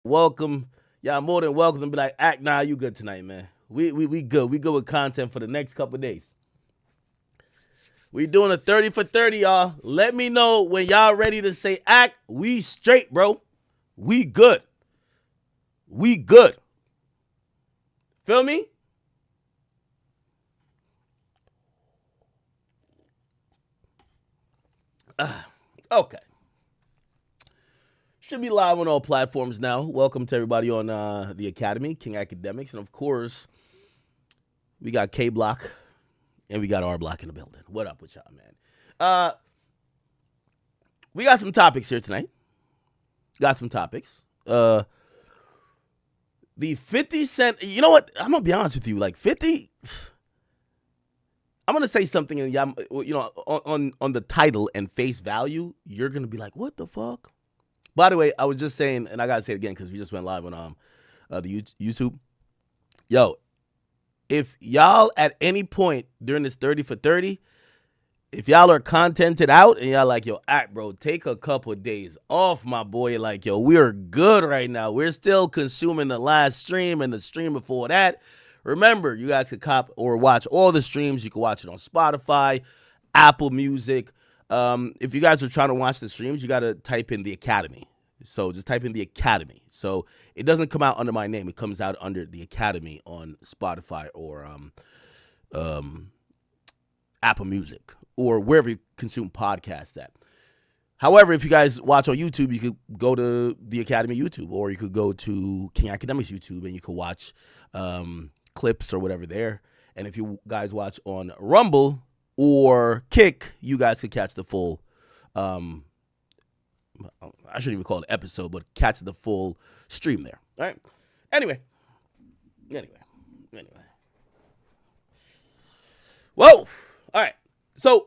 welcome. Y'all more than welcome to be like, act nah, you good tonight, man. We good. We good with content for the next couple of days. We doing a 30 for 30, y'all. Let me know when y'all ready to say act. We straight, bro. We good. We good. Feel me? Okay. Should be live on all platforms now. Welcome to everybody on the Academy, King Academics. And of course, we got K Block and we got R Block in the building. What up with y'all, man? We got some topics here tonight. Got some topics. The 50 Cent, you know what? I'm going to be honest with you. Like 50, I'm going to say something, and on the title and face value, you're going to be like, what the fuck? By the way, I was just saying, and I got to say it again because we just went live on the YouTube. Yo, if y'all at any point during this 30 for 30, if y'all are contented out and y'all like, yo, act, bro, take a couple of days off, my boy. Like, yo, we are good right now. We're still consuming the last stream and the stream before that. Remember, you guys could cop or watch all the streams. You can watch it on Spotify, Apple Music. If you guys are trying to watch the streams, you got to type in the Academy. So just type in the Academy. So it doesn't come out under my name. It comes out under the Academy on Spotify or Apple Music or wherever you consume podcasts at. However, if you guys watch on YouTube, you could go to the Academy YouTube, or you could go to King Academics YouTube and you could watch clips or whatever there. And if you guys watch on Rumble or Kick, you guys could catch the full I shouldn't even call it episode, but catch the full stream there. All right. Anyway. Whoa. All right. So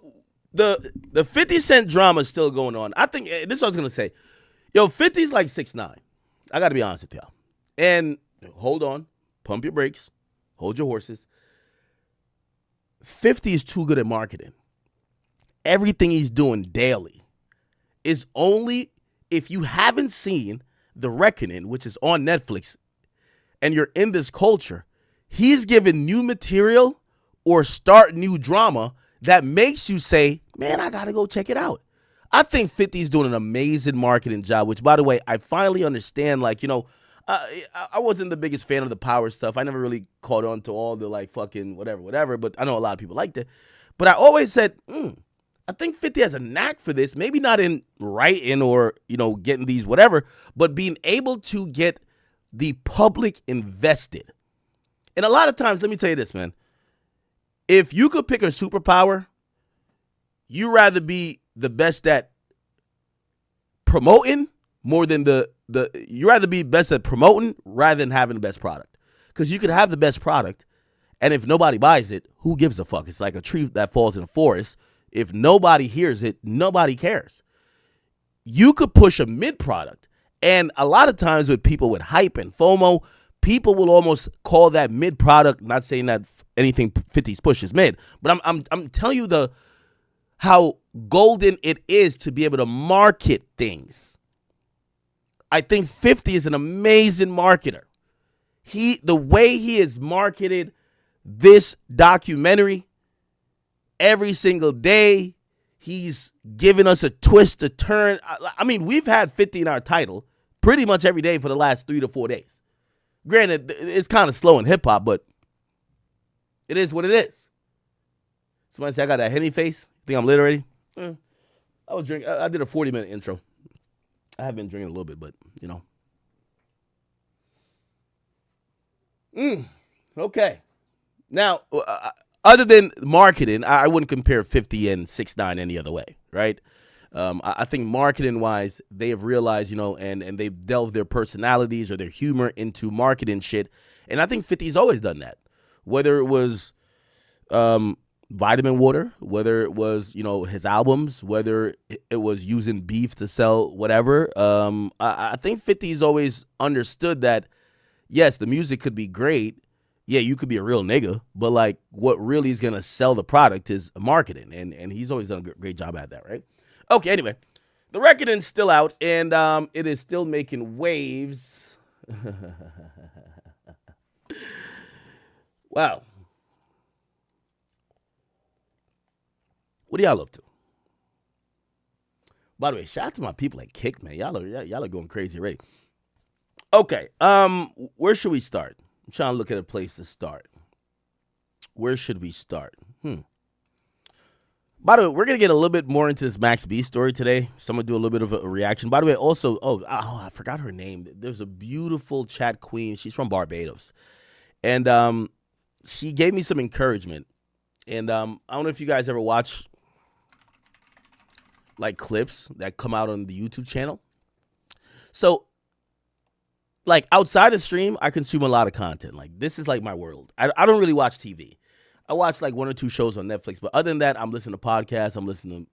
the 50 Cent drama is still going on. I think this is what I was gonna say. Yo, 50's like 6'9". I gotta be honest with y'all. And hold on, pump your brakes, hold your horses. 50 is too good at marketing. Everything he's doing daily is only if you haven't seen The Reckoning, which is on Netflix, and you're in this culture, he's giving new material or start new drama that makes you say, man, I gotta go check it out. I think 50's doing an amazing marketing job, which, by the way, I finally understand. Like, I wasn't the biggest fan of the power stuff. I never really caught on to all the like fucking whatever, but I know a lot of people liked it. But I always said, I think 50 has a knack for this, maybe not in writing or, getting these whatever, but being able to get the public invested. And a lot of times, let me tell you this, man. If you could pick a superpower, you rather be the best at promoting more than you rather be best at promoting rather than having the best product. Because you could have the best product, and if nobody buys it, who gives a fuck? It's like a tree that falls in a forest. If nobody hears it, nobody cares. You could push a mid product. And a lot of times with people with hype and FOMO, people will almost call that mid product, not saying that anything 50's push is mid, but I'm telling you how golden it is to be able to market things. I think 50 is an amazing marketer. The way he has marketed this documentary, every single day, he's giving us a twist, a turn. I mean, we've had 50 in our title pretty much every day for the last 3 to 4 days. Granted, it's kind of slow in hip-hop, but it is what it is. Somebody say I got that Henny face. Think I'm lit already? I was drinking. I did a 40-minute intro. I have been drinking a little bit, but, Okay. Now, other than marketing, I wouldn't compare 50 and 6ix9ine any other way, right? I think marketing-wise, they have realized, and they've delved their personalities or their humor into marketing shit. And I think 50's always done that. Whether it was vitamin water, whether it was, his albums, whether it was using beef to sell whatever. I think 50's always understood that, yes, the music could be great. Yeah, you could be a real nigga, but like what really is going to sell the product is marketing. And he's always done a great job at that, right? Okay, anyway, The Reckoning's still out, and it is still making waves. Wow. What are y'all up to? By the way, shout out to my people at Kick, man. Y'all are going crazy, right? Okay. Where should we start? I'm trying to look at a place to start. Where should we start? By the way, we're gonna get a little bit more into this Max B story today. So I'm gonna do a little bit of a reaction. By the way, also, I forgot her name. There's a beautiful chat queen. She's from Barbados, and she gave me some encouragement. And I don't know if you guys ever watch like clips that come out on the YouTube channel. So, like outside the stream, I consume a lot of content. Like this is like my world. I don't really watch TV. I watch like one or two shows on Netflix, but other than that, I'm listening to podcasts. I'm listening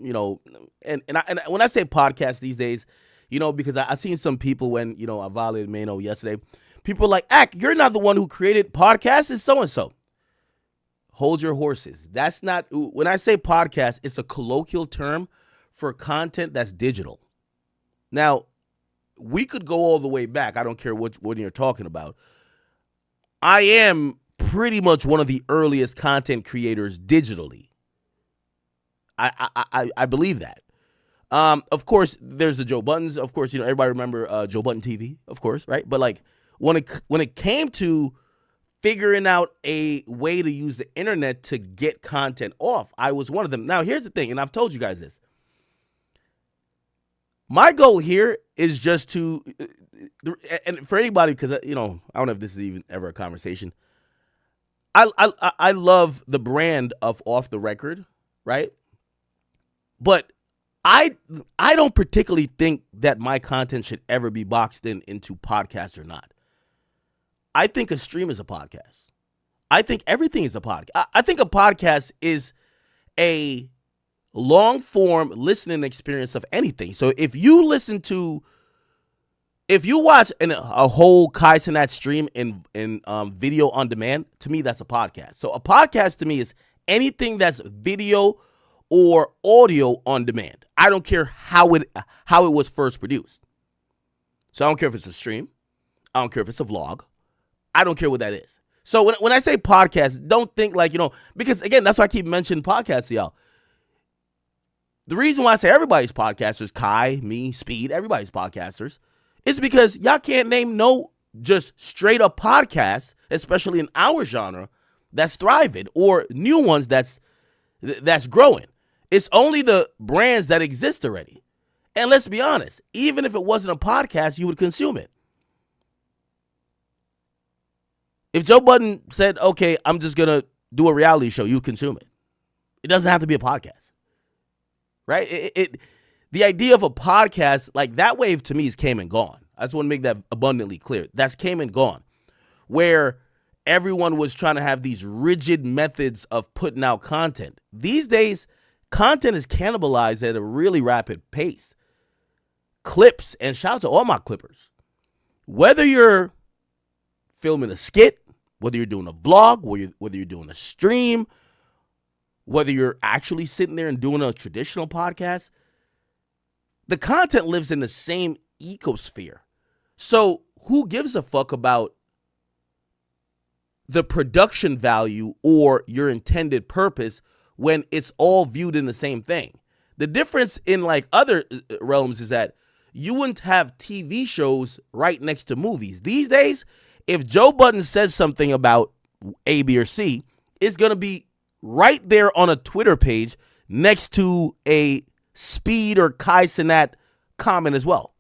to, and when I say podcasts these days, because I seen some people when, I violated Mano yesterday. People are like, you're not the one who created podcasts. It's so-and-so. Hold your horses. That's not, when I say podcast, it's a colloquial term for content that's digital. Now, we could go all the way back. I don't care what you're talking about. I am pretty much one of the earliest content creators digitally. I believe that. Of course, there's the Joe Buttons. Of course, everybody remember Joe Button TV, of course, right? But like when it came to figuring out a way to use the internet to get content off, I was one of them. Now, here's the thing, and I've told you guys this. My goal here is just to, and for anybody, because, I don't know if this is even ever a conversation. I love the brand of Off the Record, right? But I don't particularly think that my content should ever be boxed into podcast or not. I think a stream is a podcast. I think everything is a podcast. I think a podcast is a long form listening experience of anything. So if you watch a whole Kai Cenat stream in video on demand, to me, that's a podcast. So a podcast to me is anything that's video or audio on demand. I don't care how it was first produced. So I don't care if it's a stream. I don't care if it's a vlog. I don't care what that is. So when I say podcast, don't think like, because again, that's why I keep mentioning podcasts to y'all. The reason why I say everybody's podcasters, Kai, me, Speed, everybody's podcasters, is because y'all can't name no just straight up podcasts, especially in our genre, that's thriving or new ones that's growing. It's only the brands that exist already. And let's be honest, even if it wasn't a podcast, you would consume it. If Joe Budden said, okay, I'm just going to do a reality show, you would consume it. It doesn't have to be a podcast. Right? The idea of a podcast, like that wave to me is came and gone. I just want to make that abundantly clear. That's came and gone. Where everyone was trying to have these rigid methods of putting out content. These days, content is cannibalized at a really rapid pace. Clips, and shout out to all my clippers. Whether you're filming a skit, whether you're doing a vlog, whether you're doing a stream, whether you're actually sitting there and doing a traditional podcast, the content lives in the same ecosphere. So who gives a fuck about the production value or your intended purpose when it's all viewed in the same thing? The difference in like other realms is that you wouldn't have TV shows right next to movies. These days, if Joe Budden says something about A, B, or C, it's going to be right there on a Twitter page next to a Speed or Kai Cenat comment as well.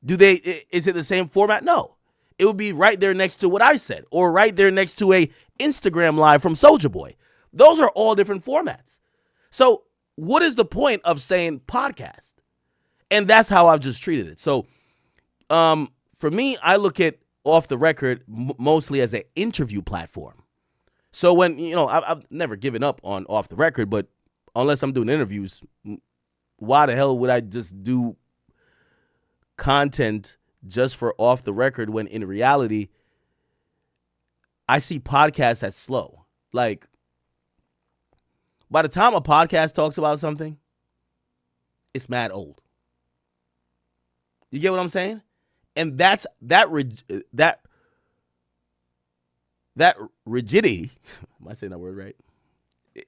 Is it the same format? No. It would be right there next to what I said or right there next to a Instagram live from Soulja Boy. Those are all different formats. So what is the point of saying podcast? And that's how I've just treated it. So for me, I look at Off the Record mostly as an interview platform. So when, I've never given up on Off the Record, but unless I'm doing interviews, why the hell would I just do content just for Off the Record when in reality, I see podcasts as slow. Like, by the time a podcast talks about something, it's mad old. You get what I'm saying? And that rigidity. Am I saying that word right?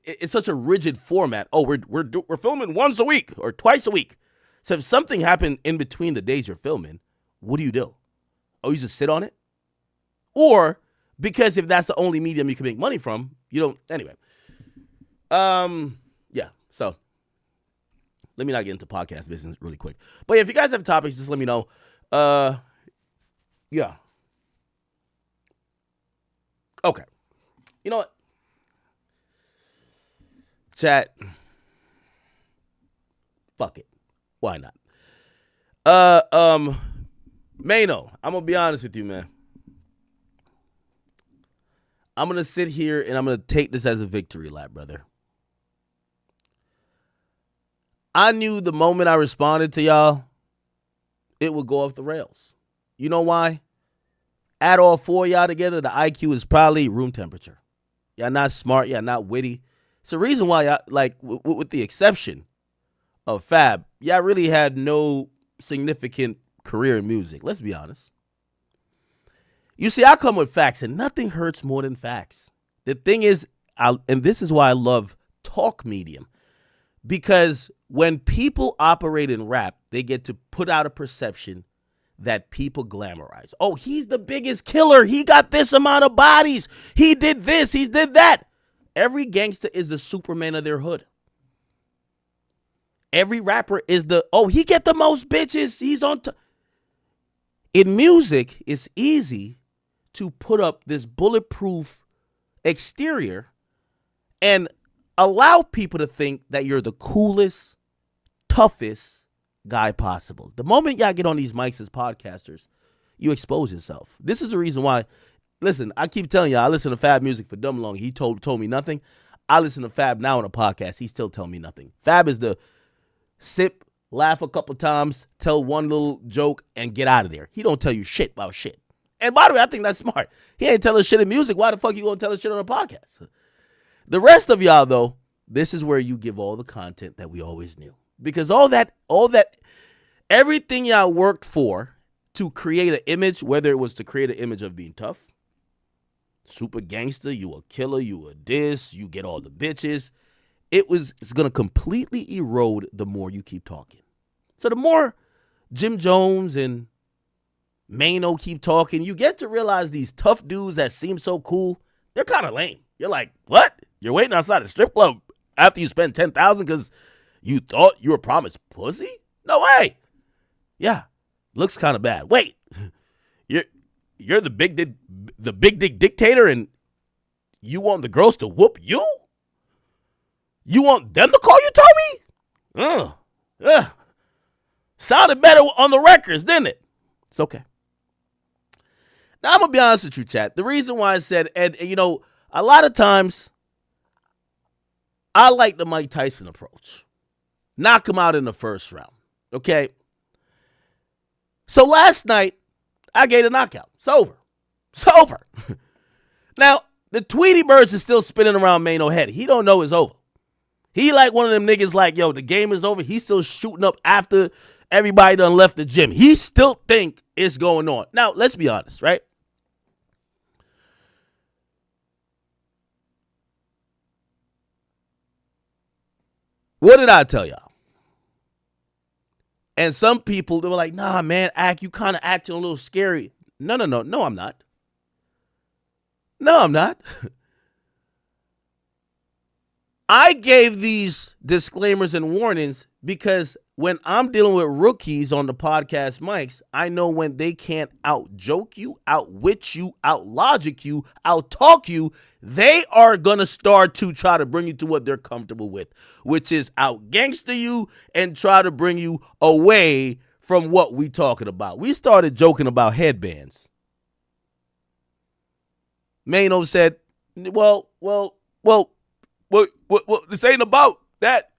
It's such a rigid format. Oh, we're filming once a week or twice a week. So if something happened in between the days you're filming, what do? Oh, you just sit on it? Or because if that's the only medium you can make money from, you don't. Anyway. Yeah. So let me not get into podcast business really quick. But yeah, if you guys have topics, just let me know. Yeah. Okay. You know what? Chat. Fuck it. Why not? Mano, I'm gonna be honest with you, man. I'm gonna sit here and I'm gonna take this as a victory lap, brother. I knew the moment I responded to y'all, it would go off the rails. You know why? Add all four of y'all together, the IQ is probably room temperature. Y'all not smart, y'all not witty. It's the reason why y'all, like, with the exception of Fab, y'all really had no significant career in music. Let's be honest. You see, I come with facts, and nothing hurts more than facts. The thing is, and this is why I love talk medium, because when people operate in rap, they get to put out a perception that people glamorize. Oh, he's the biggest killer. He got this amount of bodies. He did this. He did that. Every gangster is the Superman of their hood. Every rapper is he get the most bitches. He's on top. In music, it's easy to put up this bulletproof exterior and allow people to think that you're the coolest, toughest guy possible. The moment y'all get on these mics as podcasters, you expose yourself. This is the reason why. Listen, I keep telling y'all, I listen to Fab music for dumb long. He told me nothing. I listen to Fab now on a podcast. He's still telling me nothing. Fab is the sip, laugh a couple times, tell one little joke, and get out of there. He don't tell you shit about shit. And by the way, I think that's smart. He ain't telling shit in music. Why the fuck you gonna tell us shit on a podcast? The rest of y'all, though, this is where you give all the content that we always knew. Because all that, everything y'all worked for to create an image, whether it was to create an image of being tough, super gangster, you a killer, you a diss, you get all the bitches, it's going to completely erode the more you keep talking. So the more Jim Jones and Mano keep talking, you get to realize these tough dudes that seem so cool, they're kind of lame. You're like, what? You're waiting outside a strip club after you spend $10,000 because you thought you were promised pussy? No way. Yeah, looks kind of bad. Wait, you're the big dick dictator, and you want the girls to whoop you? You want them to call you Tommy? Sounded better on the records, didn't it? It's okay. Now, I'm going to be honest with you, chat. The reason why I said, and you know, a lot of times, I like the Mike Tyson approach. Knock him out in the first round, okay? So last night, I gave a knockout. It's over. It's over. Now, the Tweety Birds is still spinning around Mano's head. He don't know it's over. He like one of them niggas like, yo, the game is over. He's still shooting up after everybody done left the gym. He still think it's going on. Now, let's be honest, right? What did I tell y'all? And some people, they were like, nah, man, you kind of acting a little scary. No, I'm not. No, I'm not. I gave these disclaimers and warnings because when I'm dealing with rookies on the podcast mics, I know when they can't out-joke you, out-wit you, out-logic you, out-talk you, they are going to start to try to bring you to what they're comfortable with, which is out-gangster you and try to bring you away from what we talking about. We started joking about headbands. Mano said, well, this ain't about that.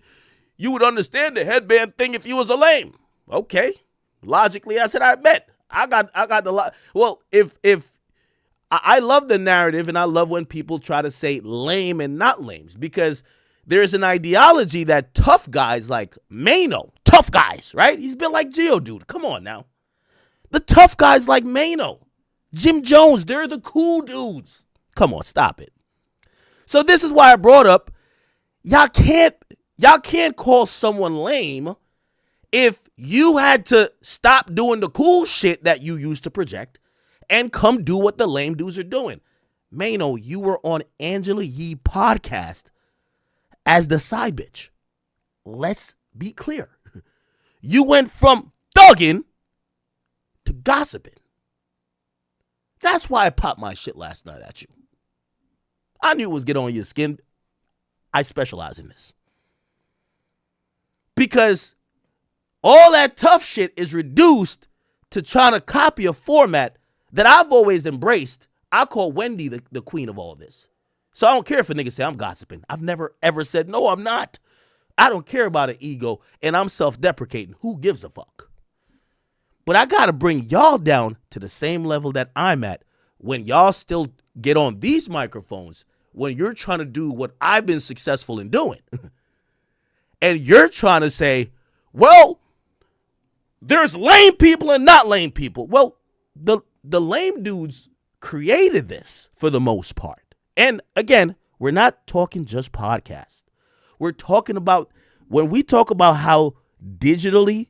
You would understand the headband thing if you was a lame. Okay. Logically, I said, I bet. I got the well, if I love the narrative and I love when people try to say lame and not lames because there's an ideology that tough guys like Mano, tough guys, right? He's been like Geodude. Come on now. The tough guys like Mano, Jim Jones, they're the cool dudes. Come on, stop it. So this is why I brought up, y'all can't call someone lame if you had to stop doing the cool shit that you used to project and come do what the lame dudes are doing. Mano, you were on Angela Yee podcast as the side bitch. Let's be clear. You went from thugging to gossiping. That's why I popped my shit last night at you. I knew it was get on your skin. I specialize in this. Because all that tough shit is reduced to trying to copy a format that I've always embraced. I call Wendy the queen of all this. So I don't care if a nigga say I'm gossiping. I've never ever said, no, I'm not. I don't care about an ego, and I'm self-deprecating. Who gives a fuck? But I got to bring y'all down to the same level that I'm at when y'all still get on these microphones when you're trying to do what I've been successful in doing. And you're trying to say, well, there's lame people and not lame people. Well, the lame dudes created this for the most part. And again, we're not talking just podcast. We're talking about, when we talk about how digitally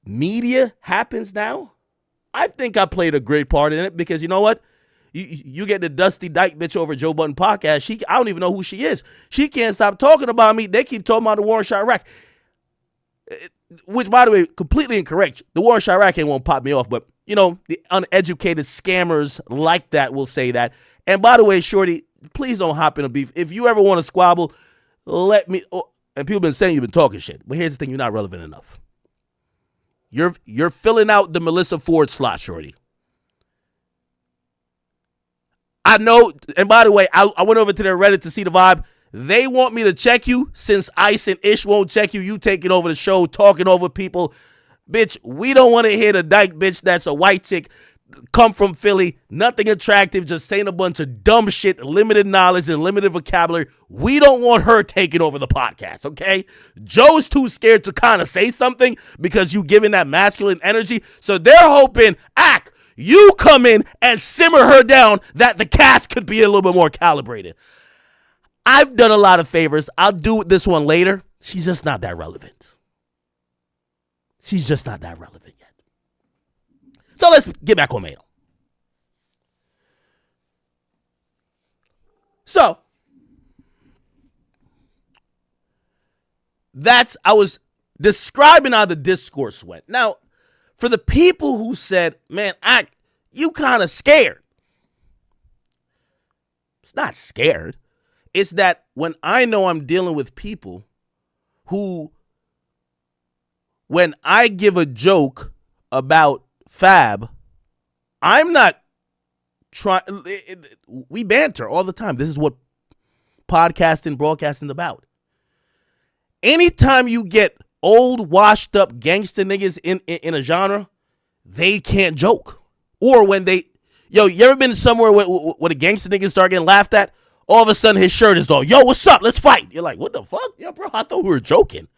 media happens now, I think I played a great part in it because you know what? You get the Dusty Dyke bitch over Joe Budden podcast. I don't even know who she is. She can't stop talking about me. They keep talking about the war in Chirac. Which, by the way, completely incorrect. The war in Chirac ain't won't pop me off, but, you know, the uneducated scammers like that will say that. And by the way, Shorty, please don't hop in a beef. If you ever want to squabble, let me. Oh, and people been saying you've been talking shit. But here's the thing, you're not relevant enough. You're filling out the Melissa Ford slot, Shorty. I know, and by the way, I went over to their Reddit to see the vibe. They want me to check you since Ice and Ish won't check you. You taking over the show, talking over people. Bitch, we don't want to hear the dyke bitch that's a white chick, come from Philly, nothing attractive, just saying a bunch of dumb shit, limited knowledge and limited vocabulary. We don't want her taking over the podcast, okay? Joe's too scared to kind of say something because you giving that masculine energy. So they're hoping, you come in and simmer her down that the cast could be a little bit more calibrated. I've done a lot of favors. I'll do this one later. She's just not that relevant. She's just not that relevant yet. So let's get back on Mano. So I was describing how the discourse went. Now, for the people who said, man, you kind of scared. It's not scared. It's that when I know I'm dealing with people who, when I give a joke about Fab, I'm not trying. We banter all the time. This is what podcasting, broadcasting is about. Anytime you get old, washed up gangster niggas in a genre, they can't joke. Or when you ever been somewhere where the gangster niggas start getting laughed at? All of a sudden his shirt is on. Yo, what's up? Let's fight. You're like, what the fuck? Yo, bro, I thought we were joking.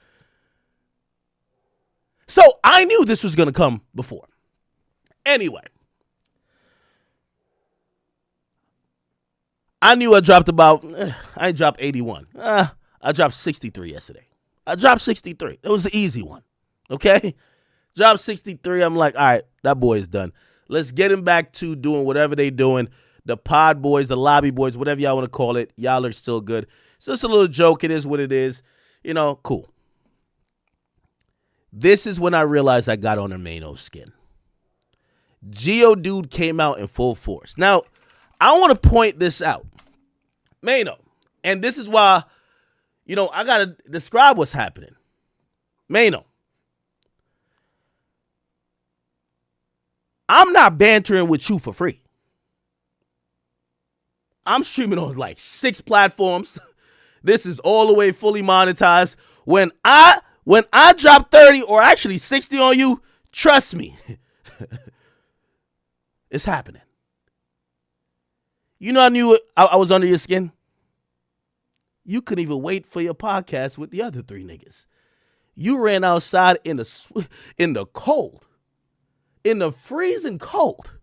So I knew this was going to come before. Anyway. I knew I dropped I dropped 81. I dropped 63 yesterday. I dropped 63. It was an easy one. Okay? Dropped 63. I'm like, all right, that boy is done. Let's get him back to doing whatever they doing. The pod boys, the lobby boys, whatever y'all want to call it. Y'all are still good. It's just a little joke. It is what it is. You know, cool. This is when I realized I got on her Mano's skin. Geodude came out in full force. Now, I want to point this out. Mano. And this is why, I got to describe what's happening. Mano. I'm not bantering with you for free. I'm streaming on like 6 platforms. This is all the way fully monetized. When I drop 30 or actually 60 on you, trust me, it's happening. I knew I was under your skin. You couldn't even wait for your podcast with the other 3 niggas. You ran outside in the cold in the freezing cold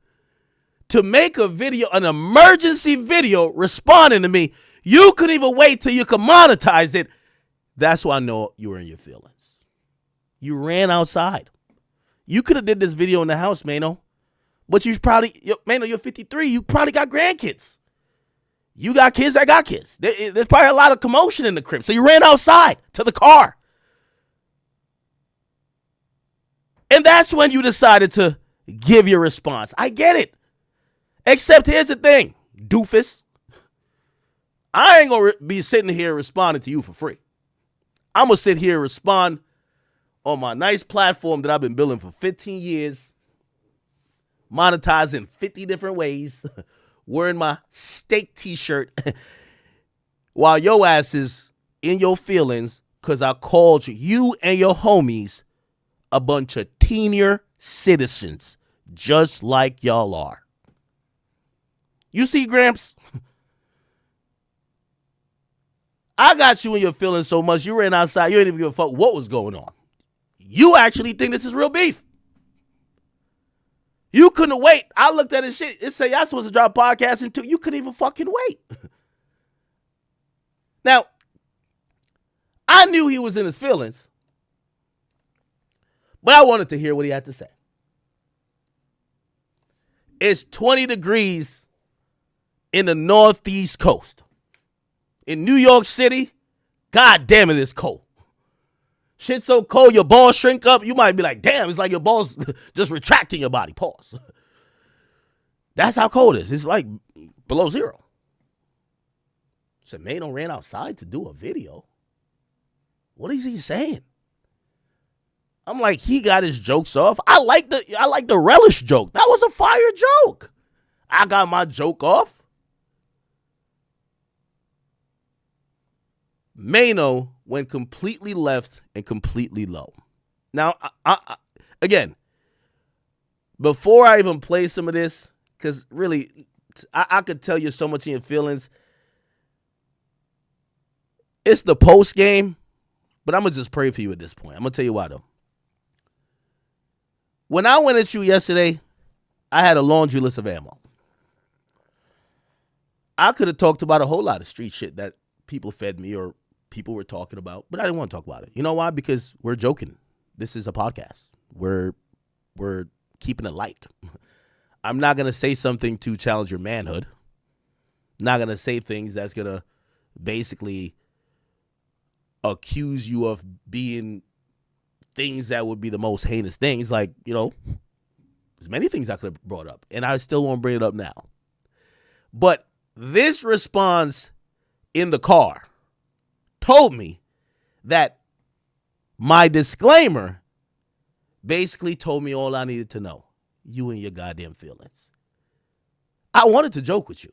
to make a video, an emergency video responding to me. You couldn't even wait till you could monetize it. That's why I know you were in your feelings. You ran outside. You could have did this video in the house, Mano. But you probably, Mano, you're 53. You probably got grandkids. You got kids that got kids. There's probably a lot of commotion in the crib. So you ran outside to the car. And that's when you decided to give your response. I get it. Except here's the thing, doofus. I ain't going to be sitting here responding to you for free. I'm going to sit here and respond on my nice platform that I've been building for 15 years, monetizing 50 different ways, wearing my steak t-shirt while your ass is in your feelings because I called you and your homies a bunch of senior citizens just like y'all are. You see, Gramps? I got you in your feelings so much you ran outside. You ain't even give a fuck what was going on. You actually think this is real beef. You couldn't wait. I looked at his shit. It said y'all supposed to drop podcasts in 2. You couldn't even fucking wait. Now, I knew he was in his feelings, but I wanted to hear what he had to say. It's 20 degrees in the northeast coast. In New York City, god damn it, it's cold. Shit's so cold, your balls shrink up. You might be like, damn, it's like your balls just retracting your body. Pause. That's how cold it is. It's like below zero. So Mano ran outside to do a video. What is he saying? I'm like, he got his jokes off. I like the relish joke. That was a fire joke. I got my joke off. Mano went completely left and completely low. Now, I again, before I even play some of this, because really, I could tell you so much in your feelings. It's the post game, but I'm going to just pray for you at this point. I'm going to tell you why, though. When I went at you yesterday, I had a laundry list of ammo. I could have talked about a whole lot of street shit that people fed me or people were talking about, but I didn't want to talk about it. You know why? Because we're joking. This is a podcast. We're keeping it light. I'm not going to say something to challenge your manhood. I'm not going to say things that's going to basically accuse you of being things that would be the most heinous things. Like, you know, there's many things I could have brought up, and I still won't bring it up now. But this response in the car told me that my disclaimer basically told me all I needed to know. You and your goddamn feelings. I wanted to joke with you.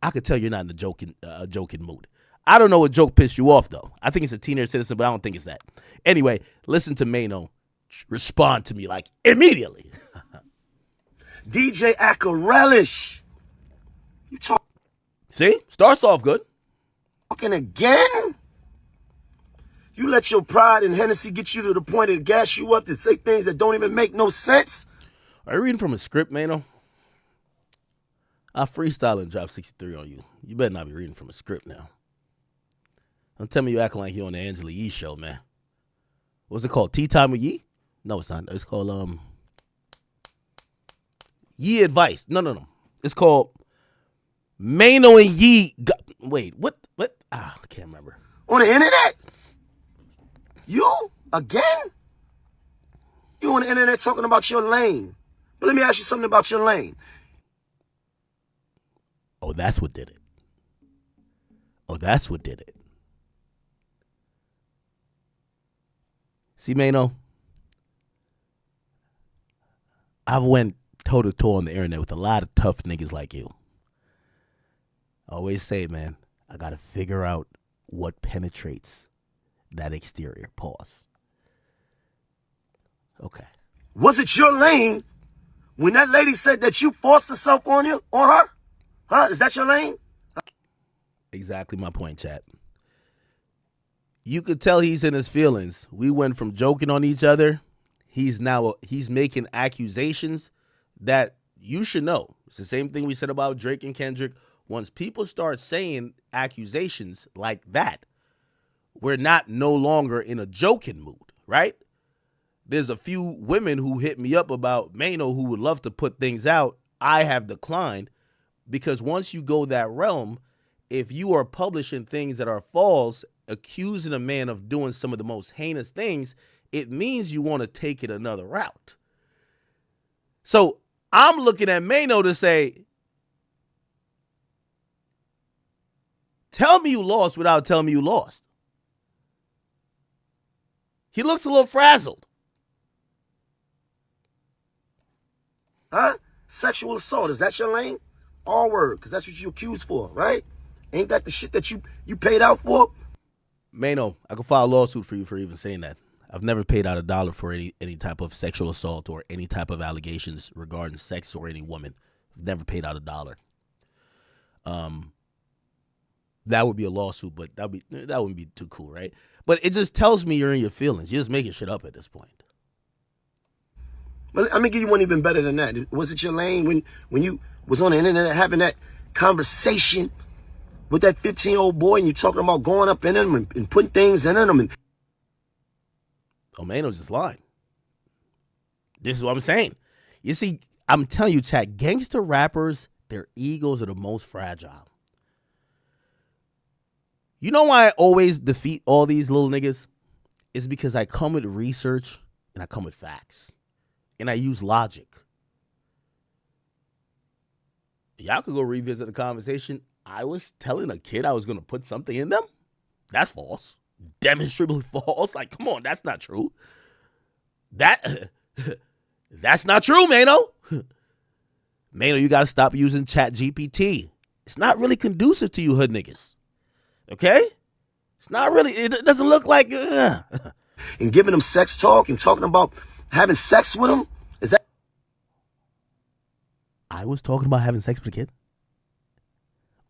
I could tell you're not in a joking mood. I don't know what joke pissed you off, though. I think it's a teenage citizen, but I don't think it's that. Anyway, listen to Mano respond to me like immediately. DJ Acarelish. You See? Starts off good. talking again? You let your pride and Hennessy get you to the point to gas you up to say things that don't even make no sense? Are you reading from a script, Mano? I freestyle and drop 63 on you. You better not be reading from a script now. Don't tell me you acting like you on the Angela Yee show, man. What's it called? Tea Time with Yee? No, it's not. It's called Yee Advice. No. It's called Mano and Yee. Wait, what? I can't remember. On the internet? You? Again? You on the internet talking about your lane. But let me ask you something about your lane. Oh, that's what did it. See, Mano, I've went toe-to-toe on the internet with a lot of tough niggas like you. I always say, man, I got to figure out what penetrates that exterior. Pause. Okay. Was it your lane when that lady said that you forced herself on her? Huh? Is that your lane? Exactly my point, chat. You could tell he's in his feelings. We went from joking on each other. he's making accusations that you should know. It's the same thing we said about Drake and Kendrick. Once people start saying accusations like that, we're no longer in a joking mood, right? There's a few women who hit me up about Mano who would love to put things out. I have declined because once you go that realm, if you are publishing things that are false, accusing a man of doing some of the most heinous things, it means you want to take it another route. So I'm looking at Mano to say, tell me you lost without telling me you lost. He looks a little frazzled. Huh? Sexual assault, is that your lane? All word, because that's what you accused for, right? Ain't that the shit that you paid out for? Mano, I could file a lawsuit for you for even saying that. I've never paid out $1 for any type of sexual assault or any type of allegations regarding sex or any woman. I've never paid out $1. That would be a lawsuit, but that wouldn't be too cool, right? But it just tells me you're in your feelings. You're just making shit up at this point. But I'm gonna give you one even better than that. Was it your lane when you was on the internet having that conversation with that 15-year-old boy and you talking about going up in him and putting things in him? And Mano's just lying. This is what I'm saying. You see, I'm telling you, chat, gangster rappers, their egos are the most fragile. You know why I always defeat all these little niggas? It's because I come with research and I come with facts. And I use logic. Y'all could go revisit the conversation. I was telling a kid I was going to put something in them. That's false. Demonstrably false. Like, come on, that's not true. That's not true, Mano. Mano, you got to stop using ChatGPT. It's not really conducive to you hood niggas. Okay? It's not really, it doesn't look like, and giving them sex talk and talking about having sex with them? Is that? I was talking about having sex with a kid?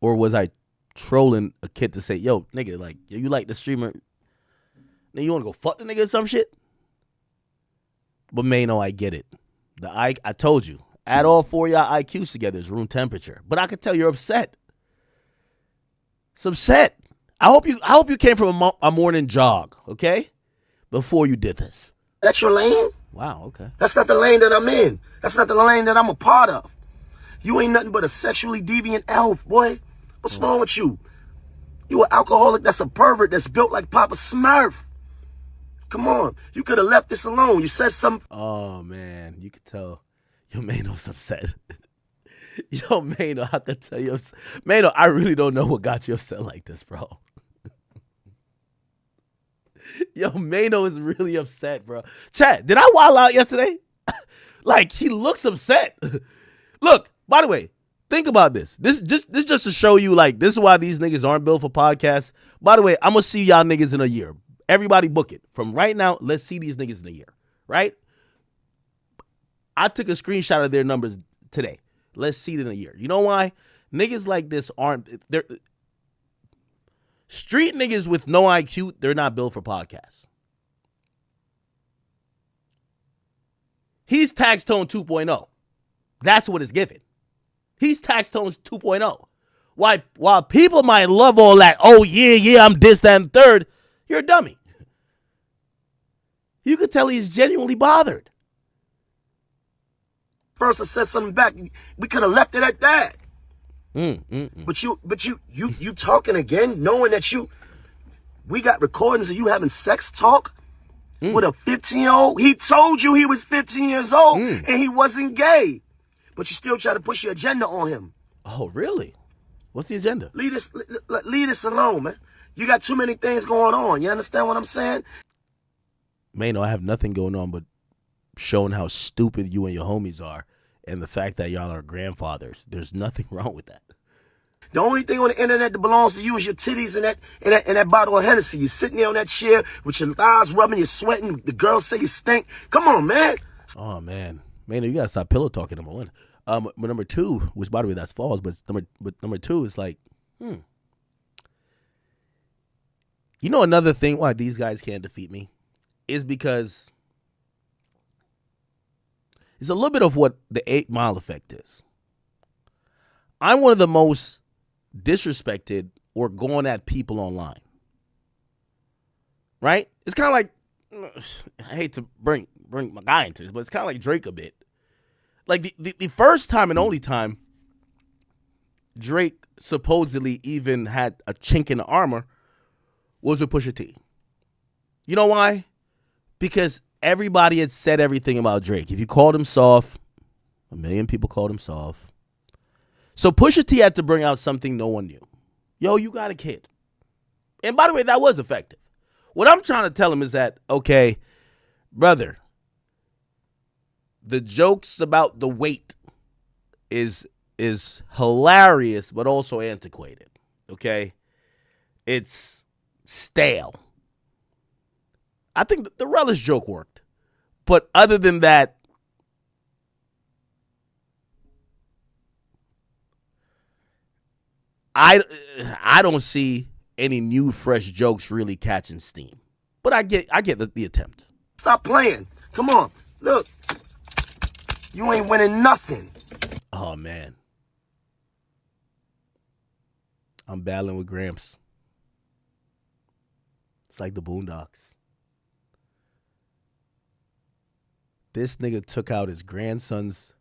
Or was I trolling a kid to say, yo, nigga, like, you like the streamer? Then you want to go fuck the nigga or some shit? But Mano, I get it. I told you, add all 4 of y'all IQs together is room temperature. But I could tell you're upset. It's upset. I hope you came from a morning jog, okay? Before you did this. That's your lane? Wow, okay. That's not the lane that I'm in. That's not the lane that I'm a part of. You ain't nothing but a sexually deviant elf, boy. What's wrong with you? You an alcoholic that's a pervert that's built like Papa Smurf. Come on. You could have left this alone. You said something. Oh, man. You could tell. Yo, Mano's upset. Yo, Mano, I could tell you. Mano, I really don't know what got you upset like this, bro. Yo, Mano is really upset, bro. Chat, did I wild out yesterday? Like, he looks upset. Look, by the way, think about this. This just to show you, like, this is why these niggas aren't built for podcasts. By the way, I'm going to see y'all niggas in a year. Everybody book it. From right now, let's see these niggas in a year, right? I took a screenshot of their numbers today. Let's see it in a year. You know why? Niggas like this they're street niggas with no IQ, they're not built for podcasts. He's Tax Tone 2.0. That's what it's given. He's Tax Tone's 2.0. While people might love all that, oh yeah, I'm this, that, and third, you're a dummy. You could tell he's genuinely bothered. First I said something back. We could have left it at that. But you talking again, knowing that we got recordings of you having sex talk with a 15-year-old. He told you he was 15 years old and he wasn't gay. But you still try to push your agenda on him. Oh, really? What's the agenda? Leave this alone, man. You got too many things going on. You understand what I'm saying? Mano, I have nothing going on but showing how stupid you and your homies are and the fact that y'all are grandfathers. There's nothing wrong with that. The only thing on the internet that belongs to you is your titties and that bottle of Hennessy. You're sitting there on that chair with your thighs rubbing, you're sweating. The girls say you stink. Come on, man. Oh, man. Mano, you got to stop pillow talking, number one. But number two, which, by the way, that's false, but number two is like, You know, another thing why these guys can't defeat me is because It's a little bit of what the 8 Mile effect is. I'm one of the most disrespected or going at people online. Right? It's kind of like, I hate to bring my guy into this, but it's kind of like Drake a bit. Like the first time and only time Drake supposedly even had a chink in the armor was with Pusha T. You know why? Because everybody had said everything about Drake. If you called him soft, 1 million people called him soft. So Pusha T had to bring out something no one knew. Yo, you got a kid. And by the way, that was effective. What I'm trying to tell him is that, okay, brother, the jokes about the weight is hilarious, but also antiquated. Okay? It's stale. I think the relish joke worked. But other than that, I don't see any new fresh jokes really catching steam. But I get the attempt. Stop playing. Come on. Look. You ain't winning nothing. Oh, man. I'm battling with Gramps. It's like the Boondocks. This nigga took out his grandson's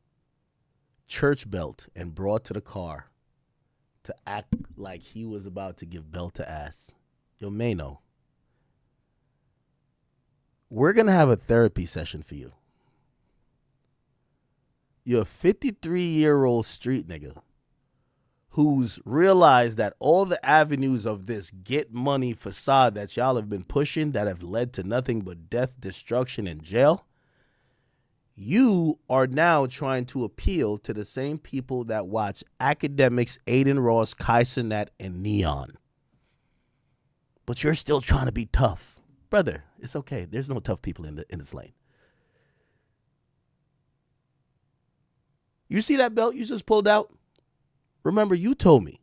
church belt and brought to the car to act like he was about to give belt to ass. Yo, Mano, we're going to have a therapy session for you. You're a 53-year-old street nigga who's realized that all the avenues of this get money facade that y'all have been pushing that have led to nothing but death, destruction, and jail, you are now trying to appeal to the same people that watch Academics, Aiden Ross, Kai Cenat, and Neon. But you're still trying to be tough. Brother, it's okay. There's no tough people in this lane. You see that belt you just pulled out? Remember, you told me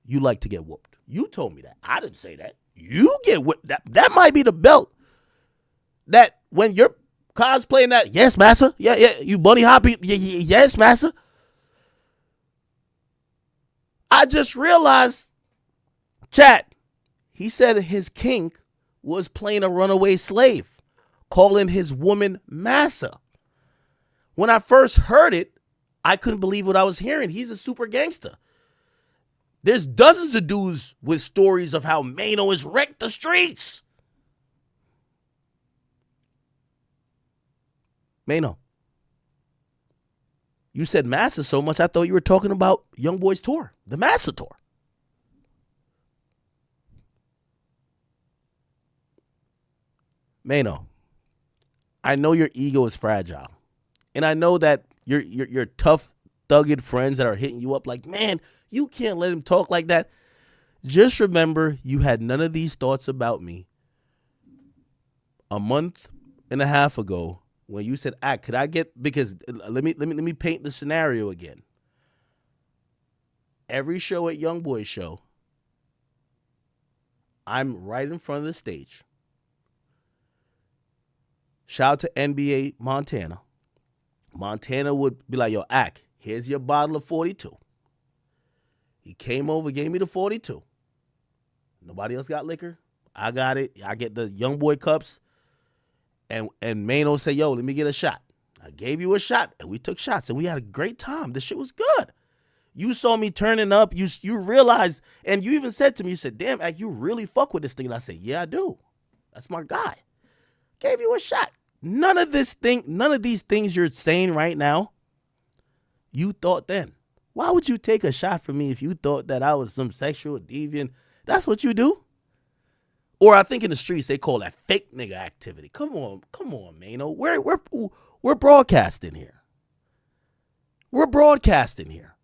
you like to get whooped. You told me that. I didn't say that. You get whooped. That might be the belt that when you're cosplaying that, yes, massa. Yeah, you bunny hopping. Yes, massa. I just realized, chat, he said his kink was playing a runaway slave, calling his woman massa. When I first heard it, I couldn't believe what I was hearing. He's a super gangster. There's dozens of dudes with stories of how Mano has wrecked the streets. Mano, you said Massa so much, I thought you were talking about Youngboy's tour, the Massa tour. Mano, I know your ego is fragile. And I know that your tough, thugged friends that are hitting you up like, man, you can't let him talk like that. Just remember, you had none of these thoughts about me a month and a half ago when you said, could I get, because let me paint the scenario again. Every show at Youngboy's show, I'm right in front of the stage. Shout out to NBA Montana. Montana would be like, yo, here's your bottle of 42. He came over, gave me the 42. Nobody else got liquor. I got it. I get the Youngboy cups. And Mano said, yo, let me get a shot. I gave you a shot, and we took shots, and we had a great time. The shit was good. You saw me turning up. You realized, and you even said to me, you said, damn, you really fuck with this thing. And I said, yeah, I do. That's my guy. Gave you a shot. None of these things you're saying right now, you thought then. Why would you take a shot from me if you thought that I was some sexual deviant? That's what you do. Or I think in the streets they call that fake nigga activity. Come on, Mano. We're broadcasting here. We're broadcasting here.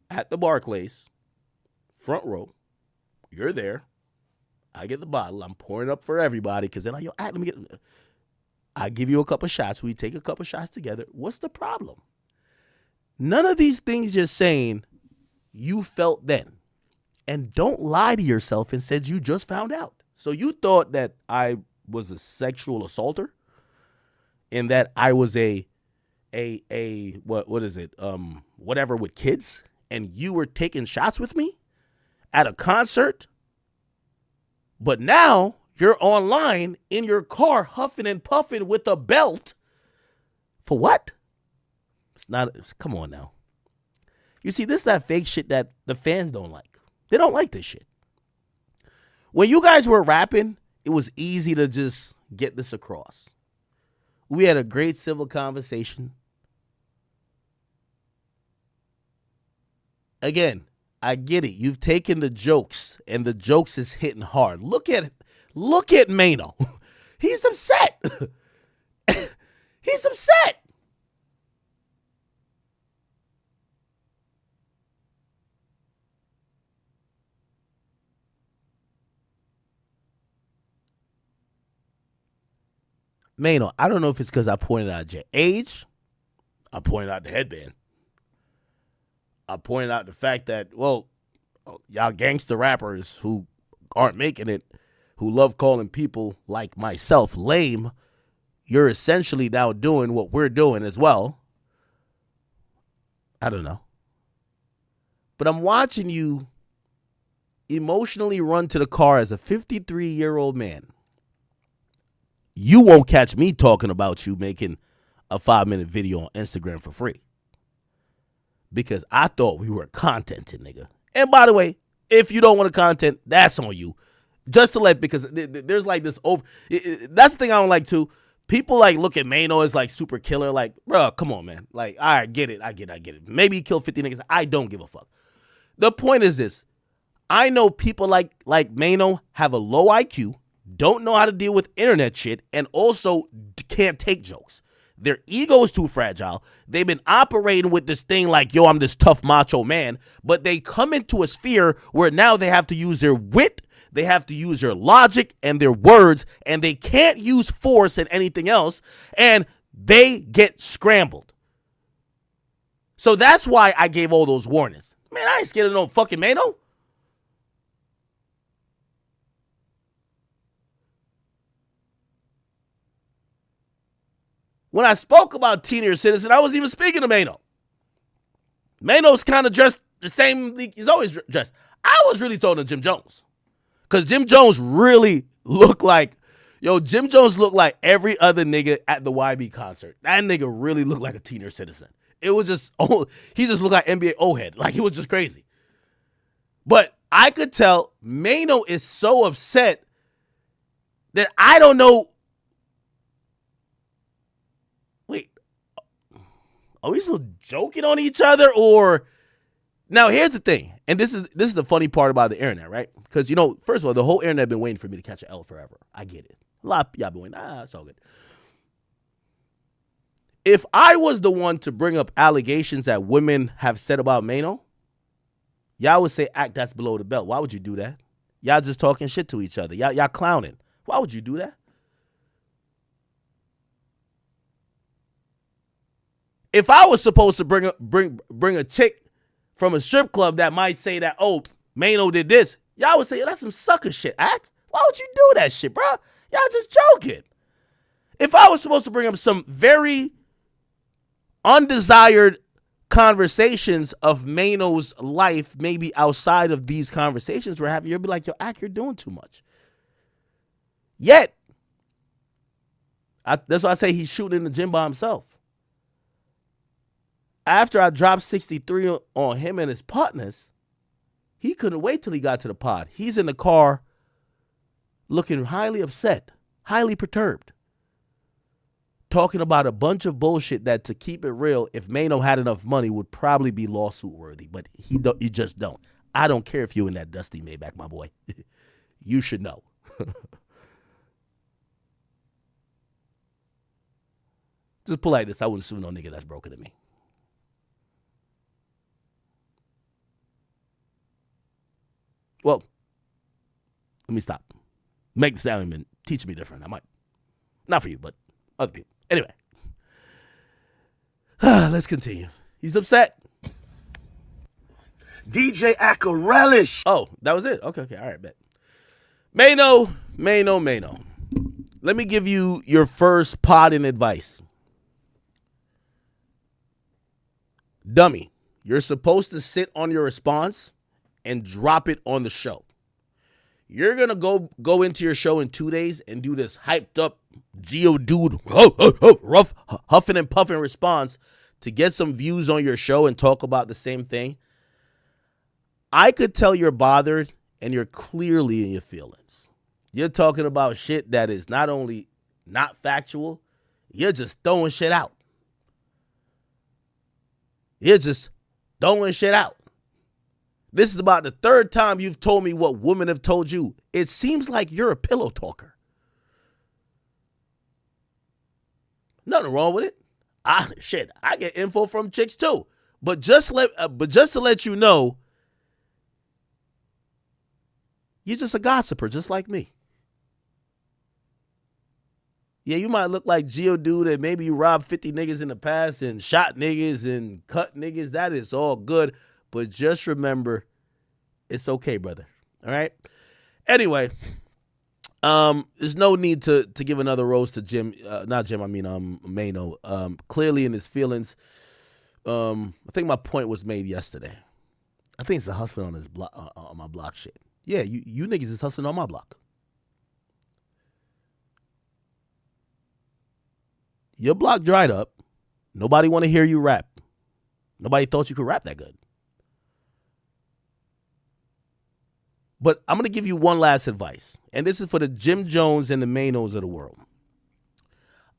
At the Barclays, front row, you're there. I get the bottle. I'm pouring up for everybody because then let me get. I give you a couple shots. We take a couple shots together. What's the problem? None of these things you're saying you felt then. And don't lie to yourself and said you just found out. So you thought that I was a sexual assaulter, and that I was a what is it? Whatever with kids, and you were taking shots with me at a concert, but now you're online in your car huffing and puffing with a belt. For what? It's not. Come on now. You see, this is that fake shit that the fans don't like. They don't like this shit. When you guys were rapping, it was easy to just get this across. We had a great civil conversation. Again, I get it. You've taken the jokes, and the jokes is hitting hard. Look at it. Look at Mano. He's upset. He's upset. Mano, I don't know if it's because I pointed out your age. I pointed out the headband. I pointed out the fact that, well, y'all gangster rappers who aren't making it, who love calling people like myself lame, you're essentially now doing what we're doing as well. I don't know. But I'm watching you emotionally run to the car as a 53-year-old man. You won't catch me talking about you making a 5-minute video on Instagram for free. Because I thought we were contenting, nigga. And by the way, if you don't want to content, that's on you. Just to let, because there's like this over. That's the thing I don't like too. People like look at Mano as like super killer. Like, bro, come on, man. Like, all right, get it. Maybe he killed 50 niggas. I don't give a fuck. The point is this. I know people like Mano have a low IQ, don't know how to deal with internet shit, and also can't take jokes. Their ego is too fragile. They've been operating with this thing like, yo, I'm this tough macho man. But they come into a sphere where now they have to use their wit, they have to use their logic and their words, and they can't use force and anything else, and they get scrambled. So that's why I gave all those warnings. Man, I ain't scared of no fucking Mano. When I spoke about senior citizen, I was even speaking to Mano. Mano's kind of dressed the same. He's always dressed. I was really talking to Jim Jones. Because Jim Jones really looked like, Jim Jones looked like every other nigga at the YB concert. That nigga really looked like a senior citizen. It was just, he just looked like NBA O-head. Like, it was just crazy. But I could tell Mano is so upset that I don't know. Wait, are we still joking on each other? Or now here's the thing, and this is the funny part about the internet, right? Because first of all, the whole internet been waiting for me to catch an L forever. I get it. A lot of y'all been waiting. It's all good. If I was the one to bring up allegations that women have said about Mano, y'all would say, act, that's below the belt. Why would you do that? Y'all just talking shit to each other. Y'all clowning. Why would you do that? If I was supposed to bring a chick from a strip club that might say that, oh, Mano did this, y'all would say, that's some sucker shit, act. Why would you do that shit, bro? Y'all just joking. If I was supposed to bring up some very undesired conversations of Mano's life, maybe outside of these conversations we're having, you'll be like, yo, act, you're doing too much. Yet, that's why I say he's shooting in the gym by himself. After I dropped 63 on him and his partners, he couldn't wait till he got to the pod. He's in the car looking highly upset, highly perturbed, talking about a bunch of bullshit that, to keep it real, if Mano had enough money, would probably be lawsuit worthy, but he just don't. I don't care if you in that dusty Maybach, my boy. You should know. Just pull like this. I wouldn't sue no nigga that's broken to me. Well, let me stop. Make the Stallion teach me different. I might. Not for you, but other people. Anyway. Let's continue. He's upset. DJ Acker relish. Oh, that was it? Okay. All right, bet. Mano. Let me give you your first potting advice. Dummy, you're supposed to sit on your response and drop it on the show. You're going to go into your show in 2 days and do this hyped up Geodude rough huffing and puffing response to get some views on your show and talk about the same thing. I could tell you're bothered and you're clearly in your feelings. You're talking about shit that is not only not factual, you're just throwing shit out. You're just throwing shit out. This is about the third time you've told me what women have told you. It seems like you're a pillow talker. Nothing wrong with it. I get info from chicks too. But just to let you know, you're just a gossiper, just like me. Yeah, you might look like Geodude and maybe you robbed 50 niggas in the past and shot niggas and cut niggas. That is all good. But just remember, it's okay, brother. All right? Anyway, there's no need to give another rose to Mano. Clearly in his feelings. I think my point was made yesterday. I think it's the hustling on his block, on my block shit. Yeah, you niggas is hustling on my block. Your block dried up. Nobody want to hear you rap. Nobody thought you could rap that good. But I'm going to give you one last advice. And this is for the Jim Jones and the Manos of the world.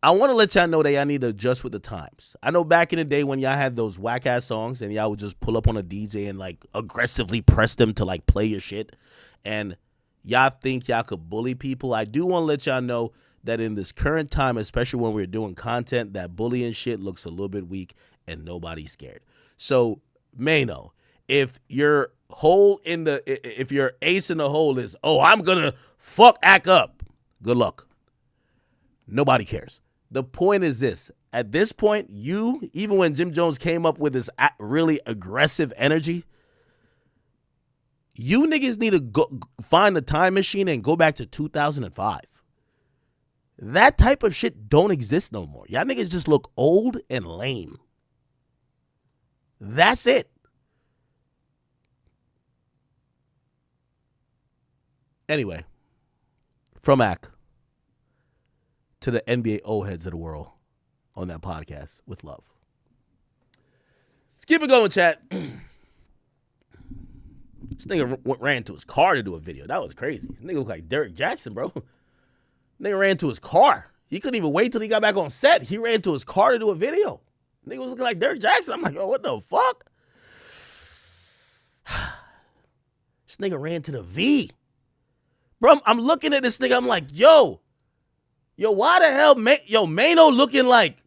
I want to let y'all know that y'all need to adjust with the times. I know back in the day when y'all had those whack-ass songs and y'all would just pull up on a DJ and like aggressively press them to like play your shit. And y'all think y'all could bully people. I do want to let y'all know that in this current time, especially when we're doing content, that bullying shit looks a little bit weak and nobody's scared. So, Mano, if your ace in the hole is, I'm gonna act up, good luck. Nobody cares. The point is this. At this point, even when Jim Jones came up with this really aggressive energy, you niggas need to go find a time machine and go back to 2005. That type of shit don't exist no more. Y'all niggas just look old and lame. That's it. Anyway, from Ak to the NBA old heads of the world on that podcast with love. Let's keep it going, chat. This nigga ran to his car to do a video. That was crazy. This nigga looked like Derek Jackson, bro. Nigga ran to his car. He couldn't even wait till he got back on set. He ran to his car to do a video. Nigga was looking like Derek Jackson. I'm like, what the fuck? This nigga ran to the V. Bro, I'm looking at this nigga. I'm like, yo, why the hell, Mano looking like,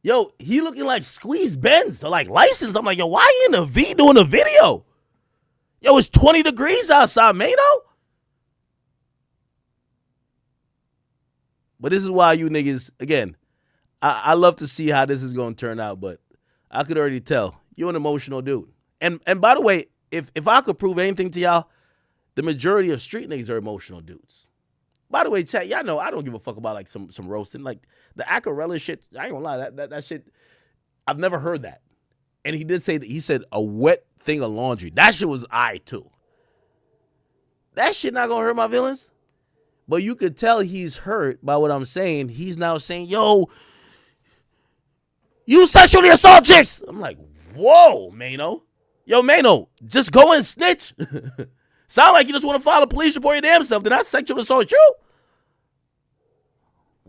he looking like Squeeze Benz or like License. I'm like, why you in the V doing a video? It's 20 degrees outside, Mano. But this is why you niggas, again, I love to see how this is going to turn out, but I could already tell you're an emotional dude. And by the way, if I could prove anything to y'all, the majority of street niggas are emotional dudes. By the way, chat, y'all know I don't give a fuck about like some roasting. Like the Acarella shit, I ain't gonna lie, that shit, I've never heard that. And he did say that, he said a wet thing of laundry. That shit was too. That shit not gonna hurt my feelings. But you could tell he's hurt by what I'm saying. He's now saying, you sexually assault chicks. I'm like, whoa, Mano. Mano, just go and snitch. Sound like you just want to file a police report your damn self. Did I sexually assault you?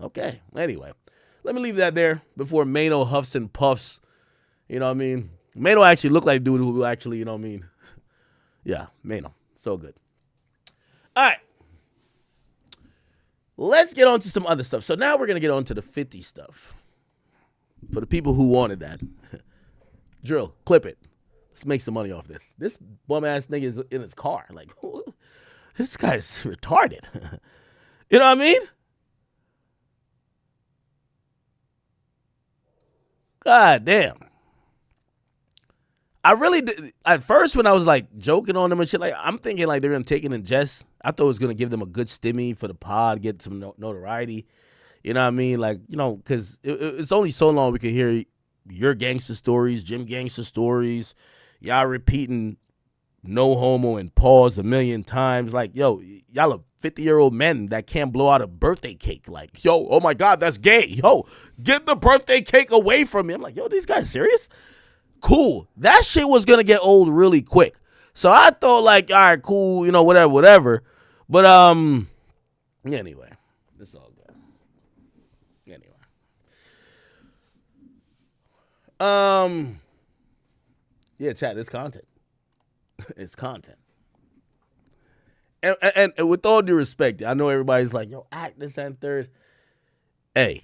Okay. Anyway, let me leave that there before Mano huffs and puffs. You know what I mean? Mano actually looked like a dude who actually, you know what I mean? Yeah, Mano. So good. All right. Let's get on to some other stuff. So now we're going to get on to the 50 stuff. For the people who wanted that. Drill, clip it. Let's make some money off this. This bum-ass nigga is in his car. Like, this guy's retarded. You know what I mean? God damn. I really did. At first, when I was like joking on them and shit, like I'm thinking like they're gonna take it in jest. I thought it was gonna give them a good stimmy for the pod, get some notoriety. You know what I mean? Like, you know, because it's only so long we could hear your gangster stories, Jim gangster stories, y'all repeating no homo and pause a million times. Like, yo, y'all are 50-year-old men that can't blow out a birthday cake. Like, yo, oh my God, that's gay. Yo, get the birthday cake away from me. I'm like, yo, these guys serious? Cool. That shit was going to get old really quick. So I thought like, all right, cool, you know, whatever. But, anyway, it's all good. Anyway. Yeah, chat, it's content. It's content. And with all due respect, I know everybody's like, yo, act this and third. Hey,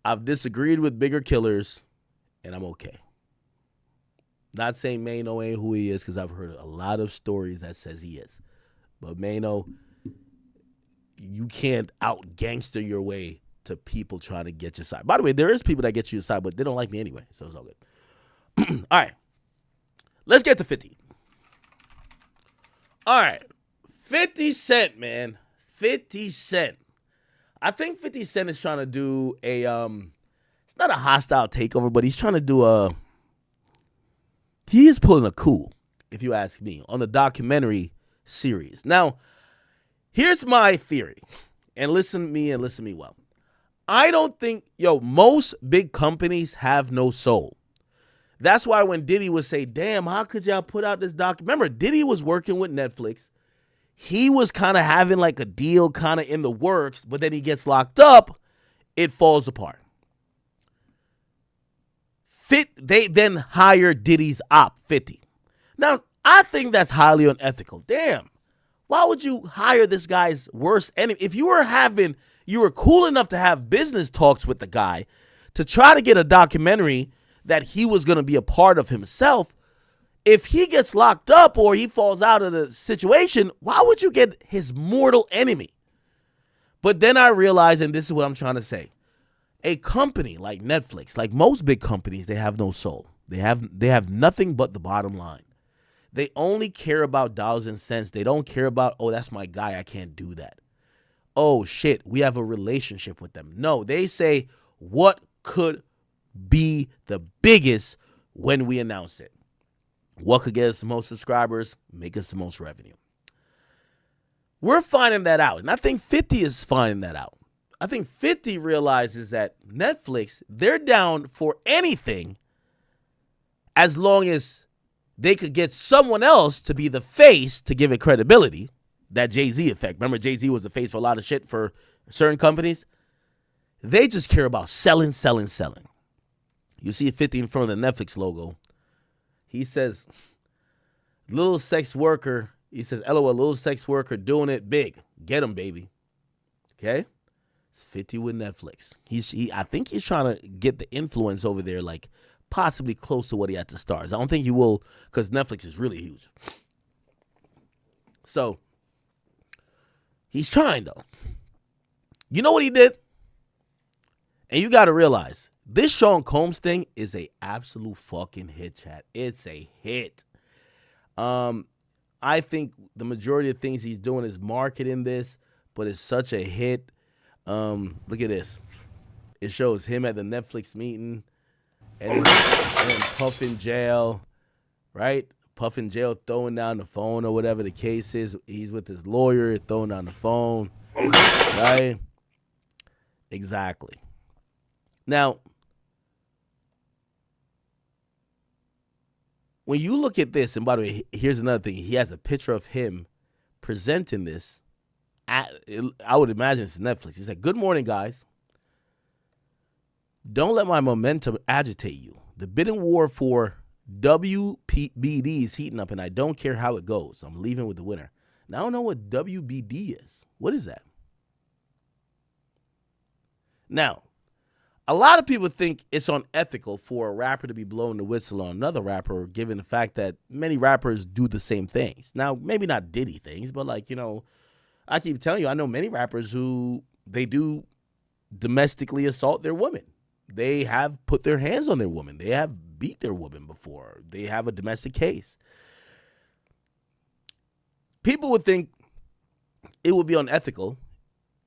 I've disagreed with bigger killers, and I'm okay. Not saying Mano ain't who he is, because I've heard a lot of stories that says he is. But Mano, you can't out-gangster your way to people trying to get your side. By the way, there is people that get you your side, but they don't like me anyway, so it's all good. All right. Let's get to 50. All right. 50 Cent, man. 50 Cent. I think 50 Cent is trying to do a, it's not a hostile takeover, but he's trying to do he is pulling a coup, if you ask me, on the documentary series. Now, here's my theory, and listen to me well. I don't think, most big companies have no soul. That's why when Diddy would say, damn, how could y'all put out this doc? Remember, Diddy was working with Netflix. He was kind of having like a deal kind of in the works, but then he gets locked up. It falls apart. They then hire Diddy's op, 50. Now, I think that's highly unethical. Damn. Why would you hire this guy's worst enemy? If you were cool enough to have business talks with the guy to try to get a documentary that he was going to be a part of himself, if he gets locked up or he falls out of the situation, why would you get his mortal enemy? But then I realized, and this is what I'm trying to say, a company like Netflix, like most big companies, they have no soul. They have nothing but the bottom line. They only care about dollars and cents. They don't care about, oh, that's my guy, I can't do that. Oh, shit, we have a relationship with them. No, they say, what could be the biggest when we announce it? What could get us the most subscribers, make us the most revenue? We're finding that out, and I think 50 is finding that out. I think 50 realizes that Netflix, they're down for anything as long as they could get someone else to be the face to give it credibility. That Jay-Z effect. Remember, Jay-Z was the face for a lot of shit for certain companies? They just care about selling. You see 50 in front of the Netflix logo. He says, little sex worker. He says, LOL, little sex worker doing it big. Get him, baby. Okay? It's 50 with Netflix. I think he's trying to get the influence over there, like possibly close to what he had to Stars. I don't think he will, because Netflix is really huge. So, he's trying, though. You know what he did? And you got to realize, this Sean Combs thing is a absolute fucking hit, chat. It's a hit. I think the majority of things he's doing is marketing this, but it's such a hit. Look at this. It shows him at the Netflix meeting and then Puff in jail, right? Puff in jail throwing down the phone or whatever the case is. He's with his lawyer throwing down the phone, right? Exactly. Now, when you look at this, and by the way, here's another thing. He has a picture of him presenting this. I would imagine it's Netflix. He said, good morning, guys. Don't let my momentum agitate you. The bidding war for WBD is heating up, and I don't care how it goes. I'm leaving with the winner. Now, I don't know what WBD is. What is that? Now, a lot of people think it's unethical for a rapper to be blowing the whistle on another rapper, given the fact that many rappers do the same things. Now, maybe not Diddy things, but like, I keep telling you, I know many rappers who they do domestically assault their women. They have put their hands on their women. They have beat their woman before. They have a domestic case. People would think it would be unethical,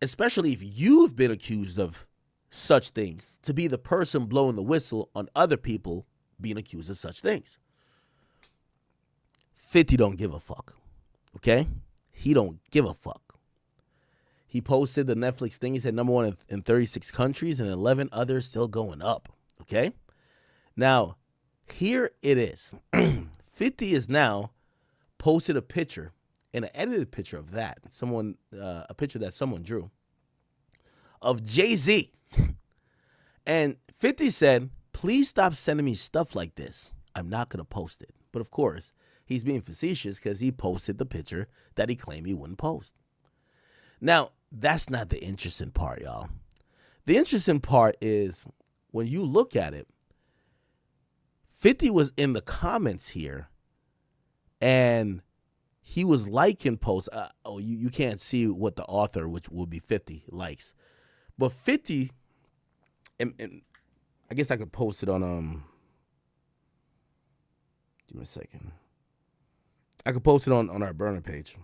especially if you've been accused of such things, to be the person blowing the whistle on other people being accused of such things. 50 don't give a fuck, okay? He don't give a fuck. He posted the Netflix thing. He said #1 in 36 countries and 11 others still going up, okay? Now, here it is. 50 is now posted a picture, an edited picture of that. A picture that someone drew of Jay-Z. And 50 said, please stop sending me stuff like this. I'm not going to post it. But of course, he's being facetious because he posted the picture that he claimed he wouldn't post. Now, that's not the interesting part, y'all. The interesting part is when you look at it, 50 was in the comments here, and he was liking posts. You can't see what the author, which would be 50, likes. But 50, and I guess I could post it on, give me a second. I could post it on our burner page.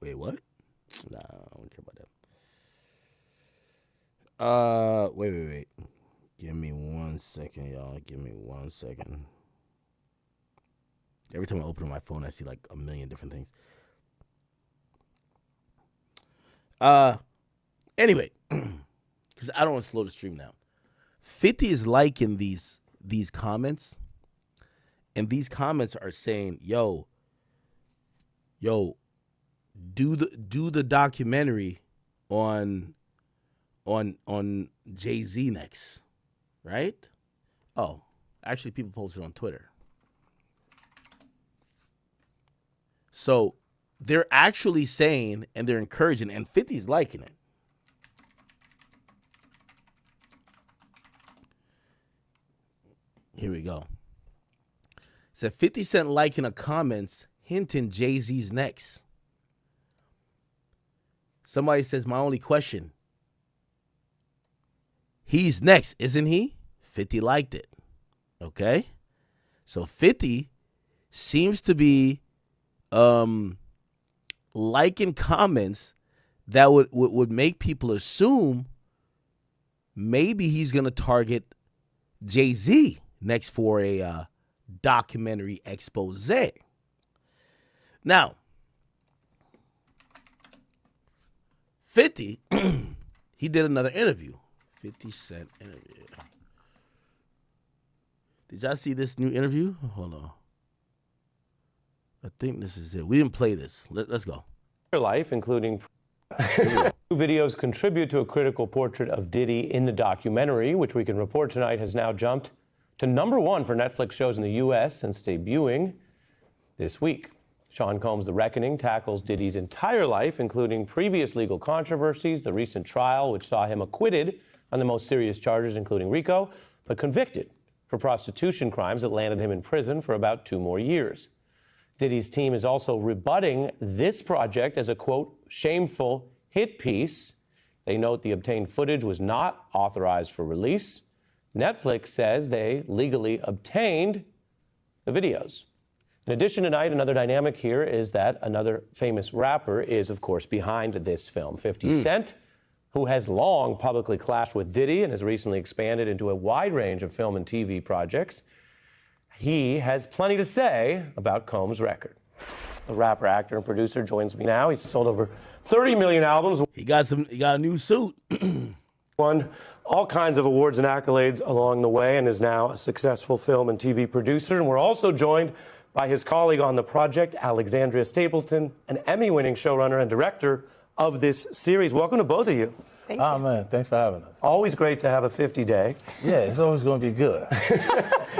Wait, what? Nah, I don't care about that. Wait. Give me 1 second, y'all. Give me 1 second. Every time I open my phone, I see like a million different things. Anyway, because I don't want to slow the stream down. 50 is liking these comments, and these comments are saying, yo, do the documentary on Jay-Z next, right? Oh, actually, people posted on Twitter. So they're actually saying, and they're encouraging, and 50's liking it. Here we go. It said 50 Cent liking a comments hinting Jay-Z's next. Somebody says, my only question. He's next, isn't he? 50 liked it. Okay? So 50 seems to be liking comments that would make people assume maybe he's going to target Jay-Z next for a documentary expose. Now, 50, he did another interview. 50 Cent interview. Did y'all see this new interview? Hold on. I think this is it. We didn't play this. Let's go. Life, including videos, contribute to a critical portrait of Diddy in the documentary, which we can report tonight has now jumped to #1 for Netflix shows in the U.S. since debuting this week. Sean Combs' The Reckoning tackles Diddy's entire life, including previous legal controversies, the recent trial, which saw him acquitted on the most serious charges, including RICO, but convicted for prostitution crimes that landed him in prison for about 2 more years. Diddy's team is also rebutting this project as a, quote, shameful hit piece. They note the obtained footage was not authorized for release. Netflix says they legally obtained the videos. In addition, tonight, another dynamic here is that another famous rapper is, of course, behind this film, 50 Cent, who has long publicly clashed with Diddy and has recently expanded into a wide range of film and TV projects. He has plenty to say about Combs' record. The rapper, actor, and producer joins me now. He's sold over 30 million albums. He got a new suit. Won all kinds of awards and accolades along the way and is now a successful film and TV producer. And we're also joined by his colleague on the project, Alexandria Stapleton, an Emmy-winning showrunner and director of this series. Welcome to both of you. Thank you. Oh, man, thanks for having us. Always great to have a 50-day. Yeah, it's always going to be good.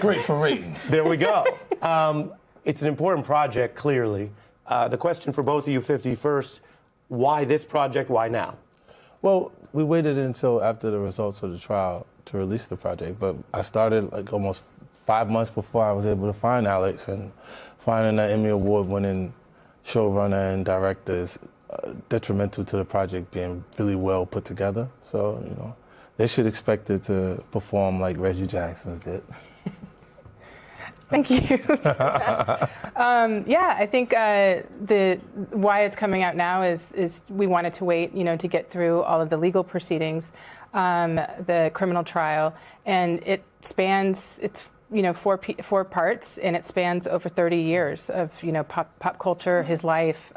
Great for ratings. There we go. It's an important project, clearly. The question for both of you, 50 first, Why this project? Why now? Well, we waited until after the results of the trial to release the project, but I started like almost 5 months before I was able to find Alex, and finding an Emmy Award-winning showrunner and director is detrimental to the project being really well put together. So, you know, they should expect it to perform like Reggie Jackson's did. Thank you. Yeah, I think why it's coming out now is we wanted to wait, you know, to get through all of the legal proceedings, the criminal trial, and it spans, it's, you know, four parts, and it spans over 30 years of, you know, pop culture, his life.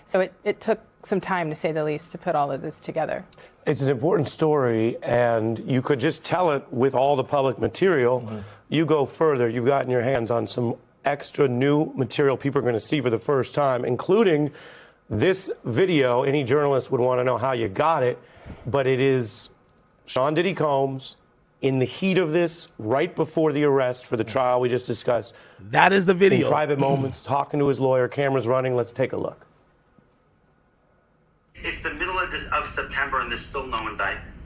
So it took some time, to say the least, to put all of this together. It's an important story, and you could just tell it with all the public material. Mm-hmm. You go further, you've gotten your hands on some extra new material people are going to see for the first time, including this video. Any journalist would want to know how you got it, but it is Sean Diddy Combs in the heat of this, right before the arrest for the trial we just discussed. That is the video. In private moments, talking to his lawyer, cameras running. Let's take a look. It's the middle of September and there's still no indictment.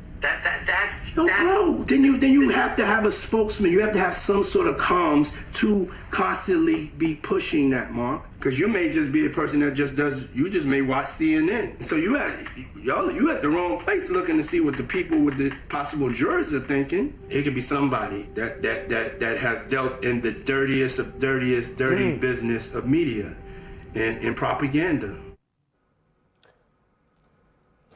Bro, then you have to have a spokesman. You have to have some sort of comms to constantly be pushing that, Mark. Because you may just be a person that just does, you just may watch CNN. So you at the wrong place looking to see what the people with the possible jurors are thinking. It could be somebody that has dealt in the dirtiest of dirty business of media and propaganda.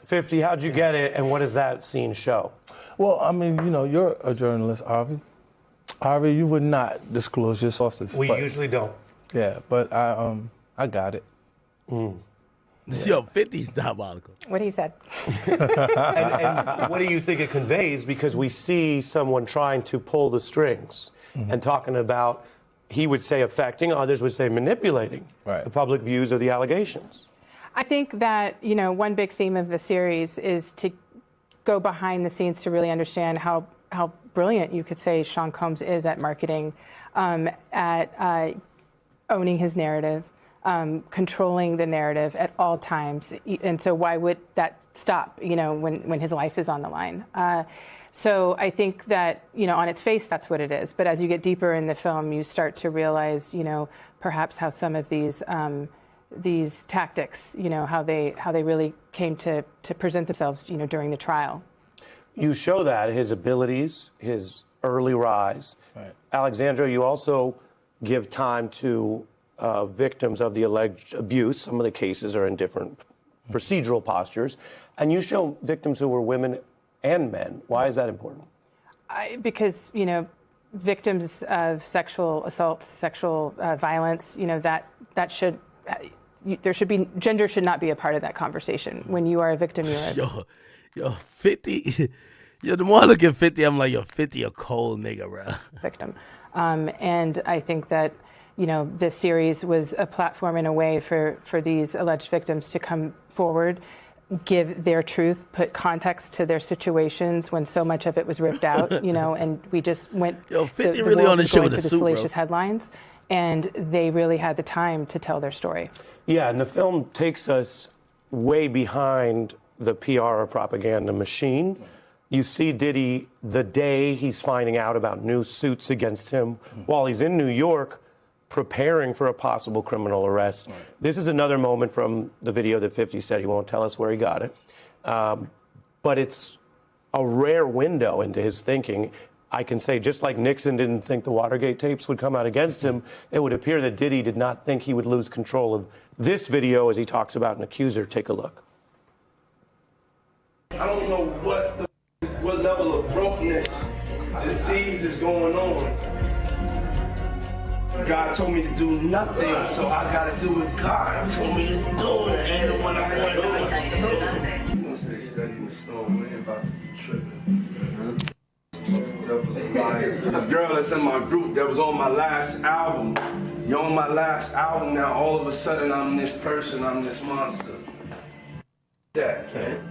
50, how'd you get it, and what does that scene show? Well, I mean, you know, you're a journalist, Harvey. Harvey, you would not disclose your sources. We usually don't. Yeah, but I got it. Yeah. Yo, 50's diabolical. What he said. and what do you think it conveys? Because we see someone trying to pull the strings and talking about, he would say affecting, others would say manipulating the public views of the allegations. I think that, you know, one big theme of the series is to go behind the scenes to really understand how brilliant, you could say, Sean Combs is at marketing, at owning his narrative, controlling the narrative at all times. And so why would that stop, you know, when his life is on the line? So I think that, you know, on its face, that's what it is. But as you get deeper in the film, you start to realize, you know, perhaps how some of these tactics, you know, how they really came to present themselves, you know, during the trial. You show that, his abilities, his early rise. Right. Alexandra, you also give time to victims of the alleged abuse. Some of the cases are in different procedural postures. And you show victims who were women and men. Why is that important? Because, you know, victims of sexual assault, sexual violence, you know, that should... there should be, gender should not be a part of that conversation. When you are a victim, Yo, 50. Yo, the more I look at 50, I'm like, yo, 50 a cold nigga, bro. Victim. And I think that, you know, this series was a platform in a way for these alleged victims to come forward, give their truth, put context to their situations when so much of it was ripped out, you know, and we just went... Yo, 50 really on the show with the suit, bro. Salacious headlines. And they really had the time to tell their story. Yeah, and the film takes us way behind the PR or propaganda machine. You see Diddy the day he's finding out about new suits against him while he's in New York preparing for a possible criminal arrest. Right. This is another moment from the video that 50 said he won't tell us where he got it. But it's a rare window into his thinking. I can say, just like Nixon didn't think the Watergate tapes would come out against him, it would appear that Diddy did not think he would lose control of this video as he talks about an accuser. Take a look. I don't know what level of brokenness, disease is going on. God told me to do nothing, so I gotta do what God told me to do. And the one I want to do it. You know, they studying the storm, we ain't about to be tripping. This girl that's in my group that was on my last album. You're on my last album now. All of a sudden, I'm this person. I'm this monster. That, man.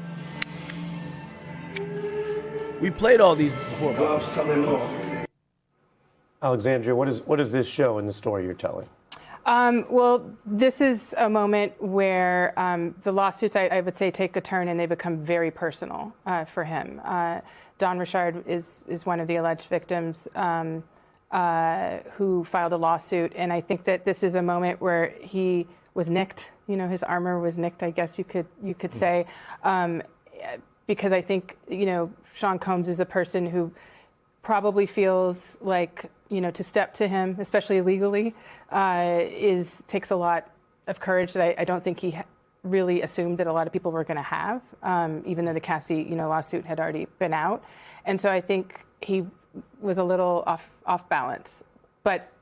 We played all these before. Gloves coming off. Alexandria, what does this show in the story you're telling? Well, this is a moment where the lawsuits, I would say, take a turn and they become very personal for him. Don Richard is one of the alleged victims who filed a lawsuit, and I think that this is a moment where he was nicked. His armor was nicked, I guess you could say, because I think Sean Combs is a person who probably feels like to step to him, especially legally, takes a lot of courage that I don't think he really assumed that a lot of people were going to have, even though the Cassie lawsuit had already been out, and so I think he was a little off balance, but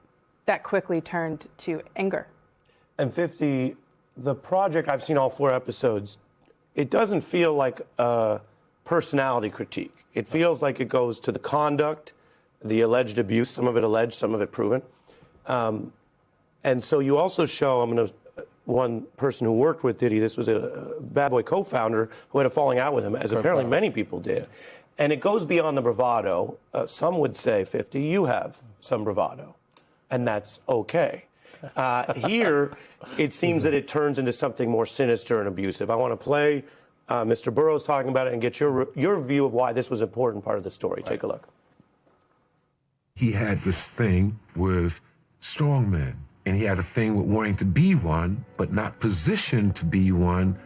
that quickly turned to anger. And 50, the project, I've seen all 4 episodes. It doesn't feel like a personality critique. It feels like it goes to the conduct, the alleged abuse, some of it alleged, some of it proven. And so you also show, one person who worked with Diddy, this was a Bad Boy co-founder who had a falling out with him, as apparently many people did. And it goes beyond the bravado. Some would say, 50, you have some bravado, and that's okay. Here, it seems that it turns into something more sinister and abusive. I want to play Mr. Burroughs talking about it and get your view of why this was an important part of the story. Take a look. He had this thing with strongmen, and he had a thing with wanting to be one, but not positioned to be one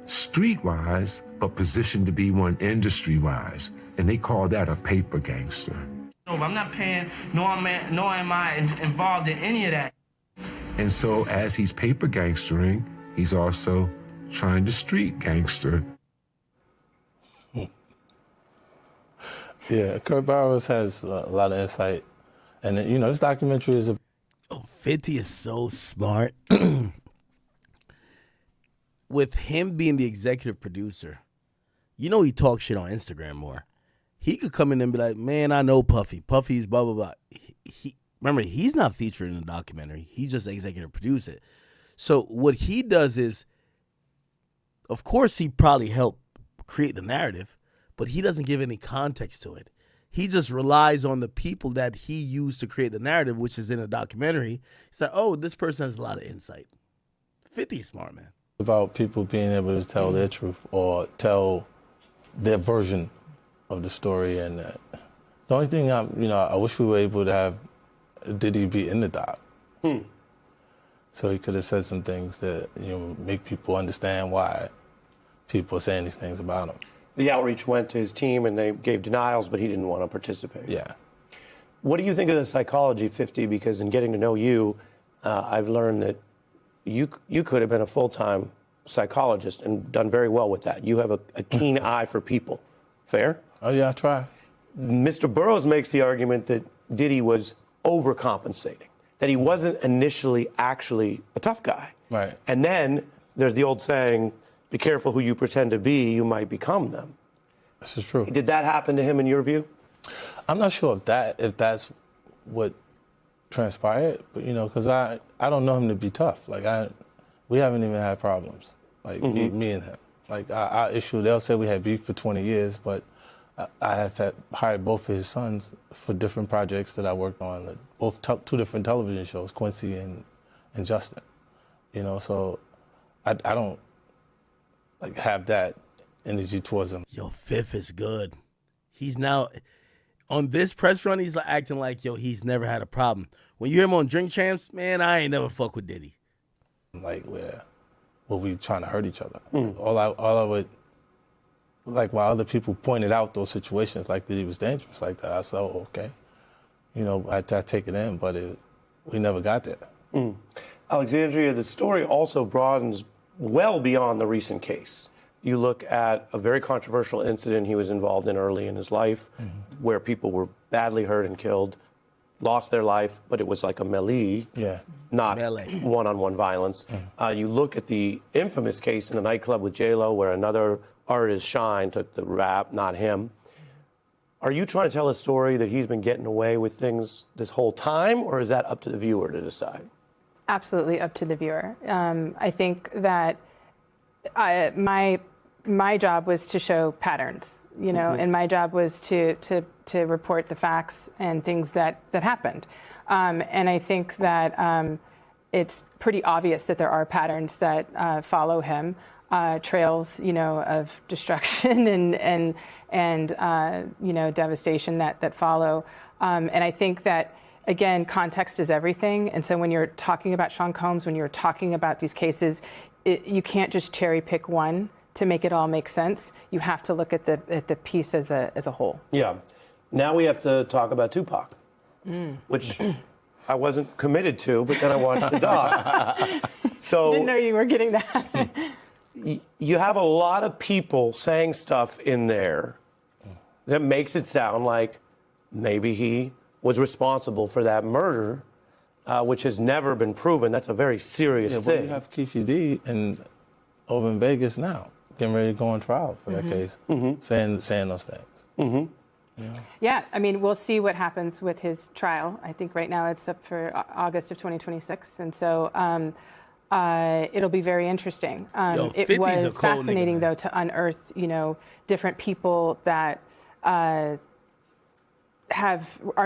street-wise, but positioned to be one industry-wise. And they call that a paper gangster. No, I'm not paying, nor am I involved in any of that. And so as he's paper gangstering, he's also trying to street gangster. Yeah, Kurt Burroughs has a lot of insight. And, this documentary is 50 is so smart. With him being the executive producer, he talks shit on Instagram more. He could come in and be like, man, I know Puffy. Puffy's blah, blah, blah. Remember, he's not featured in the documentary. He's just executive producer. So what he does is, of course, he probably helped create the narrative, but he doesn't give any context to it. He just relies on the people that he used to create the narrative, which is in a documentary. He's like, oh, this person has a lot of insight. 50's smart, man. About people being able to tell their truth or tell their version of the story. And the only thing I wish we were able to have Diddy be in the doc. So he could have said some things that, make people understand why people are saying these things about him. The outreach went to his team and they gave denials, but he didn't want to participate. Yeah. What do you think of the psychology, 50? Because in getting to know you, I've learned that you could have been a full-time psychologist and done very well with that. You have a keen eye for people. Fair? Oh, yeah, I try. Mr. Burroughs makes the argument that Diddy was overcompensating, that he wasn't initially actually a tough guy. Right. And then there's the old saying, be careful who you pretend to be, you might become them. This is true. Did that happen to him in your view? I'm not sure if that's what transpired, but because I don't know him to be tough. We haven't even had problems. Me and him. Our issue, they'll say we had beef for 20 years, but I have hired both of his sons for different projects that I worked on, both 2 different television shows, Quincy and Justin. So I don't have that energy towards him. Yo, Fifth is good. He's now on this press run. He's acting like he's never had a problem. When you hear him on Drink Champs, man, I ain't never fuck with Diddy. Where we trying to hurt each other. All I would while other people pointed out those situations that he was dangerous like that, I said, oh, okay. I take it in, but we never got there. Alexandria, the story also broadens well beyond the recent case. You look at a very controversial incident he was involved in early in his life, where people were badly hurt and killed, lost their life, but it was like a melee, not one-on-one violence. You look at the infamous case in the nightclub with J-Lo, where another artist, Shine, took the rap, not him. Are you trying to tell a story that he's been getting away with things this whole time, or is that up to the viewer to decide? Absolutely up to the viewer. I think that my job was to show patterns, and my job was to report the facts and things that happened. And I think that it's pretty obvious that there are patterns that follow him, trails, of destruction and devastation that follow. And I think that, again, context is everything. And so when you're talking about Sean Combs, when you're talking about these cases, you can't just cherry pick one to make it all make sense. You have to look at the piece as a whole. Yeah. Now we have to talk about Tupac, which I wasn't committed to, but then I watched the doc. So Didn't know you were getting that. You have a lot of people saying stuff in there that makes it sound like maybe he was responsible for that murder, which has never been proven. That's a very serious Yeah, thing. but you have Keefe D over in Vegas now, getting ready to go on trial for that case, saying those things. Yeah, I mean, we'll see what happens with his trial. I think right now it's up for August of 2026, and so it'll be very interesting. It 50's a was cold fascinating, nigga, man. though, to unearth, different people that are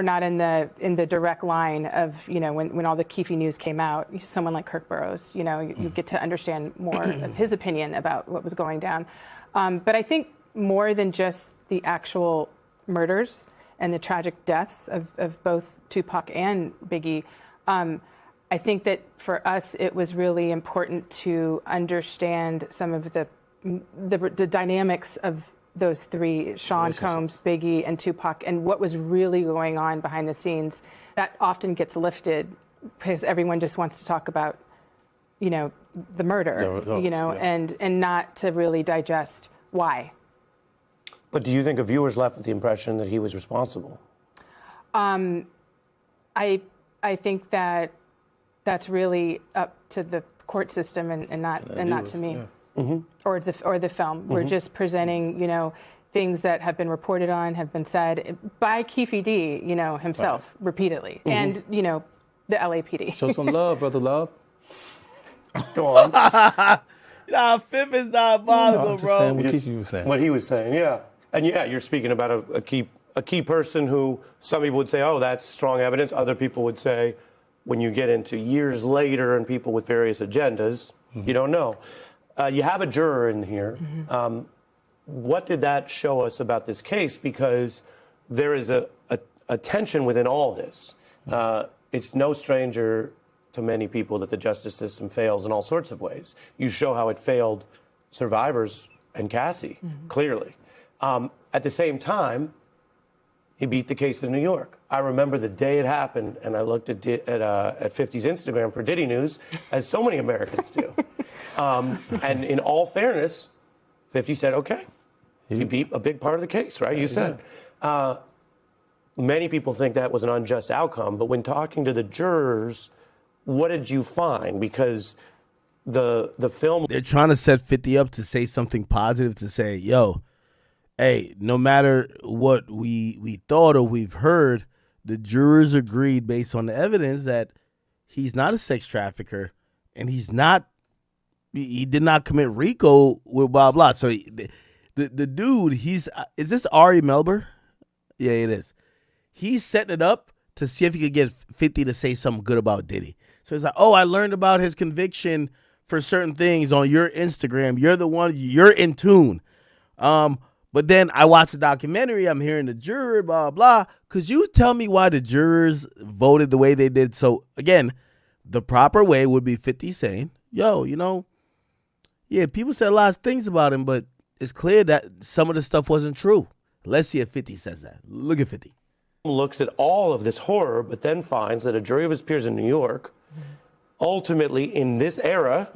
not in the direct line of, when all the Keefe news came out. Someone like Kirk Burroughs, you get to understand more of his opinion about what was going down. But I think more than just the actual murders and the tragic deaths of both Tupac and Biggie, I think that for us it was really important to understand some of the dynamics of those three, Sean Combs, Biggie, and Tupac, and what was really going on behind the scenes. That often gets lifted because everyone just wants to talk about, the murder, and not to really digest why. But do you think a viewer's left with the impression that he was responsible? I think that that's really up to the court system and not to me. Yeah. Or the film. We're just presenting, things that have been reported on, have been said by Keefe D, himself repeatedly, and the LAPD. Show some love, brother love. Go on. Nah, Fifth is diabolical, I'm just bro. saying what Keefe was saying. What he was saying, yeah. And yeah, you're speaking about a key person who some people would say, oh, that's strong evidence. Other people would say, when you get into years later and people with various agendas, you don't know. You have a juror in here. What did that show us about this case? Because there is a tension within all this. It's no stranger to many people that the justice system fails in all sorts of ways. You show how it failed survivors and Cassie, clearly. At the same time, he beat the case in New York. I remember the day it happened, and I looked at 50's Instagram for Diddy News, as so many Americans do. And in all fairness, 50 said, okay, he beat a big part of the case, right? You said. Many people think that was an unjust outcome, but when talking to the jurors, what did you find? Because the film... They're trying to set 50 up to say something positive, to say, yo, hey, no matter what we thought or we've heard, the jurors agreed based on the evidence that he's not a sex trafficker and he did not commit RICO with blah, blah. So the dude, is this Ari Melber? Yeah, it is. He's setting it up to see if he could get 50 to say something good about Diddy. So he's like, oh, I learned about his conviction for certain things on your Instagram. You're the one, you're in tune. But then I watched the documentary. I'm hearing the juror, blah, blah. Could you tell me why the jurors voted the way they did? So, again, the proper way would be 50 saying, yo, yeah, people said a lot of things about him, but it's clear that some of the stuff wasn't true. Let's see if 50 says that. Look at 50. Looks at all of this horror, but then finds that a jury of his peers in New York, ultimately in this era,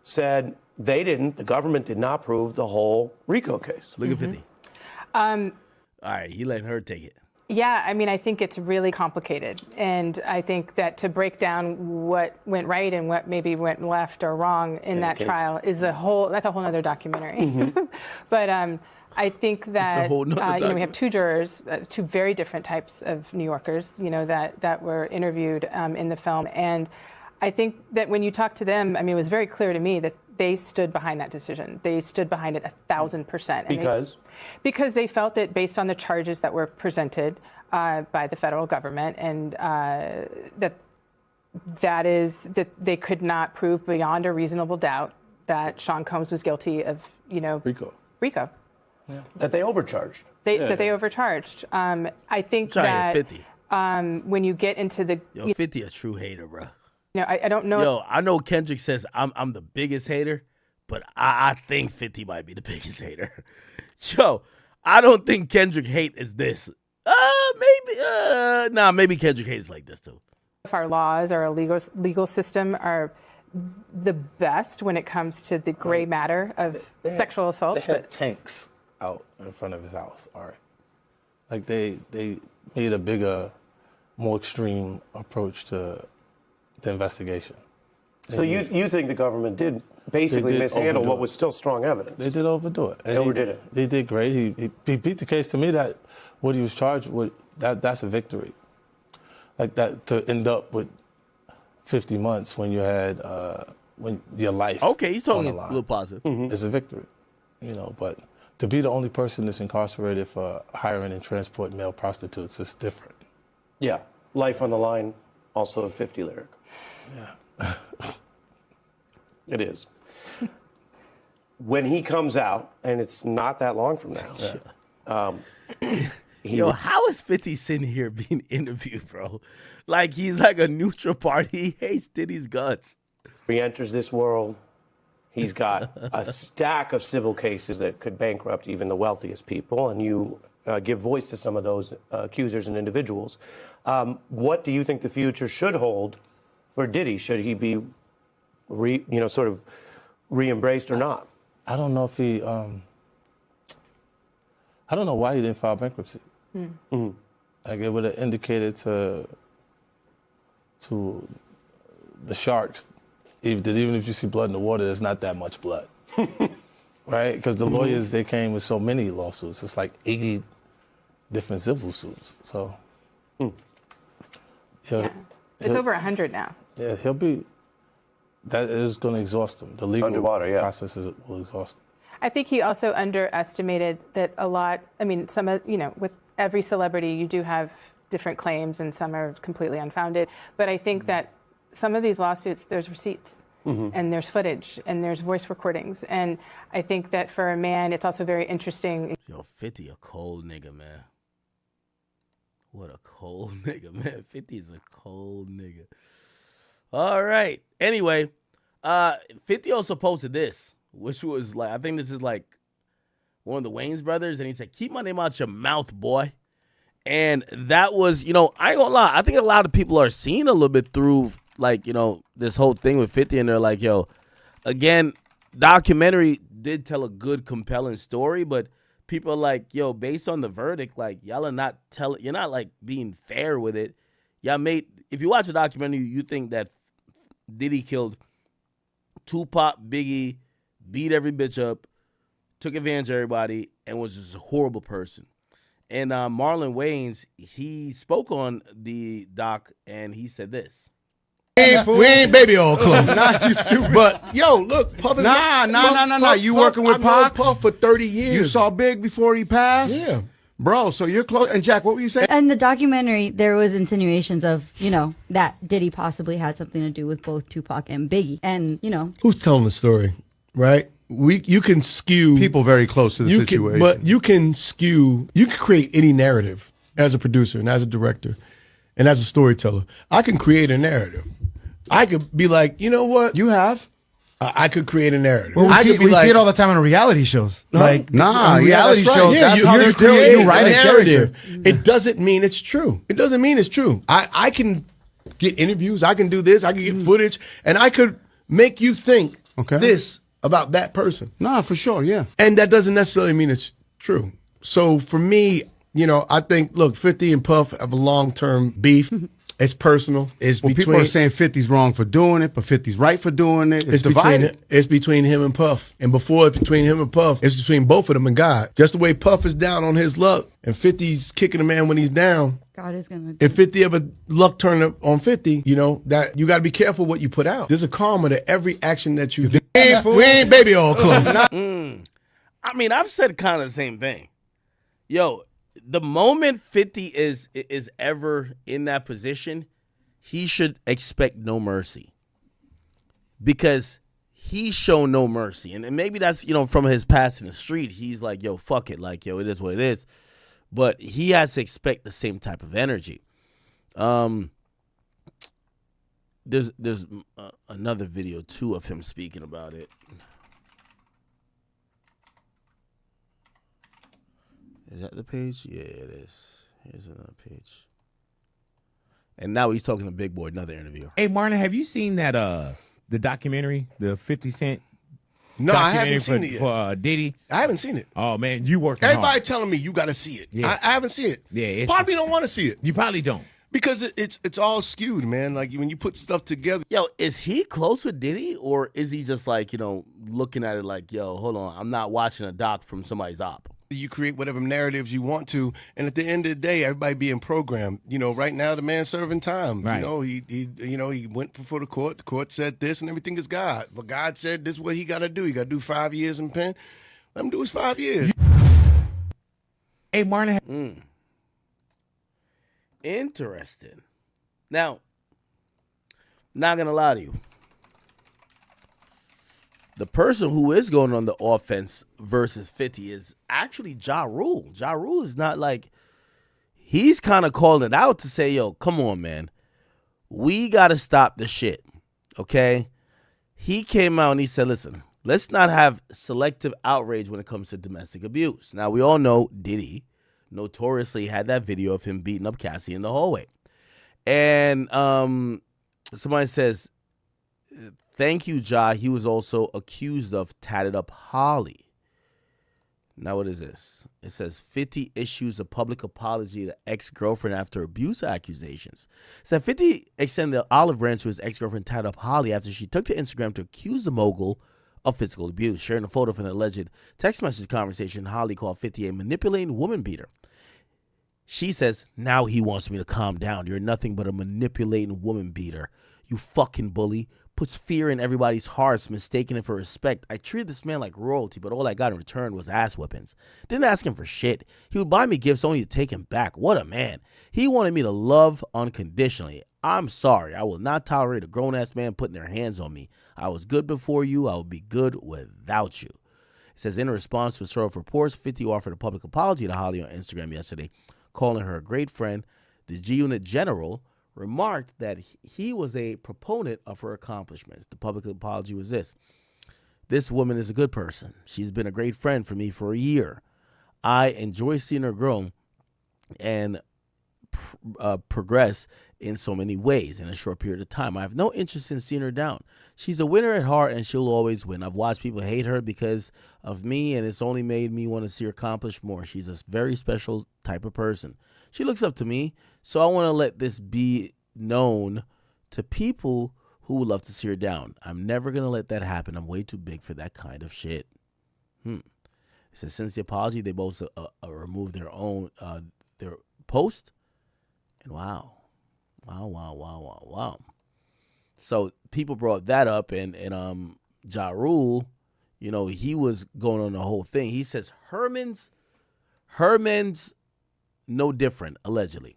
said the government did not prove the whole RICO case. Look at 50. All right, he letting her take it. Yeah, I mean, I think it's really complicated. And I think that to break down what went right and what maybe went left or wrong in that trial is that's a whole other documentary. But I think that we have two jurors, two very different types of New Yorkers, that were interviewed in the film. And I think that when you talk to them, I mean, it was very clear to me that they stood behind that decision. They stood behind it 1,000%. Because? Because they felt that based on the charges that were presented by the federal government, and that that is that they could not prove beyond a reasonable doubt that Sean Combs was guilty of, RICO. That they overcharged. That they overcharged. I think Trying that at 50. when you get into the, 50 a true hater, bro. I don't know. Yo, I know Kendrick says I'm the biggest hater, but I think 50 might be the biggest hater. Yo, I don't think Kendrick hate is this. Maybe Kendrick hate is like this too. If our laws, our legal system are the best when it comes to the gray matter of sexual assault. They had tanks out in front of his house. All right, like they made a bigger, more extreme approach to the investigation. So you think the government did basically mishandle what was still strong evidence? They did overdo it. They overdid it. They did great. He beat the case. To me, that what he was charged with, that's a victory. Like that, to end up with 50 months when you had when your life. Okay, he's talking on the a little positive. It's a victory, But to be the only person that's incarcerated for hiring and transporting male prostitutes is different. Yeah, life on the line, also a 50 lyric. Yeah. It is. When he comes out, and it's not that long from now. Yo, how is 50 sitting here being interviewed, bro? Like he's like a neutral party. He hates Diddy's guts. He enters this world. He's got a stack of civil cases that could bankrupt even the wealthiest people, and you give voice to some of those accusers and individuals. What do you think the future should hold for Diddy? Should he be, sort of re-embraced or not? I don't know if he. I don't know why he didn't file bankruptcy. Like it would have indicated to the sharks that even if you see blood in the water, there's not that much blood, right? Because the lawyers, they came with so many lawsuits. It's like 80 different civil suits. So it's over 100 now. Yeah, that is going to exhaust him. The legal process will exhaust him. I think he also underestimated that a lot. I mean, with every celebrity, you do have different claims and some are completely unfounded. But I think that some of these lawsuits, there's receipts and there's footage and there's voice recordings. And I think that for a man, it's also very interesting. Yo, 50 a cold nigga, man. What a cold nigga, man. 50 is a cold nigga. All right. Anyway, 50 also posted this, which was like, I think this is like one of the Wayans brothers. And he said, keep my name out your mouth, boy. And that was, I ain't gonna lie. I think a lot of people are seeing a little bit through, like, this whole thing with 50. And they're like, yo, again, documentary did tell a good, compelling story. But people are like, yo, based on the verdict, like, y'all are not you're not like being fair with it. If you watch the documentary, you think that Diddy killed Tupac, Biggie, beat every bitch up, took advantage of everybody, and was just a horrible person. And Marlon Wayans, he spoke on the doc, and he said this. We ain't baby all close. Nah, you stupid. But, yo, look, Puff is... Nah. You working with Pac? I've known Puff for 30 years. You saw Big before he passed? Yeah. Bro, so you're close. And Jack, what were you saying? In the documentary, there was insinuations of, that Diddy possibly had something to do with both Tupac and Biggie. And, Who's telling the story, right? You can skew... People very close to the situation. But you can create any narrative as a producer and as a director and as a storyteller. I can create a narrative. I could be like, you know what? You have. I could create a narrative. Well, we see it all the time on reality shows. Reality shows. Yeah, that's how they're creating you write a narrative. It doesn't mean it's true. It doesn't mean it's true. I can get interviews. I can do this. I can get footage, and I could make you think this about that person. Nah, for sure, yeah. And that doesn't necessarily mean it's true. So for me, I think, look, 50 and Puff have a long-term beef. It's personal. People are saying 50's wrong for doing it, but 50's right for doing it. It's divided. It's between him and Puff. And before it's between him and Puff, it's between both of them and God. Just the way Puff is down on his luck and 50's kicking a man when he's down. God is going to... If 50 ever luck turn up on 50, that you got to be careful what you put out. There's a karma to every action that you do. We ain't baby all close. I mean, I've said kind of the same thing. Yo, the moment 50 is ever in that position, he should expect no mercy because he shown no mercy. And maybe that's, from his past in the street, he's like, yo, fuck it. Like, yo, it is what it is. But he has to expect the same type of energy. There's another video, too, of him speaking about it. Is that the page? Yeah, it is. Here's another page. And now he's talking to Big Boy, another interview. Hey, Marlon, have you seen that the documentary, the 50 Cent? No, I haven't seen it yet. For Diddy? I haven't seen it. Oh, man, you working Everybody hard. telling me you got to see it. Yeah. I haven't seen it. Yeah, probably don't want to see it. You probably don't. Because it's all skewed, man. Like when you put stuff together. Yo, is he close with Diddy, or is he just like, looking at it like, yo, hold on, I'm not watching a doc from somebody's op? You create whatever narratives you want to, and at the end of the day, everybody being programmed. Right now the man's serving time. Right. He went before the court. The court said this, and everything is God. But God said this is what he got to do. He got to do 5 years in pen. Let him do his 5 years. Hey, Marlon. Interesting. Now, not gonna lie to you. The person who is going on the offense versus 50 is actually Ja Rule. Ja Rule is not like, he's kind of calling it out to say, yo, come on, man. We got to stop the shit, okay? He came out and he said, listen, let's not have selective outrage when it comes to domestic abuse. Now, we all know Diddy notoriously had that video of him beating up Cassie in the hallway. And somebody says, thank you, Ja. He was also accused of tatted up Holly. Now, what is this? It says 50 issues a public apology to ex-girlfriend after abuse accusations. It said 50 extended the olive branch to his ex-girlfriend tatted up Holly after she took to Instagram to accuse the mogul of physical abuse. Sharing a photo of an alleged text message conversation, Holly called 50 a manipulating woman beater. She says, now he wants me to calm down. You're nothing but a manipulating woman beater. You fucking bully. Puts fear in everybody's hearts, mistaking it for respect. I treated this man like royalty, but all I got in return was ass whippings. Didn't ask him for shit. He would buy me gifts only to take him back. What a man. He wanted me to love unconditionally. I'm sorry. I will not tolerate a grown-ass man putting their hands on me. I was good before you. I will be good without you. It says, in response to a sort of reports, 50 offered a public apology to Holly on Instagram yesterday, calling her a great friend. The G-Unit General remarked that he was a proponent of her accomplishments. The public apology was this. This woman is a good person. She's been a great friend for me for a year. I enjoy seeing her grow and progress in so many ways in a short period of time. I have no interest in seeing her down. She's a winner at heart and she'll always win. I've watched people hate her because of me, and it's only made me want to see her accomplish more. She's a very special type of person. She looks up to me, so I want to let this be known to people who would love to see her down. I'm never going to let that happen. I'm way too big for that kind of shit. It says, since the apology, they both removed their own their post. And wow. So people brought that up, and Ja Rule, he was going on the whole thing. He says Herman's no different, allegedly.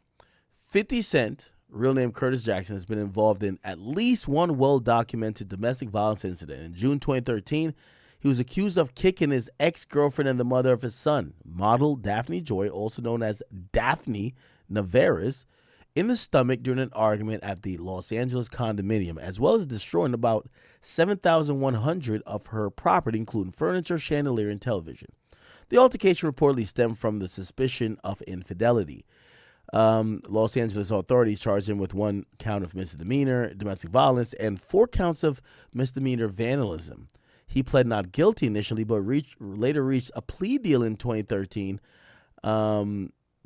50 Cent, real name Curtis Jackson, has been involved in at least one well-documented domestic violence incident. In June 2013, he was accused of kicking his ex-girlfriend and the mother of his son, model Daphne Joy, also known as Daphne Navarez, in the stomach during an argument at the Los Angeles condominium, as well as destroying about 7,100 of her property, including furniture, chandelier, and television. The altercation reportedly stemmed from the suspicion of infidelity. Los Angeles authorities charged him with 1 count of misdemeanor domestic violence and 4 counts of misdemeanor vandalism. He pled not guilty initially, but later reached a plea deal in 2013,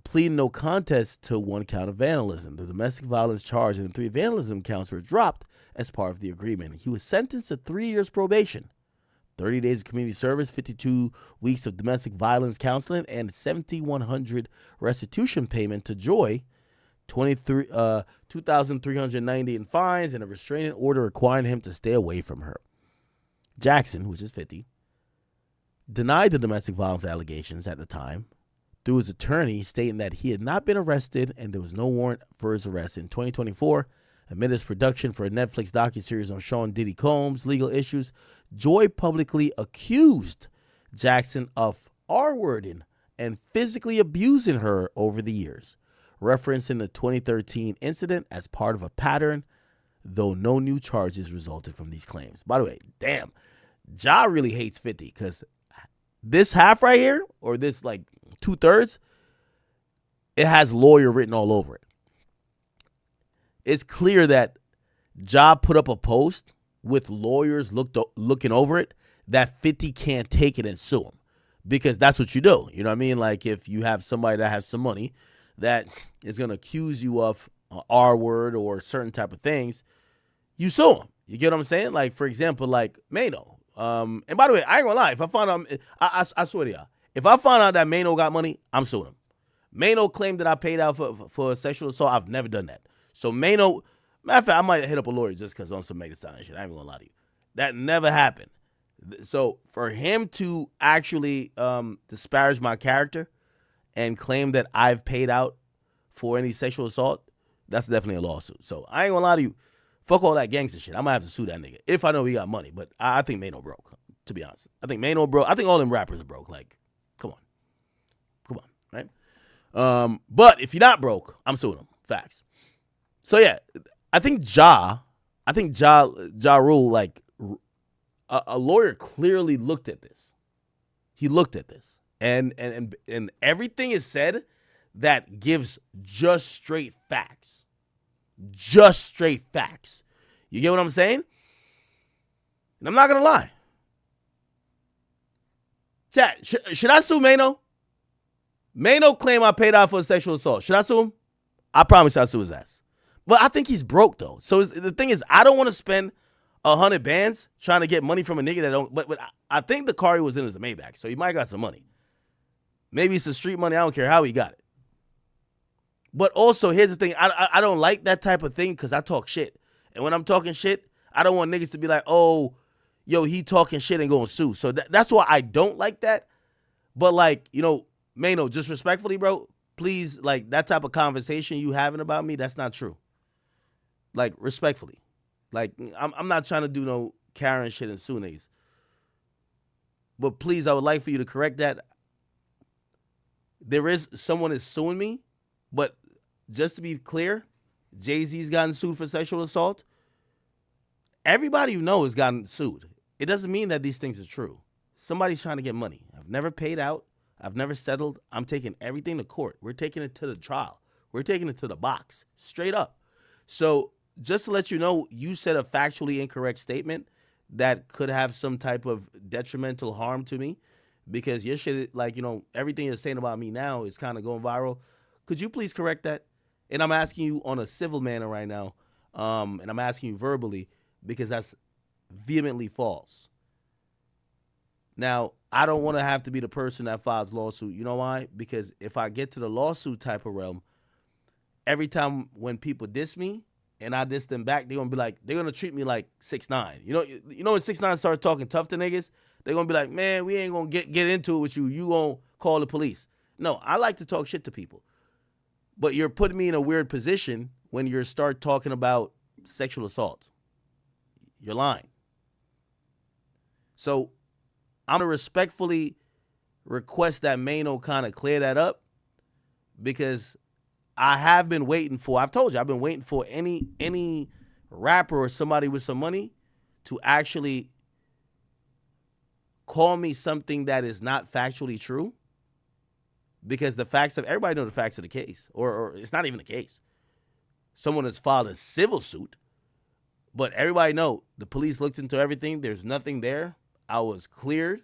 pleading no contest to 1 count of vandalism. The domestic violence charge and the 3 vandalism counts were dropped as part of the agreement. He was sentenced to 3 years probation, 30 days of community service, 52 weeks of domestic violence counseling, and $7,100 restitution payment to Joy, $2,390 in fines, and a restraining order requiring him to stay away from her. Jackson, which is 50, denied the domestic violence allegations at the time through his attorney, stating that he had not been arrested and there was no warrant for his arrest. In 2024, Amid his production for a Netflix docuseries on Sean Diddy Combs' legal issues, Joy publicly accused Jackson of R-wording and physically abusing her over the years, referencing the 2013 incident as part of a pattern, though no new charges resulted from these claims. By the way, damn, Ja really hates 50 because this half right here, or this like 2/3, it has lawyer written all over it. It's clear that Ja put up a post with lawyers looking over it that 50 can't take it and sue him, because that's what you do. You know what I mean? Like if you have somebody that has some money that is going to accuse you of R word or certain type of things, you sue him. You get what I'm saying? Like, for example, like Mano. And by the way, I ain't gonna lie. If I find out, I swear to y'all, if I find out that Mano got money, I'm suing him. Mano claimed that I paid out for sexual assault. I've never done that. So Mano, matter of fact, I might hit up a lawyer just because on some Megan Thee Stallion shit. I ain't gonna lie to you. That never happened. So for him to actually disparage my character and claim that I've paid out for any sexual assault, that's definitely a lawsuit. So I ain't gonna lie to you. Fuck all that gangster shit. I'm gonna have to sue that nigga if I know he got money. But I think Mano broke, to be honest. I think Mano broke. I think all them rappers are broke. Like, come on, right? But if you're not broke, I'm suing him. Facts. So yeah, I think Ja Rule, like a lawyer clearly looked at this. He looked at this, and everything is said that gives just straight facts. Just straight facts. You get what I'm saying? And I'm not gonna lie. Chat, should I sue Mano? Mano claimed I paid out for a sexual assault. Should I sue him? I promise I'll sue his ass. But I think he's broke though. So the thing is, I don't want to spend 100 bands trying to get money from a nigga that don't. But I think the car he was in is a Maybach, so he might got some money. Maybe it's the street money. I don't care how he got it. But also, here's the thing. I don't like that type of thing because I talk shit. And when I'm talking shit, I don't want niggas to be like, oh, yo, he talking shit and going to sue. So that's why I don't like that. But like, you know, Mano, just respectfully, bro, please, like that type of conversation you having about me, that's not true. Like, respectfully. Like, I'm not trying to do no Karen shit and sue niggas. But please, I would like for you to correct that. There is someone is suing me, but just to be clear, Jay-Z's gotten sued for sexual assault. Everybody you know has gotten sued. It doesn't mean that these things are true. Somebody's trying to get money. I've never paid out. I've never settled. I'm taking everything to court. We're taking it to the trial. We're taking it to the box. Straight up. So just to let you know, you said a factually incorrect statement that could have some type of detrimental harm to me because your shit, like, you know, everything you're saying about me now is kind of going viral. Could you please correct that? And I'm asking you on a civil manner right now, and I'm asking you verbally because that's vehemently false. Now, I don't want to have to be the person that files lawsuit. You know why? Because if I get to the lawsuit type of realm, every time when people diss me and I diss them back, they're going to be like, they're going to treat me like 6ix9ine. You know when 6ix9ine starts talking tough to niggas, they're going to be like, man, we ain't going to get into it with you. You going to call the police. No, I like to talk shit to people. But you're putting me in a weird position when you start talking about sexual assault. You're lying. So I'm going to respectfully request that Mano kind of clear that up because I have been waiting for, I've told you, I've been waiting for any rapper or somebody with some money to actually call me something that is not factually true. Because the facts of, everybody know the facts of the case, or it's not even a case. Someone has filed a civil suit, but everybody know the police looked into everything. There's nothing there. I was cleared.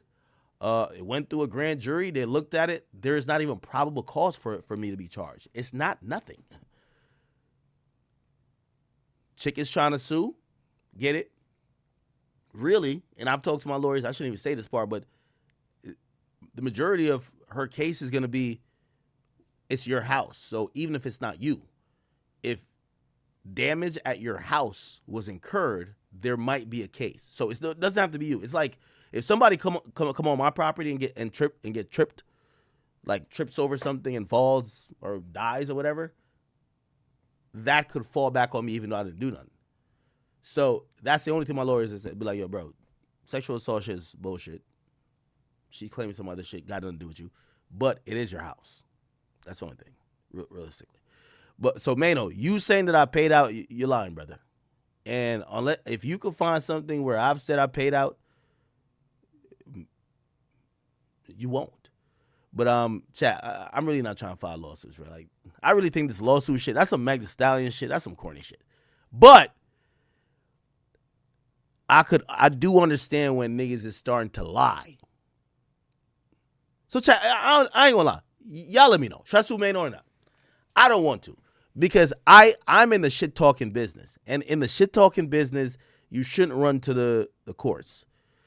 It went through a grand jury. They looked at it. There's not even probable cause for me to be charged. It's not nothing. Chick is trying to sue. Get it? Really, and I've talked to my lawyers. I shouldn't even say this part, but the majority of her case is going to be, it's your house. So even if it's not you, if damage at your house was incurred, there might be a case. So it doesn't have to be you. It's like if somebody come on my property and get tripped, like trips over something and falls or dies or whatever, that could fall back on me even though I didn't do nothing. So that's the only thing my lawyers is be like, yo, bro, sexual assault shit is bullshit. She's claiming some other shit, got nothing to do with you. But it is your house. That's the only thing, realistically. But so, Mano, you saying that I paid out, you're lying, brother. And if you could find something where I've said I paid out, you won't. But chat, I'm really not trying to file lawsuits, bro. Like, I really think this lawsuit shit, that's some Meg Thee Stallion shit. That's some corny shit. But I do understand when niggas is starting to lie. So chat, I ain't gonna lie. Y'all let me know. Should I sue Mano or not? I don't want to. Because I'm in the shit talking business. And in the shit talking business, you shouldn't run to the courts.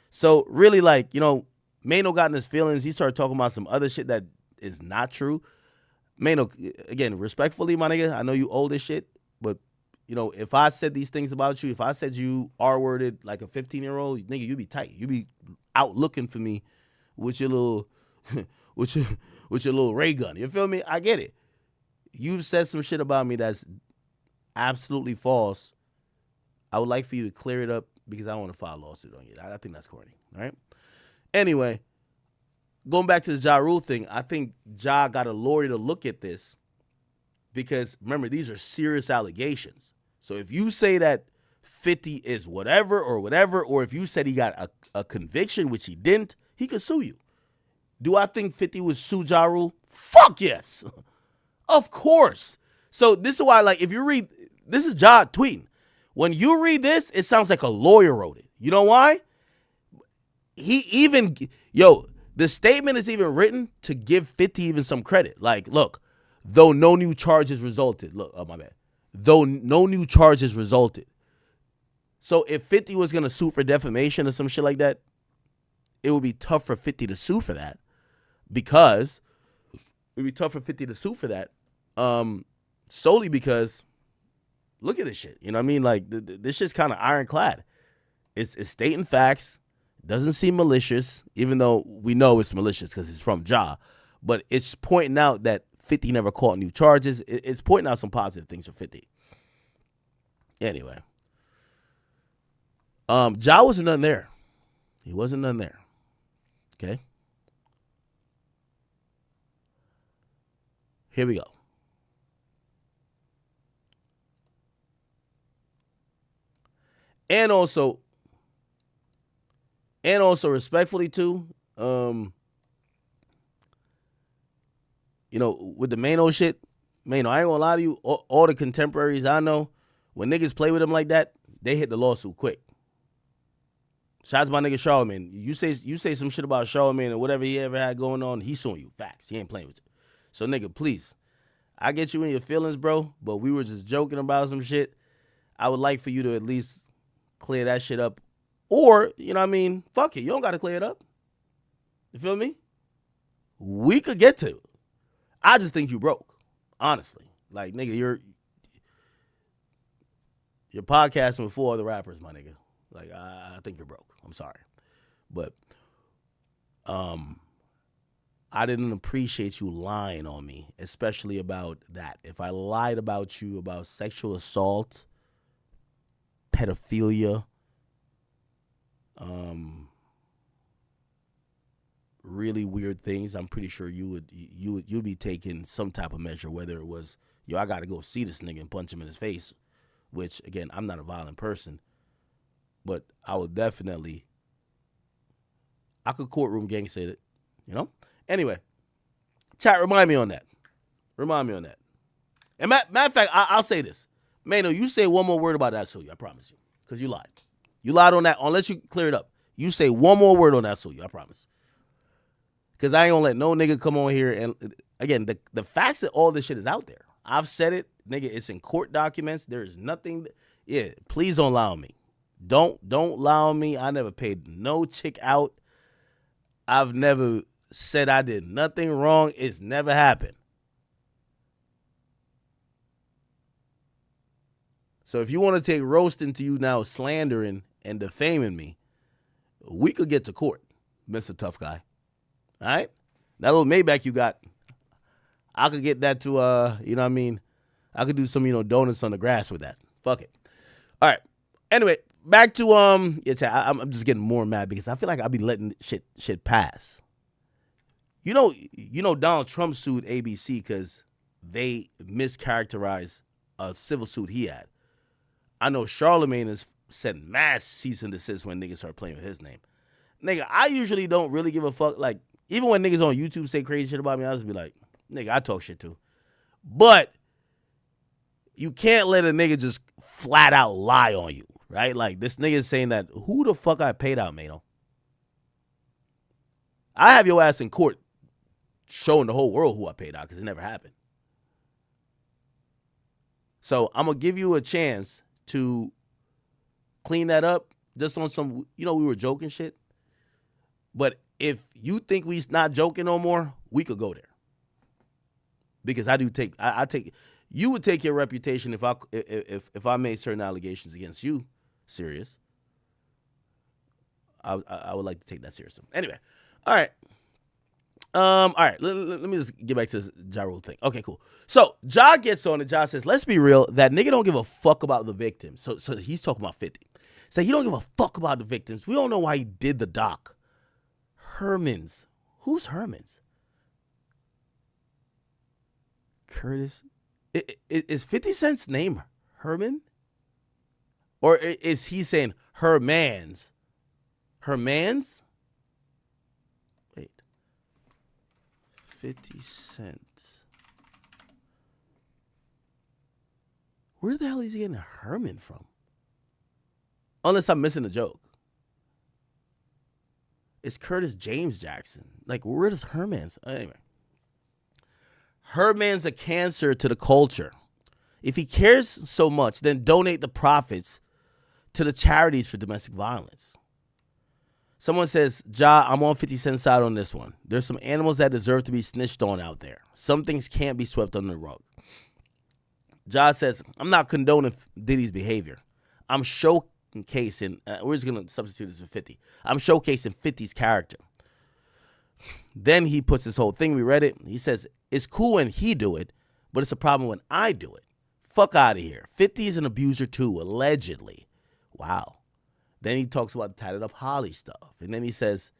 So really, like, you know, Mano got in his feelings. He started talking about some other shit that is not true. Mano, again, respectfully, my nigga, I know you old as shit, but, you know, if I said these things about you, if I said you R-worded like a 15-year-old, nigga, you be tight. You be out looking for me with your little, with your little ray gun. You feel me? I get it. You've said some shit about me that's absolutely false. I would like for you to clear it up because I don't want to file a lawsuit on you. I think that's corny, all right? Anyway, going back to the Ja Rule thing, I think Ja got a lawyer to look at this because, remember, these are serious allegations. So if you say that 50 is whatever, or if you said he got a conviction, which he didn't, he could sue you. Do I think 50 would sue Ja Rule? Fuck yes. Of course. So this is why, like, if you read, this is Ja tweeting. When you read this, it sounds like a lawyer wrote it. You know why? The statement is even written to give 50 even some credit. Like, look, though no new charges resulted. Look, oh, my bad. Though no new charges resulted. So if 50 was going to sue for defamation or some shit like that, it would be tough for 50 to sue for that. Because it would be tough for 50 to sue for that. Solely because, look at this shit. You know what I mean? Like, this shit's kind of ironclad. It's stating facts. Doesn't seem malicious, even though we know it's malicious because it's from Ja. But it's pointing out that 50 never caught new charges. It's pointing out some positive things for 50. Anyway. Ja wasn't none there. He wasn't none there. Okay? Here we go. And also respectfully too, you know, with the Mano shit, Mano, I ain't gonna lie to you, all the contemporaries I know, when niggas play with him like that, they hit the lawsuit quick. Shout out to my nigga Charlamagne. You say some shit about Charlamagne or whatever he ever had going on, he's suing you. Facts. He ain't playing with you. So nigga, please, I get you in your feelings, bro, but we were just joking about some shit. I would like for you to at least clear that shit up. Or, you know what I mean, fuck it. You don't got to clear it up. You feel me? We could get to it. I just think you broke. Honestly. Like, nigga, you're podcasting with 4 other rappers, my nigga. Like, I think you're broke. I'm sorry. But I didn't appreciate you lying on me, especially about that. If I lied about you about sexual assault, pedophilia, really weird things, I'm pretty sure you'd be taking some type of measure, whether it was, yo, I gotta go see this nigga and punch him in his face, which, again, I'm not a violent person, but I would definitely, I could courtroom gangster it, you know? Anyway, chat, remind me on that. And matter of fact, I'll say this. Mano, you say one more word about that, so I promise you, because you lied. You lied on that, unless you clear it up. You say one more word on that, so I promise. Because I ain't gonna let no nigga come on here and, again, the facts that all this shit is out there. I've said it, nigga, it's in court documents. There's nothing, please don't lie on me. Don't lie on me. I never paid no chick out. I've never said I did nothing wrong. It's never happened. So if you want to take roasting to you now, slandering and defaming me, we could get to court, Mr. Tough Guy. All right? That little Maybach you got, I could get that to, you know what I mean, I could do some, donuts on the grass with that. Fuck it. All right. Anyway, back to I'm just getting more mad because I feel like I'll be letting shit pass. Donald Trump sued ABC because they mischaracterized a civil suit he had. I know Charlemagne has sent mass cease and desist when niggas start playing with his name. Nigga, I usually don't really give a fuck. Like, even when niggas on YouTube say crazy shit about me, I'll just be like, nigga, I talk shit too. But you can't let a nigga just flat out lie on you, right? Like, this nigga is saying that, who the fuck I paid out, Mano? I have your ass in court showing the whole world who I paid out because it never happened. So I'm going to give you a chance to clean that up just on some, we were joking shit. But if you think we not joking no more, we could go there. Because I take you would take your reputation if I made certain allegations against you serious. I would like to take that serious. Anyway, all right. All right, let me just get back to this Ja Rule thing. Okay, cool. So Ja gets on and Ja says, let's be real, that nigga don't give a fuck about the victims. So he's talking about 50. So he don't give a fuck about the victims. We don't know why he did the doc. Herman's. Who's Herman's? Curtis. Is 50 Cent's name Herman? Or is he saying Herman's? Herman's? Wait. 50 Cent. Where the hell is he getting Herman from? Unless I'm missing a joke. It's Curtis James Jackson. Like, where does Herman's? Anyway. Herman's a cancer to the culture. If he cares so much, then donate the profits to the charities for domestic violence. Someone says, Ja, I'm on 50 Cent's side on this one. There's some animals that deserve to be snitched on out there. Some things can't be swept under the rug. Ja says, I'm not condoning Diddy's behavior. I'm showcasing, we're just going to substitute this with 50. I'm showcasing 50's character. Then he puts this whole thing, we read it. He says, it's cool when he do it, but it's a problem when I do it. Fuck out of here. 50 is an abuser too, allegedly. Wow. Then he talks about the tatted up Holly stuff. And then he says,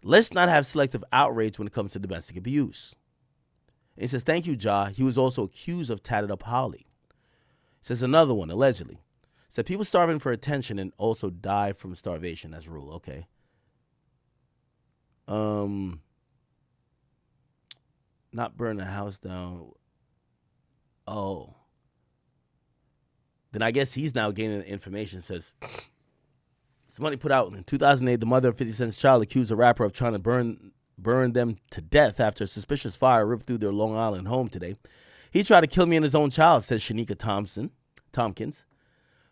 let's not have selective outrage when it comes to domestic abuse. And he says, thank you, Ja. He was also accused of tatted up Holly. He says another one, allegedly. Said people starving for attention and also die from starvation. That's rule. Okay. Not burn the house down. Oh. Then I guess he's now gaining information. Says, somebody put out in 2008, the mother of 50 Cent's child accused a rapper of trying to burn them to death after a suspicious fire ripped through their Long Island home today. He tried to kill me and his own child, says Shanika Tompkins,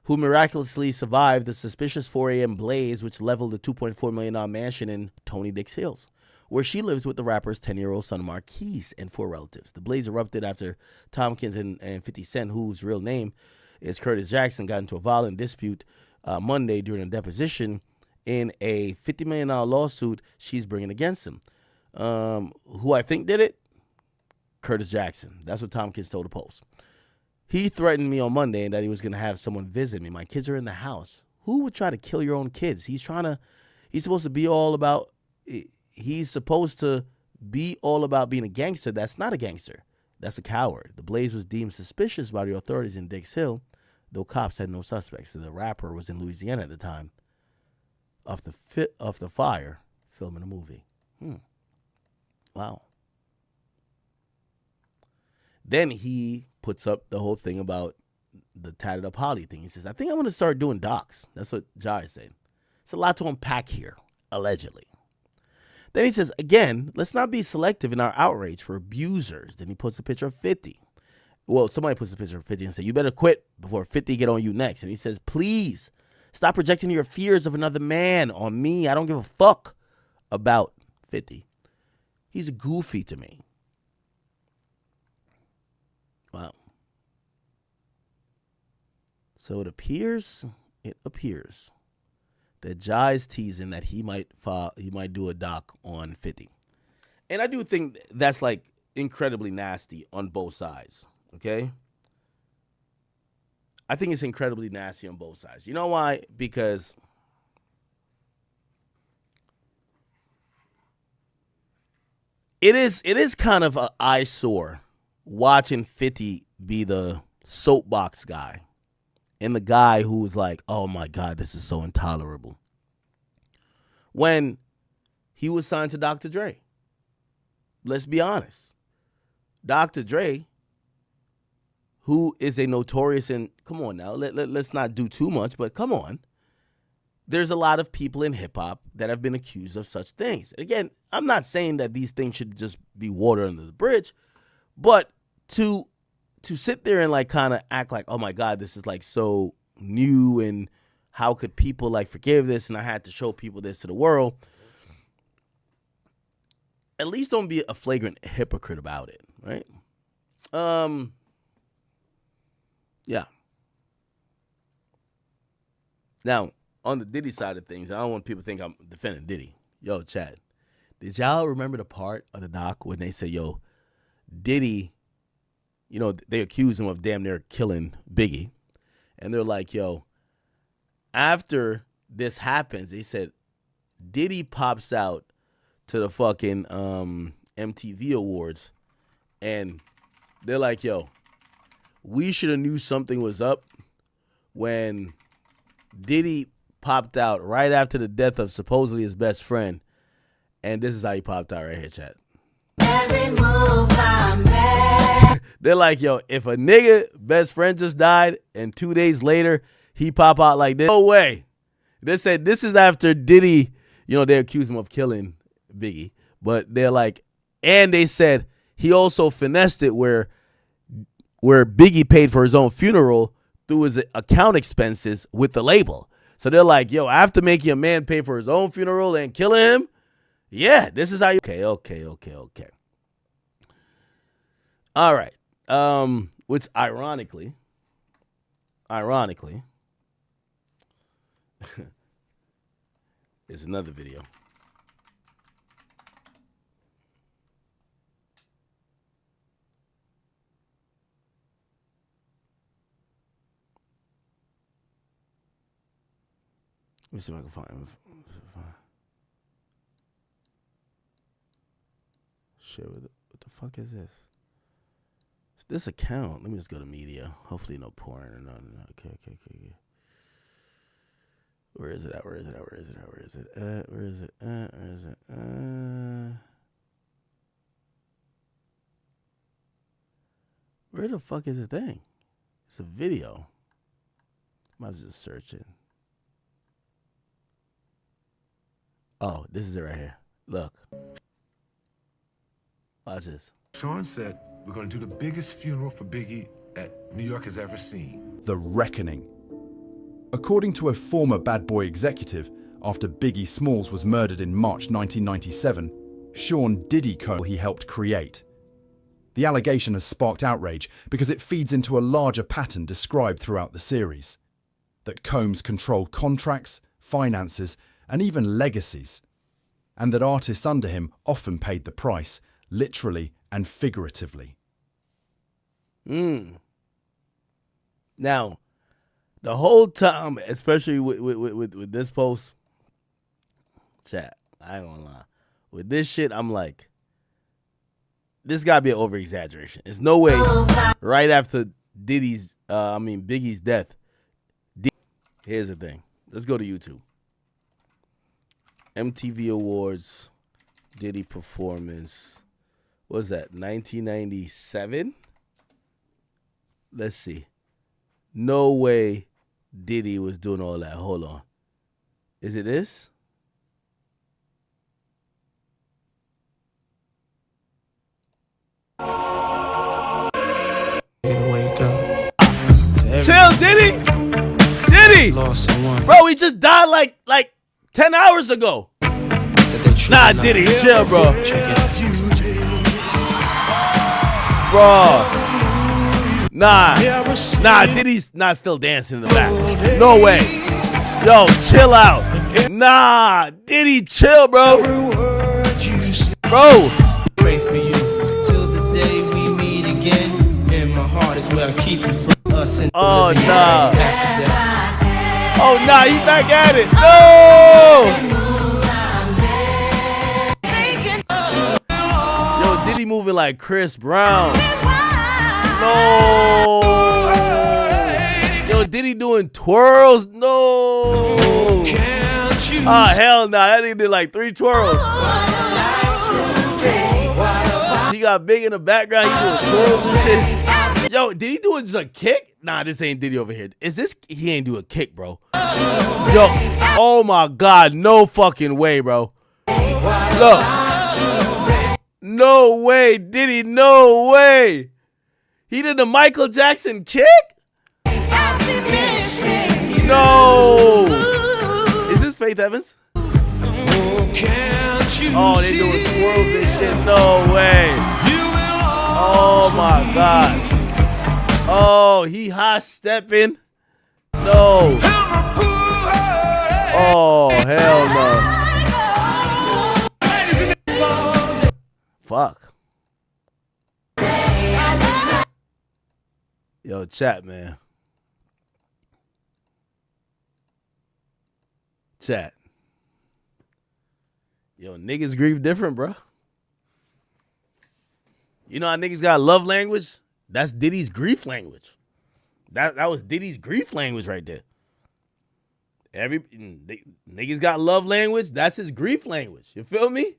who miraculously survived the suspicious 4 a.m. blaze which leveled a $2.4 million mansion in Tony Dix Hills, where she lives with the rapper's 10-year-old son Marquise and 4 relatives. The blaze erupted after Tompkins and 50 Cent, whose real name is Curtis Jackson, got into a violent dispute Monday during a deposition in a $50 million lawsuit she's bringing against him. Who I think did it? Curtis Jackson. That's what Tompkins told the Post. He threatened me on Monday and that he was going to have someone visit me. My kids are in the house. Who would try to kill your own kids? He's supposed to be all about being a gangster. That's not a gangster. That's a coward. The blaze was deemed suspicious by the authorities in Dix Hill, though cops had no suspects. The rapper was in Louisiana at the time of the fire, filming a movie. Wow. Then he puts up the whole thing about the tatted up Holly thing. He says, I think I'm going to start doing docs. That's what Ja is saying. It's a lot to unpack here, allegedly. Then he says, again, let's not be selective in our outrage for abusers. Then he puts a picture of 50. Well, somebody puts a picture of 50 and say, you better quit before 50 get on you next. And he says, please stop projecting your fears of another man on me. I don't give a fuck about 50. He's goofy to me. Wow. So it appears that Ja is teasing that he might do a doc on 50. And I do think that's like incredibly nasty on both sides. Okay? I think it's incredibly nasty on both sides. You know why? Because it is kind of an eyesore watching 50 be the soapbox guy and the guy who's like, oh my God, this is so intolerable. When he was signed to Dr. Dre. Let's be honest. Dr. Dre, who is a notorious, and come on now, let's not do too much, but come on. There's a lot of people in hip hop that have been accused of such things. Again, I'm not saying that these things should just be water under the bridge, but to sit there and like kind of act like, oh my God, this is like so new and how could people like forgive this? And I had to show people this to the world. At least don't be a flagrant hypocrite about it, right? Yeah. Now, on the Diddy side of things, I don't want people to think I'm defending Diddy. Yo, Chad, did y'all remember the part of the doc when they say, yo, Diddy, you know, they accuse him of damn near killing Biggie. And they're like, yo, after this happens, they said, Diddy pops out to the fucking MTV Awards, and they're like, yo, we should have knew something was up when Diddy popped out right after the death of supposedly his best friend, and this is how he popped out right here, chat. Every move I make. They're like, yo, if a nigga best friend just died and 2 days later he pop out like this, no way. They said this is after Diddy, you know, they accused him of killing Biggie, but they're like, and they said he also finessed it where Biggie paid for his own funeral through his account expenses with the label. So they're like, yo, after making a man pay for his own funeral and killing him, yeah, this is how you. Okay. All right. Which ironically, is another video. Let me see if I can find him. Shit, what the fuck is this? It's this account. Let me just go to media. Hopefully no porn or nothing. Okay. Where is it at? Where the fuck is the thing? It's a video. Might as well just search it. Oh, this is it right here. Look. Watch this. Sean said, we're going to do the biggest funeral for Biggie that New York has ever seen. The Reckoning. According to a former Bad Boy executive, after Biggie Smalls was murdered in March 1997, Sean Diddy Combs he helped create. The allegation has sparked outrage because it feeds into a larger pattern described throughout the series. That Combs controlled contracts, finances, and even legacies, and that artists under him often paid the price, literally and figuratively. Now, the whole time, especially with this post, chat, I ain't gonna lie. With this shit, I'm like, this gotta be an over-exaggeration. There's no way right after Biggie's death. Here's the thing. Let's go to YouTube. MTV Awards, Diddy performance. What was that, 1997? Let's see. No way Diddy was doing all that. Hold on. Is it this? Wake up. Chill, Diddy! Diddy! Bro, he just died like 10 hours ago. Nah, Diddy, chill, bro. Bro. Nah, Diddy's not still dancing in the back. No way. Yo, chill out. Nah, Diddy, chill, bro. Bro. Pray for you till the day we meet again. In my heart is where I keep you from us. Oh, nah. Oh, nah, he back at it. No! Yo, Diddy moving like Chris Brown. No! Yo, Diddy doing twirls? No! Ah, hell nah. That nigga did like 3 twirls. He got big in the background. He doing twirls and shit. Yo, did he do just a kick? Nah, this ain't Diddy over here. Is this? He ain't do a kick, bro. Yo, oh my God, no fucking way, bro. Look, no way, Diddy, no way. He did the Michael Jackson kick? No. Is this Faith Evans? Oh, they doing swirls and shit. No way. Oh my God. Oh, he hot stepping. No. Oh, hell no. Fuck. Yo, chat, man. Chat. Yo, niggas grieve different, bro. You know how niggas got love language? That's Diddy's grief language. That was Diddy's grief language right there. Niggas got love language. That's his grief language. You feel me?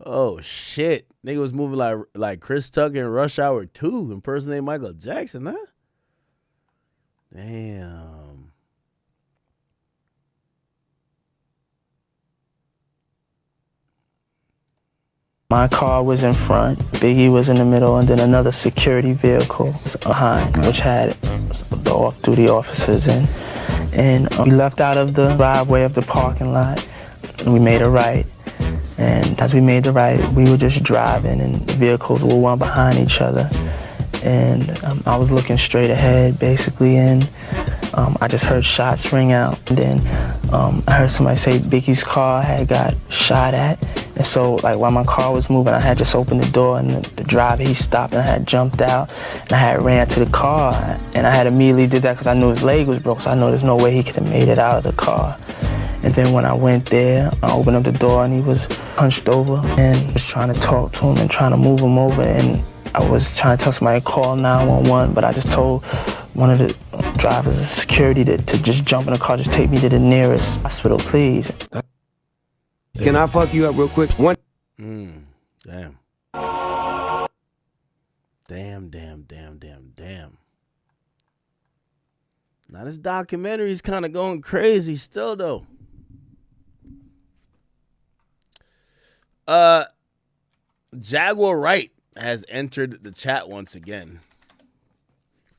Oh shit, nigga was moving like Chris Tucker in Rush Hour 2, impersonating Michael Jackson, huh? Damn. My car was in front, Biggie was in the middle, and then another security vehicle was behind, which had the off-duty officers in. And we left out of the driveway of the parking lot, and we made a right. And as we made the right, we were just driving, and the vehicles were one behind each other. And I was looking straight ahead, basically, and I just heard shots ring out. And then I heard somebody say Biggie's car had got shot at. And so, like, while my car was moving, I had just opened the door, and the driver, he stopped, and I had jumped out, and I had ran to the car. And I had immediately did that because I knew his leg was broke, so I know there's no way he could have made it out of the car. And then when I went there, I opened up the door, and he was hunched over, and was trying to talk to him and trying to move him over. And I was trying to tell somebody to call 911, but I just told one of the drivers of security to just jump in the car, just take me to the nearest hospital, please. Can I fuck you up real quick? Damn. Damn. Now this documentary is kind of going crazy still, though. Jaguar Wright has entered the chat once again.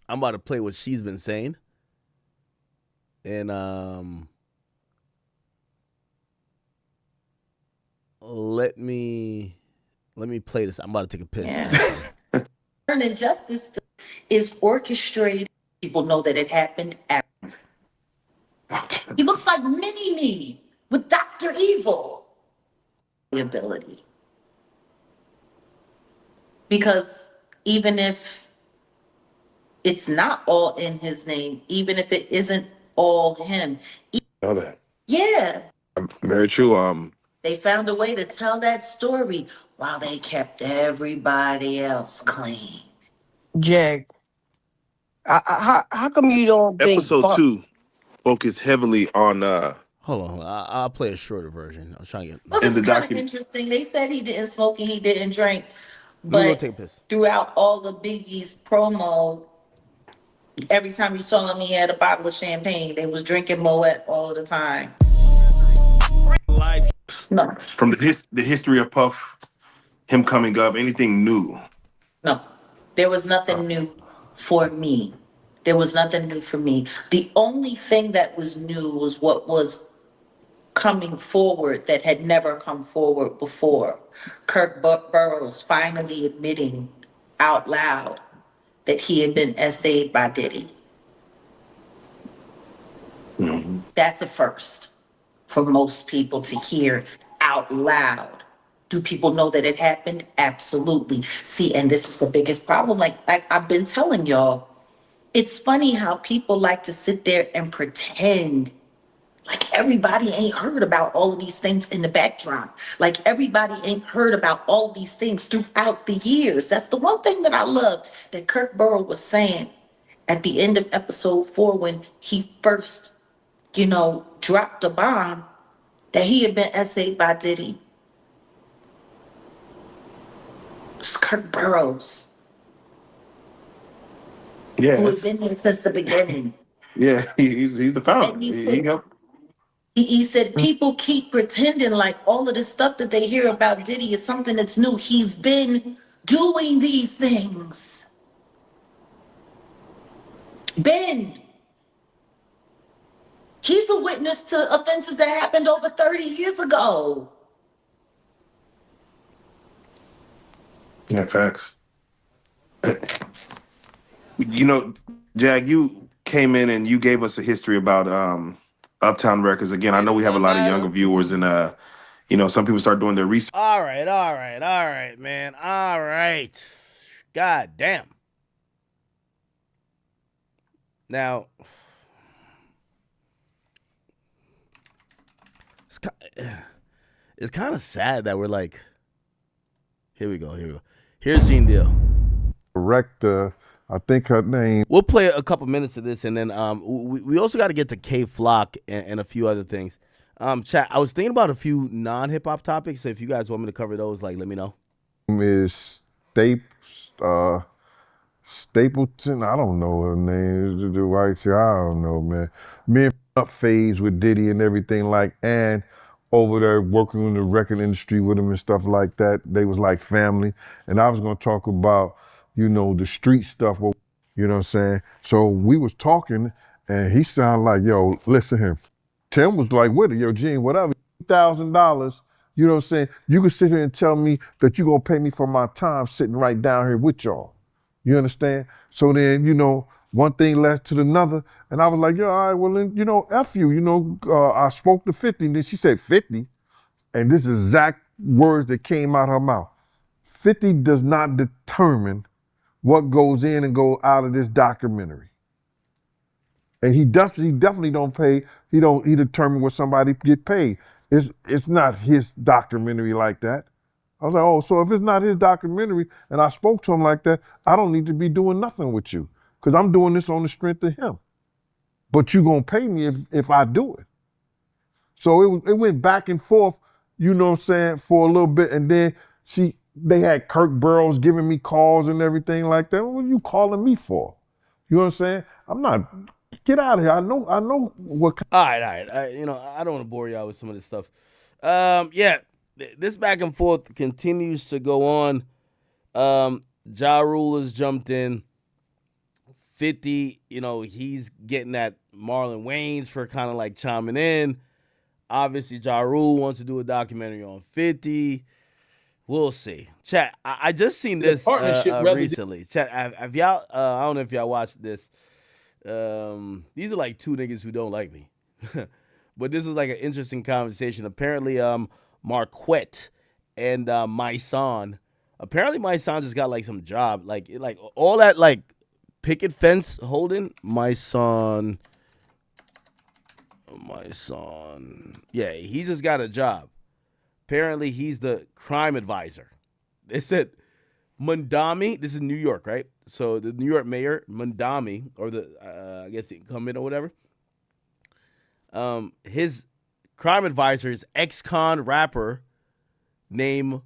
I'm about to play what she's been saying. And let me play this. I'm about to take a piss. Yeah. Injustice is orchestrated. People know that it happened after. He looks like Mini-Me with Dr. Evil. Ability. Because even if it's not all in his name, even if it isn't all him. Know that. Yeah. Very true. They found a way to tell that story while they kept everybody else clean. Jag, how come you don't think... Episode 2 focused heavily on... Hold on. I'll play a shorter version. I was trying to get... Well, this is kind of interesting. They said he didn't smoke and he didn't drink. But take a piss. Throughout all the Biggie's promo, every time you saw him, he had a bottle of champagne. They was drinking Moet all of the time. No. From the history of Puff, him coming up, anything new? No. There was nothing new for me. There was nothing new for me. The only thing that was new was what was coming forward that had never come forward before. Kirk Burroughs finally admitting out loud that he had been essayed by Diddy. That's a first for most people to hear out loud Do people know that it happened? Absolutely. See, and this is the biggest problem. Like I've been telling y'all, it's funny how people like to sit there and pretend like everybody ain't heard about all of these things in the backdrop. Like everybody ain't heard about all of these things throughout the years. That's the one thing that I love that Kirk Burrow was saying at the end of episode 4 when he first, dropped the bomb, that he had been essayed by Diddy. It's Kirk Burrows. Yeah, Who has been here since the beginning. yeah, he's the founder. And he He said, helped. he said people keep pretending like all of the stuff that they hear about Diddy is something that's new. He's been doing these things. He's a witness to offenses that happened over 30 years ago. Yeah, facts. Jag, you came in and you gave us a history about Uptown Records. Again, I know we have a lot of younger viewers, and some people start doing their research. All right, man. All right. God damn. Now, it's kind of sad that we're like, here we go. Here's Gene Deal. Director, I think her name. We'll play a couple minutes of this, and then we also got to get to K Flock and a few other things. Chat, I was thinking about a few non-hip hop topics, so if you guys want me to cover those, let me know. Is Stapleton, I don't know her name. The white chick, I don't know, man. Me and up phase with Diddy and everything and over there working in the record industry with him and stuff like that. They was like family. And I was gonna talk about, the street stuff, you know what I'm saying? So we was talking and he sounded like, yo, listen to him. Tim was like, with it, yo, Gene, whatever, $1,000, you know what I'm saying? You can sit here and tell me that you're gonna pay me for my time sitting right down here with y'all. You understand? So then, one thing led to another, and I was like, yo, all right, well then, F you, I spoke to 50, and then she said 50, and this is exact words that came out her mouth. 50 does not determine what goes in and go out of this documentary. And he definitely don't pay, he determine what somebody get paid. It's not his documentary like that. I was like, oh, so if it's not his documentary and I spoke to him like that, I don't need to be doing nothing with you because I'm doing this on the strength of him. But you gonna pay me if I do it. So it went back and forth, you know what I'm saying, for a little bit. And then they had Kirk Burrows giving me calls and everything like that. What are you calling me for? You know what I'm saying? I'm not, get out of here. I know what. All right. I don't want to bore y'all with some of this stuff. This back and forth continues to go on. Ja Rule has jumped in. 50, he's getting at Marlon Wayans for kind of like chiming in. Obviously, Ja Rule wants to do a documentary on 50. We'll see. Chat, I just seen this recently. Chat, have y'all, I don't know if y'all watched this. These are like two niggas who don't like me. But this was like an interesting conversation. Apparently, Marquette and my son. Apparently, my son just got like some job, like all that like picket fence holding. My son. Yeah, he just got a job. Apparently, he's the crime advisor. They said Mandami. This is New York, right? So the New York mayor Mandami, or I guess the incumbent or whatever. His crime advisor is ex-con rapper named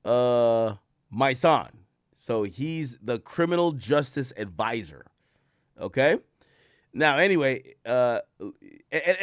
my son. So he's the criminal justice advisor. Okay? Now, anyway, and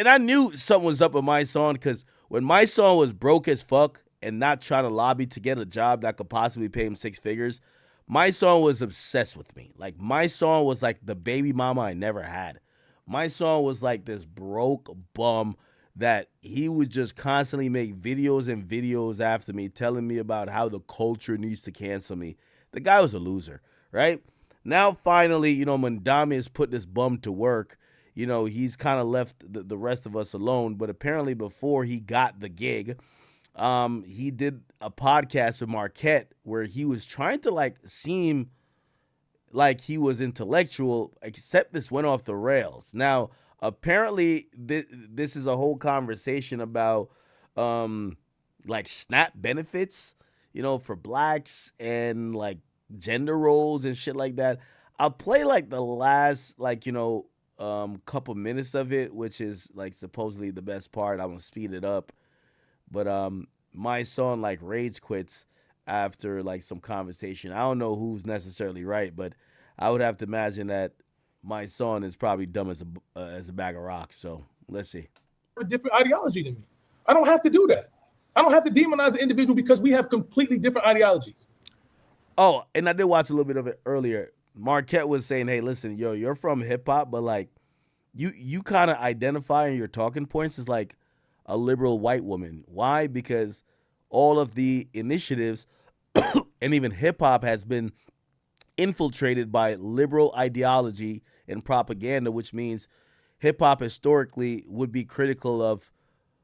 I knew something was up with my son because when my son was broke as fuck and not trying to lobby to get a job that could possibly pay him 6 figures, my son was obsessed with me. Like, my son was like the baby mama I never had. My son was like this broke bum that he would just constantly make videos and videos after me telling me about how the culture needs to cancel me. The guy was a loser, right? Now, finally, Mandami has put this bum to work. He's kind of left the rest of us alone. But apparently before he got the gig, he did a podcast with Marquette where he was trying to like seem like he was intellectual, except this went off the rails. Now, apparently, this is a whole conversation about like SNAP benefits, you know, for blacks and like gender roles and shit like that. I'll play like the last like, you know, couple minutes of it, which is like supposedly the best part. I'm gonna speed it up. But my son like rage quits after like some conversation. I don't know who's necessarily right, but I would have to imagine that my son is probably dumb as a bag of rocks. So let's see. A different ideology than me. I don't have to do that. I don't have to demonize an individual because we have completely different ideologies. Oh, and I did watch a little bit of it earlier. Marquette was saying, "Hey, listen, yo, you're from hip hop, but like, you kind of identify in your talking points as like a liberal white woman. Why? Because all of the initiatives and even hip hop has been infiltrated by liberal ideology and propaganda, which means hip hop historically would be critical of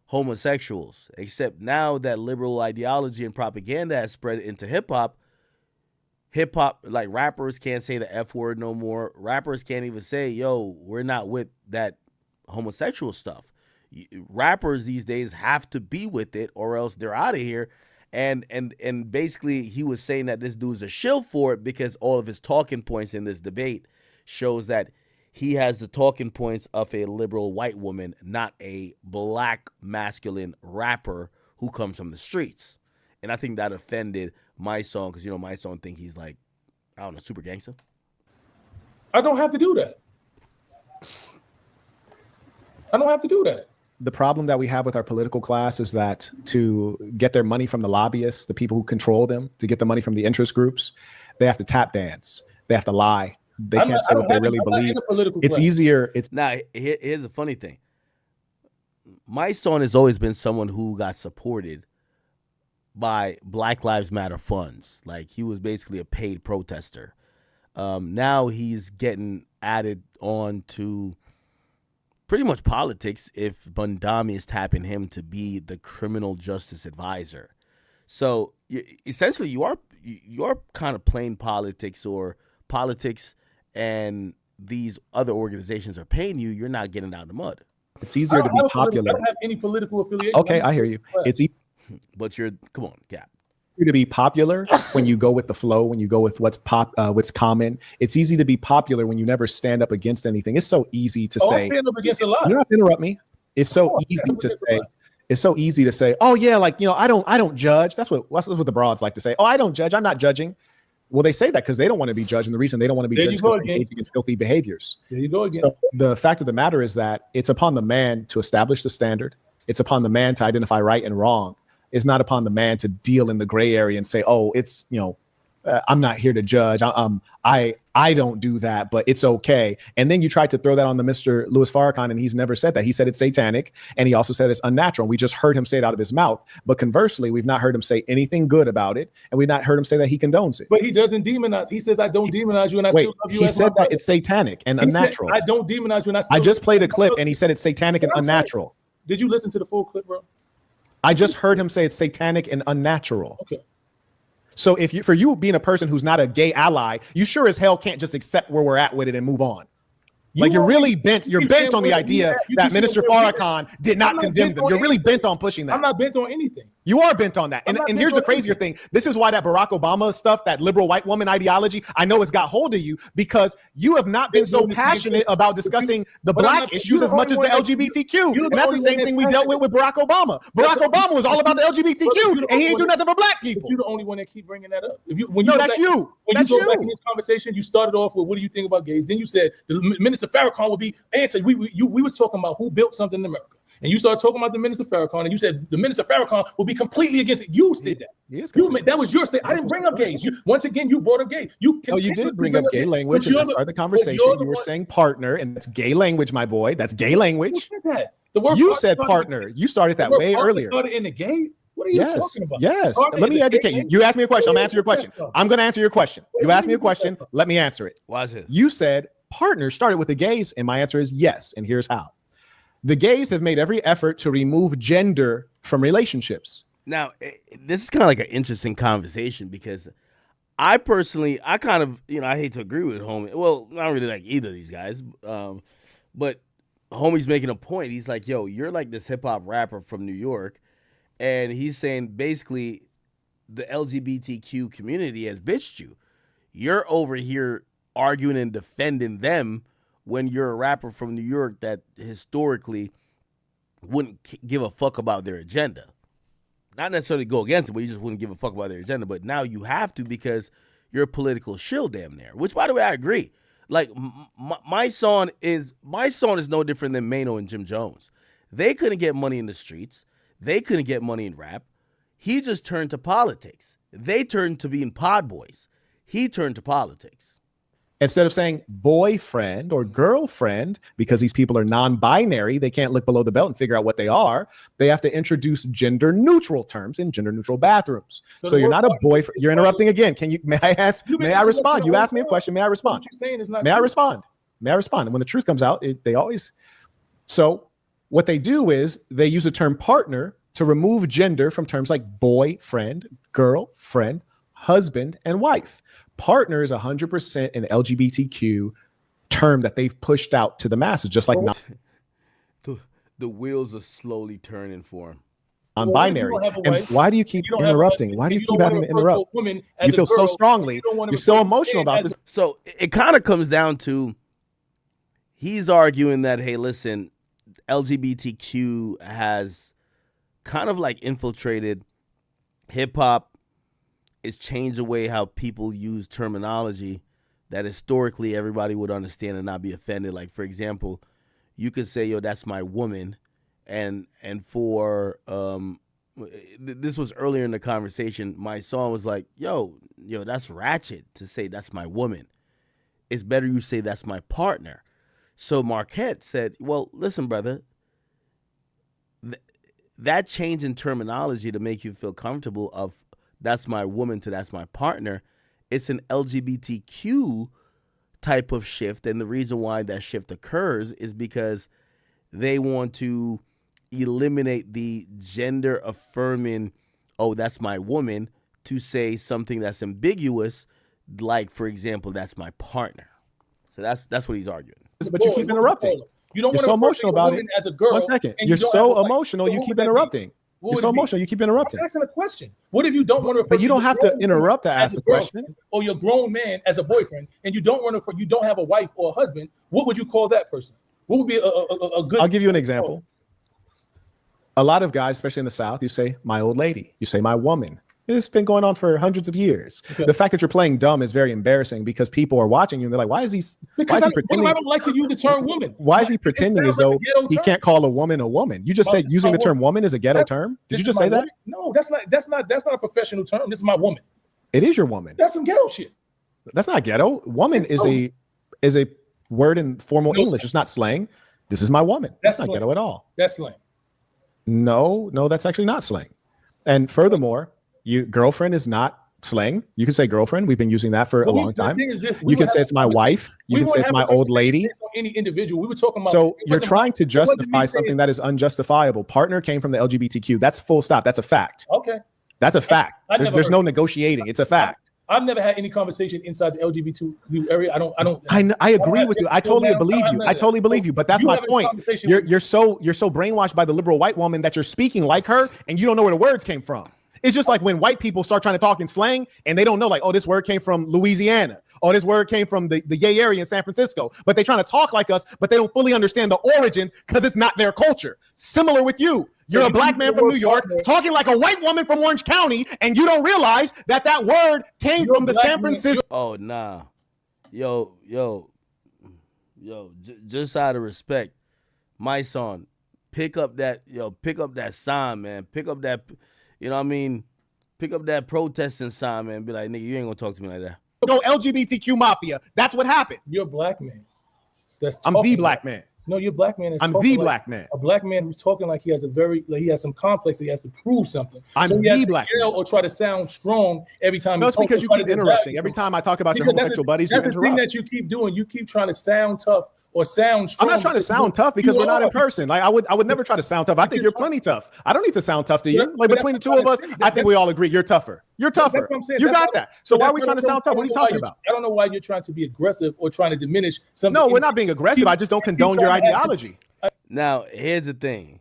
homosexuals. Except now that liberal ideology and propaganda has spread into hip hop, like rappers can't say the F word no more. Rappers can't even say, yo, we're not with that homosexual stuff. Rappers these days have to be with it or else they're out of here. And basically he was saying that this dude's a shill for it because all of his talking points in this debate shows that he has the talking points of a liberal white woman, not a black masculine rapper who comes from the streets. And I think that offended my son because, you know, my son think he's like, I don't know, super gangster. I don't have to do that. I don't have to do that. The problem that we have with our political class is that to get their money from the lobbyists, the people who control them, to get the money from the interest groups, they have to tap dance. They have to lie. They can't say what they really believe. It's easier. Now, here's a funny thing. My son has always been someone who got supported by Black Lives Matter funds. Like, he was basically a paid protester. Now he's getting added on to pretty much politics if Bundami is tapping him to be the criminal justice advisor. So essentially you are kind of playing politics, or politics and these other organizations are paying you. You're not getting out of the mud. It's easier to be popular. I don't have any political affiliation. Okay, I hear you. It's easier but you're, come on, Cap. to be popular when you go with the flow, when you go with what's common. It's easy to be popular when you never stand up against anything. It's so easy to say. I stand up against a lot. You don't have to interrupt me. It's so easy to say. It's so easy to say, oh yeah, like, you know, I don't judge. That's what the broads like to say. Oh, I don't judge. I'm not judging. Well, they say that because they don't want to be judged, and the reason they don't want to be judged is because they're engaging in filthy behaviors. There you go again. So the fact of the matter is that it's upon the man to establish the standard. It's upon the man to identify right and wrong. It's not upon the man to deal in the gray area and say, oh, it's, you know, I'm not here to judge. I don't do that, but it's okay. And then you tried to throw that on the Mr. Louis Farrakhan, and he's never said that. He said it's satanic, and he also said it's unnatural. We just heard him say it out of his mouth. But conversely, we've not heard him say anything good about it, and we've not heard him say that he condones it. But he doesn't demonize. He says, I don't demonize you, and I still love you. He said that it's satanic and unnatural. I don't demonize you, and I still. I just played a clip, and he said it's satanic and unnatural. Did you listen to the full clip, bro? I just heard him say it's satanic and unnatural. Okay. So for you being a person who's not a gay ally, you sure as hell can't just accept where we're at with it and move on. Like, you're really bent. You're bent on the idea that Minister Farrakhan did not condemn them. You're really bent on pushing that. I'm not bent on anything. You are bent on that. And here's the crazier thing. This is why that Barack Obama stuff, that liberal white woman ideology, I know it's got hold of you, because you have not been so passionate about discussing the black issues as much as the LGBTQ. And that's the same thing we dealt with Barack Obama. Barack Obama was all about the LGBTQ, and he didn't do nothing for black people. But you're the only one that keep bringing that up. No, that's you. When you go back in this conversation, you started off with, what do you think about gays? Then you said the Minister Farrakhan would be answered. We was talking about who built something in America. And you started talking about the Minister Farrakhan, and you said the Minister Farrakhan will be completely against it. You did that. That was your statement. I didn't bring up gays. Once again, you brought up gays. You did bring up gay language. And start the conversation. You were saying partner, and that's gay language, my boy. That's gay language. Who said that? The word you said partner. You started that way earlier. Started in the gay. What are you talking about? Yes. Let me educate you. You asked me a question. I'm gonna answer your question. I'm going to answer your question. You asked me a question. Let me answer it. Why is it? You said partner started with the gays, and my answer is yes. And here's how. The gays have made every effort to remove gender from relationships. Now, this is kind of like an interesting conversation because I personally, I kind of, I hate to agree with Homie. Well, not really like either of these guys, but Homie's making a point. He's like, yo, you're like this hip hop rapper from New York. And he's saying basically the LGBTQ community has bitched you. You're over here arguing and defending them when you're a rapper from New York that historically wouldn't give a fuck about their agenda. Not necessarily go against it, but you just wouldn't give a fuck about their agenda. But now you have to because you're a political shill damn near. Which, by the way, I agree. Like my song is no different than Mano and Jim Jones. They couldn't get money in the streets. They couldn't get money in rap. He just turned to politics. They turned to being pod boys. He turned to politics. Instead of saying boyfriend or girlfriend, because these people are non-binary, they can't look below the belt and figure out what they are. They have to introduce gender-neutral terms in gender-neutral bathrooms. So you're not a boyfriend. You're interrupting again. May I respond? You asked me a question. May I respond? May I respond? May I respond? And when the truth comes out, they always. So what they do is they use the term partner to remove gender from terms like boyfriend, girlfriend, husband, and wife. Partner is 100% an LGBTQ term that they've pushed out to the masses, just like the wheels are slowly turning for him. Non-binary. And why do you keep interrupting? Why do you keep having to interrupt? You feel so strongly. You're so emotional about this. So it kind of comes down to he's arguing that, hey, listen, LGBTQ has kind of like infiltrated hip hop. It's changed the way how people use terminology that historically everybody would understand and not be offended. Like, for example, you could say, yo, that's my woman. And for, this was earlier in the conversation, my song was like, yo, that's ratchet to say that's my woman. It's better you say that's my partner. So Marquette said, well, listen, brother, that change in terminology to make you feel comfortable of that's my woman to that's my partner, it's an LGBTQ type of shift. And the reason why that shift occurs is because they want to eliminate the gender affirming, oh, that's my woman, to say something that's ambiguous, like, for example, that's my partner. So that's what he's arguing. But you keep interrupting. You're so emotional about it. As a girl, 1 second. You're so emotional. You keep interrupting. You're so emotional. You keep interrupting. I'm asking a question. What if you don't want to? But you don't have to interrupt to ask the question. Or you're a grown man as a boyfriend, and you don't want to. You don't have a wife or a husband. What would you call that person? What would be a good? I'll give you an example. A lot of guys, especially in the South, you say my old lady. You say my woman. It's been going on for hundreds of years. Okay. The fact that you're playing dumb is very embarrassing because people are watching you and they're like, why is he pretending? I don't like to use the term woman. Why is he pretending as though he can't call a woman a woman? You just said using the term woman is a ghetto term. Did you just say that? No, that's not a professional term. This is my woman. It is your woman. That's some ghetto shit. That's not ghetto. Woman is a word in formal English. It's not slang. This is my woman. That's not ghetto at all. That's slang. No, that's actually not slang. And furthermore, girlfriend is not slang. You can say girlfriend. We've been using that for a long time. You can say it's my wife. You can say it's my old lady. Any individual. We were talking about. So you're trying to justify something that is unjustifiable. Partner came from the LGBTQ. That's full stop. That's a fact. Okay. That's a fact. There's no negotiating. It's a fact. I've never had any conversation inside the LGBTQ area. I agree with you. I totally believe you. I totally believe you. But that's my point. You're so brainwashed by the liberal white woman that you're speaking like her, and you don't know where the words came from. It's just like when white people start trying to talk in slang and they don't know, like, oh, this word came from Louisiana. Oh, this word came from the Bay Area in San Francisco. But they're trying to talk like us, but they don't fully understand the origins because it's not their culture. Similar with you. You're a black man from New York talking like a white woman from Orange County, and you don't realize that word came from the San Francisco. Oh, nah. Yo, just out of respect, my son, pick up that sign, man. Pick up that... You know what I mean? Pick up that protesting sign, man. Be like, nigga, you ain't gonna talk to me like that. Go LGBTQ mafia. That's what happened. You're a black man. I'm the black man. No, you're a black man. I'm the black man. A black man who's talking like he has he has some complex. He has to prove something. I'm the black man. Or try to sound strong every time. No, it's because you keep interrupting. Every time I talk about your homosexual buddies, you interrupt. That's the thing that you keep doing. You keep trying to sound tough or sound strong. I'm not trying to sound tough because we're not in person. Like I would never try to sound tough. I think you're plenty tough. I don't need to sound tough to you. Like between the two of us, I think we all agree you're tougher. You're tougher. That's what I'm saying. You got that. So why are we trying to sound tough? What are you talking about? I don't know why you're trying to be aggressive or trying to diminish something. No, we're not being aggressive. I just don't condone your ideology. Now, here's the thing.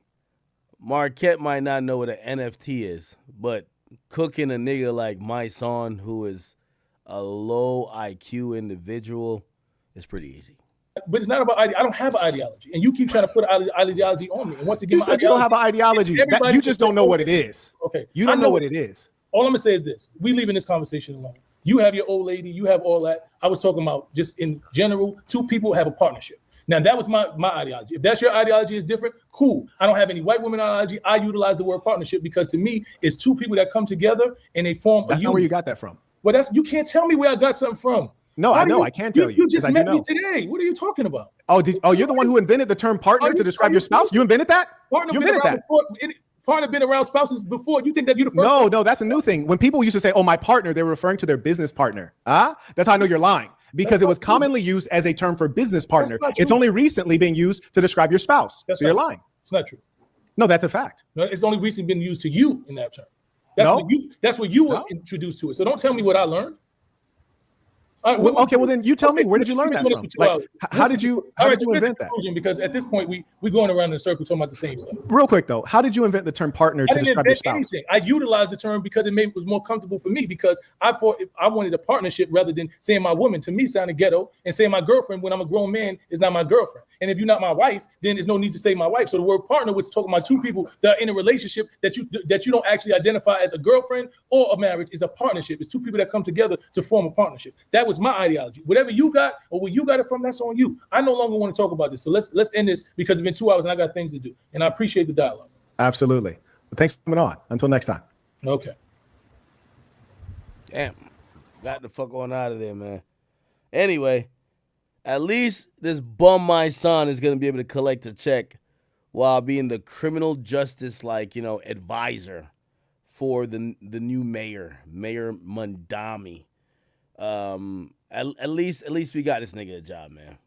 Marquette might not know what an NFT is, but cooking a nigga like my son, who is a low IQ individual, is pretty easy. But it's not about I don't have an ideology, and you keep trying to put ideology on me. And once again, You said you don't have an ideology. You just don't know what it is. Okay, you don't know what it is. All I'm gonna say is this: we leaving this conversation alone. You have your old lady, you have all that. I was talking about just in general. Two people have a partnership. Now that was my ideology. If that's your ideology is different, cool. I don't have any white women ideology. I utilize the word partnership because to me, it's two people that come together and they form. That's not where you got that from. Well, you can't tell me where I got something from. No, I know. I can't tell you. You just met me today. What are you talking about? Oh, you're the one who invented the term partner to describe your spouse? You invented that? You invented that? Partner been around spouses before. You think that you're the first? No, that's a new thing. When people used to say, "Oh, my partner," they were referring to their business partner. That's how I know you're lying. Because it was commonly used as a term for business partner. It's only recently being used to describe your spouse. So you're lying. It's not true. No, that's a fact. No, it's only recently been used to you in that term. That's what you were introduced to it. So don't tell me what I learned. Okay, well then you tell me, where did you learn that from? Like, how did you invent that? Because at this point we're going around in a circle talking about the same stuff. Real quick though, how did you invent the term partner to describe your spouse? Anything. I utilized the term because it was more comfortable for me because I thought I wanted a partnership rather than saying my woman. To me sounded ghetto, and saying my girlfriend when I'm a grown man is not my girlfriend. And if you're not my wife, then there's no need to say my wife. So the word partner was talking about two people that are in a relationship that you don't actually identify as a girlfriend or a marriage. Is a partnership. It's two people that come together to form a partnership. That was my ideology. Whatever you got or where you got it from, that's on you. I no longer want to talk about this. So let's end this because it's been 2 hours and I got things to do. And I appreciate the dialogue. Absolutely. Thanks for coming on. Until next time. Okay. Damn. Got the fuck on out of there, man. Anyway, at least this bum my son is going to be able to collect a check while being the criminal justice, advisor for the new mayor, Mayor Mondami. At least we got this nigga a job, man.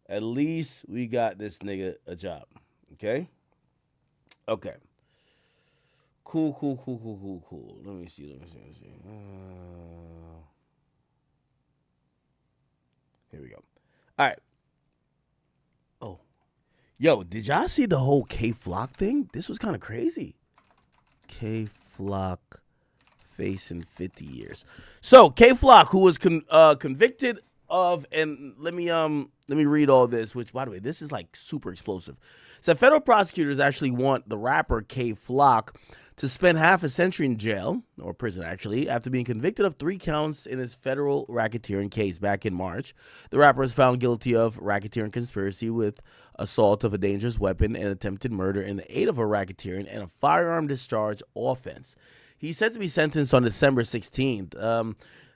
At least we got this nigga a job. Okay? Okay. Cool. Let me see. Here we go. All right. Oh. Yo, did y'all see the whole K-Flock thing? This was kind of crazy. K-Flock facing 50 years. So K-Flock, who was convicted of, and let me read all this, which by the way, this is like super explosive. So federal prosecutors actually want the rapper K-Flock to spend half a century in jail, or prison actually, after being convicted of 3 counts in his federal racketeering case back in March. The rapper was found guilty of racketeering conspiracy with assault of a dangerous weapon and attempted murder in the aid of a racketeering and a firearm discharge offense. He's set to be sentenced on December 16th.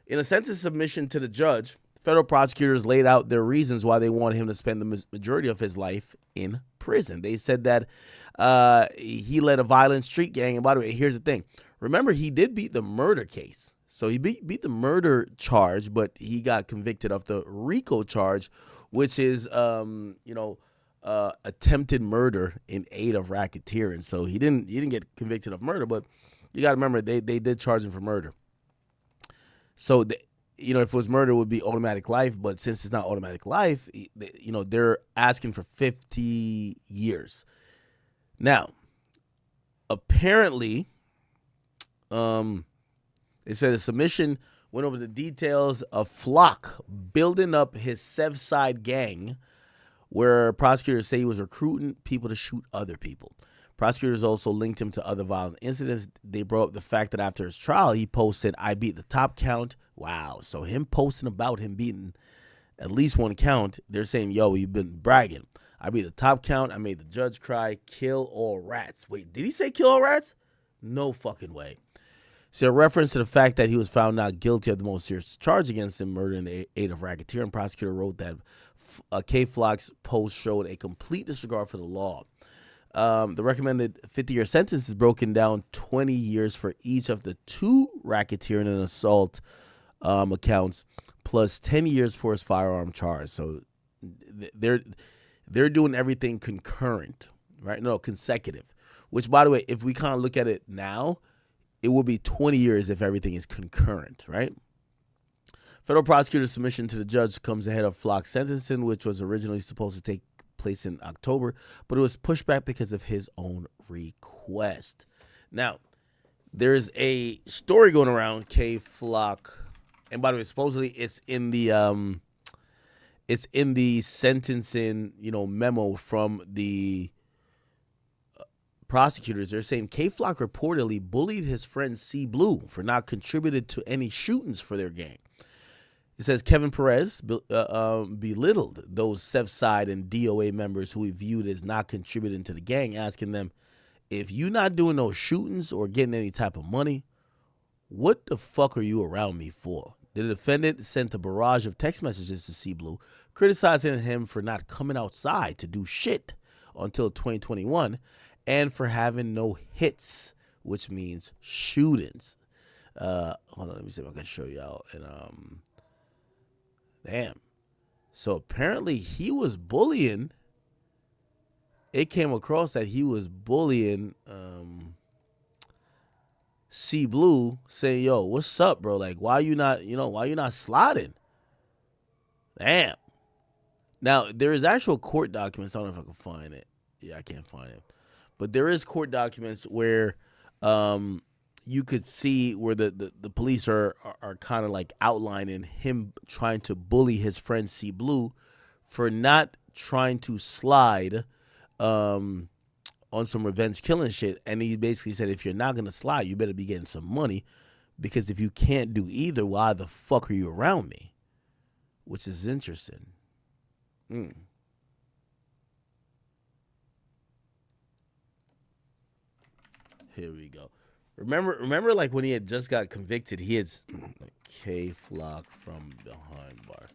In a sentence submission to the judge, federal prosecutors laid out their reasons why they want him to spend the majority of his life in prison. They said that he led a violent street gang. And by the way, here's the thing. Remember, he did beat the murder case. So he beat the murder charge, but he got convicted of the RICO charge, which is, attempted murder in aid of racketeering. So he didn't get convicted of murder, but you got to remember, they did charge him for murder. So, if it was murder, it would be automatic life. But since it's not automatic life, they're asking for 50 years. Now, apparently, they said a submission went over the details of Flock building up his Sevside gang, where prosecutors say he was recruiting people to shoot other people. Prosecutors also linked him to other violent incidents. They brought up the fact that after his trial, he posted, "I beat the top count." Wow. So him posting about him beating at least one count, they're saying, yo, you've been bragging. "I beat the top count. I made the judge cry. Kill all rats." Wait, did he say kill all rats? No fucking way. So a reference to the fact that he was found not guilty of the most serious charge against him, murder in the aid of racketeering. Prosecutor wrote that K-Flock's post showed a complete disregard for the law. The recommended 50-year sentence is broken down 20 years for each of the 2 racketeering and assault accounts, plus 10 years for his firearm charge. So they're doing everything concurrent, right? No, consecutive. Which, by the way, if we kind of look at it now, it will be 20 years if everything is concurrent, right? Federal prosecutor's submission to the judge comes ahead of Flock's sentencing, which was originally supposed to take place in October, but it was pushed back because of his own request. Now, there's a story going around K Flock, and by the way, supposedly it's in the sentencing, memo from the prosecutors. They're saying K Flock reportedly bullied his friend C Blue for not contributing to any shootings for their gang. It says Kevin Perez belittled those Southside and DOA members who he viewed as not contributing to the gang, asking them, if you not doing no shootings or getting any type of money, what the fuck are you around me for? The defendant sent a barrage of text messages to C Blue, criticizing him for not coming outside to do shit until 2021 and for having no hits, which means shootings. Hold on, let me see if I can show y'all. And damn. So apparently he was bullying. It came across that he was bullying C Blue, saying, yo, what's up, bro? Like, why you not sliding? Damn. Now, there is actual court documents. I don't know if I can find it. Yeah, I can't find it. But there is court documents where you could see where the police are kind of like outlining him trying to bully his friend C Blue for not trying to slide on some revenge killing shit. And he basically said, if you're not going to slide, you better be getting some money, because if you can't do either, why the fuck are you around me? Which is interesting. Here we go. Remember, like when he had just got convicted, he had K Flock from behind bars.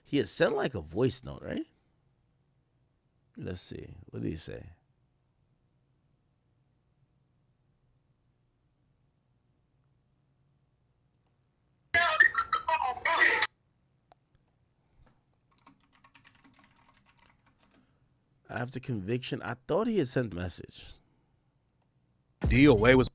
He had sent like a voice note, right? Let's see. What did he say? After conviction, I thought he had sent a message. DOA was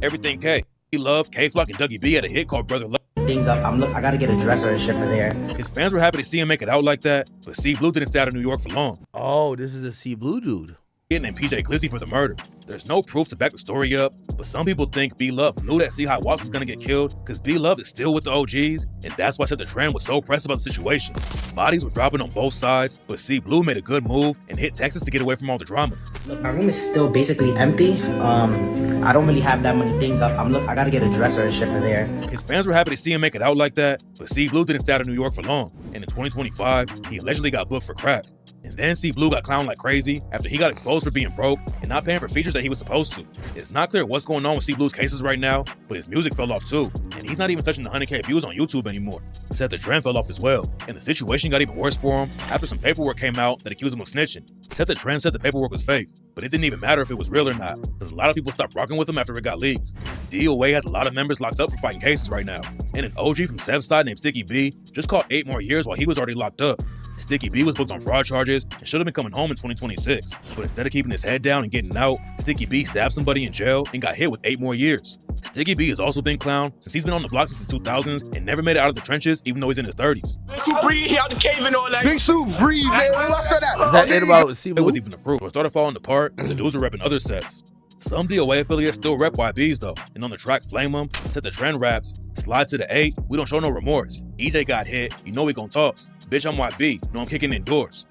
everything K. He loved K Flock and Dougie B had a hit called Brother Love. Things up. I gotta get a dresser and shit for there. His fans were happy to see him make it out like that, but C Blue didn't stay out of New York for long. Oh, this is a C Blue dude. And PJ Clissy for the murder. There's no proof to back the story up, but some people think B Love knew that C Hot Watts was gonna get killed because B Love is still with the OGs, and that's why Set the Trend was so pressed about the situation. Bodies were dropping on both sides, but C Blue made a good move and hit Texas to get away from all the drama. Look, my room is still basically empty. I don't really have that many things up. I gotta get a dresser and shit for there. His fans were happy to see him make it out like that, but C Blue didn't stay out of New York for long, and in 2025, he allegedly got booked for crack. And then C Blue got clowned like crazy after he got exposed for being broke and not paying for features that he was supposed to. It's not clear what's going on with C Blue's cases right now, but his music fell off too, and he's not even touching the 100K views on YouTube anymore. Set the Trend fell off as well, and the situation got even worse for him after some paperwork came out that accused him of snitching. Set the Trend said the paperwork was fake, but it didn't even matter if it was real or not, because a lot of people stopped rocking with him after it got leaked. DOA has a lot of members locked up for fighting cases right now, and an OG from Southside named Sticky B just caught 8 more years while he was already locked up. Sticky B was booked on fraud charges and should have been coming home in 2026, but instead of keeping his head down and getting out, Sticky B stabbed somebody in jail and got hit with 8 more years. Sticky B has also been clowned since he's been on the block since the 2000s and never made it out of the trenches even though he's in his 30s. Big Sue breathe, he out the cave and all that. Big Sue breathe, man. I said that. Is that it about C Blue? It was even approved. It started falling apart, the dudes were repping other sets. Some DOA affiliates still rep YBs though, and on the track Flame 'em, Set the Trend raps, slide to the 8, we don't show no remorse. EJ got hit, you know we gon' toss. Bitch, I'm YB, know I'm kicking indoors.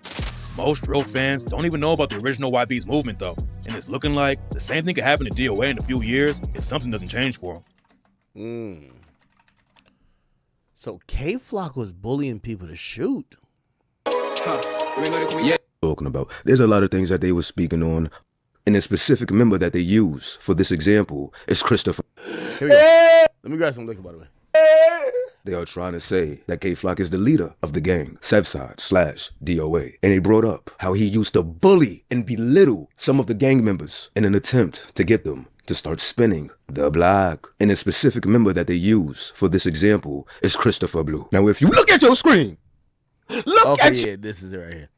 Most drill fans don't even know about the original YB's movement though, and it's looking like the same thing could happen to DOA in a few years if something doesn't change for him. So K Flock was bullying people to shoot. Yeah. Talking about. There's a lot of things that they were speaking on. And a specific member that they use for this example is Christopher. Here we go. Let me grab some liquor, by the way. They are trying to say that K Flock is the leader of the gang, Southside/DOA. And they brought up how he used to bully and belittle some of the gang members in an attempt to get them to start spinning the block. And a specific member that they use for this example is Christopher Blue. Now, if you look at your screen, Yeah, this is it right here.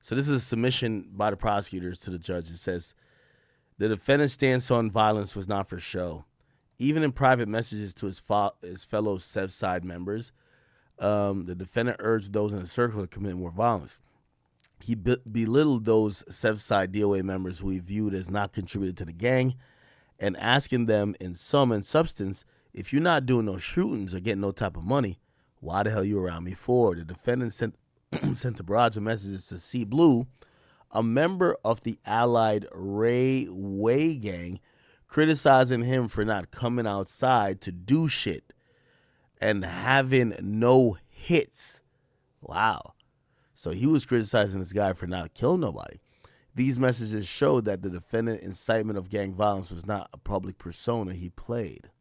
So this is a submission by the prosecutors to the judge. It says, the defendant's stance on violence was not for show. Even in private messages to his fellow Southside members, the defendant urged those in the circle to commit more violence. He belittled those Southside DOA members who he viewed as not contributed to the gang, and asking them in sum and substance, if you're not doing no shootings or getting no type of money, why the hell you around me for? The defendant sent a barrage of messages to C Blue, a member of the allied Ray Way gang, criticizing him for not coming outside to do shit and having no hits. Wow. So he was criticizing this guy for not killing nobody. These messages showed that the defendant's incitement of gang violence was not a public persona he played.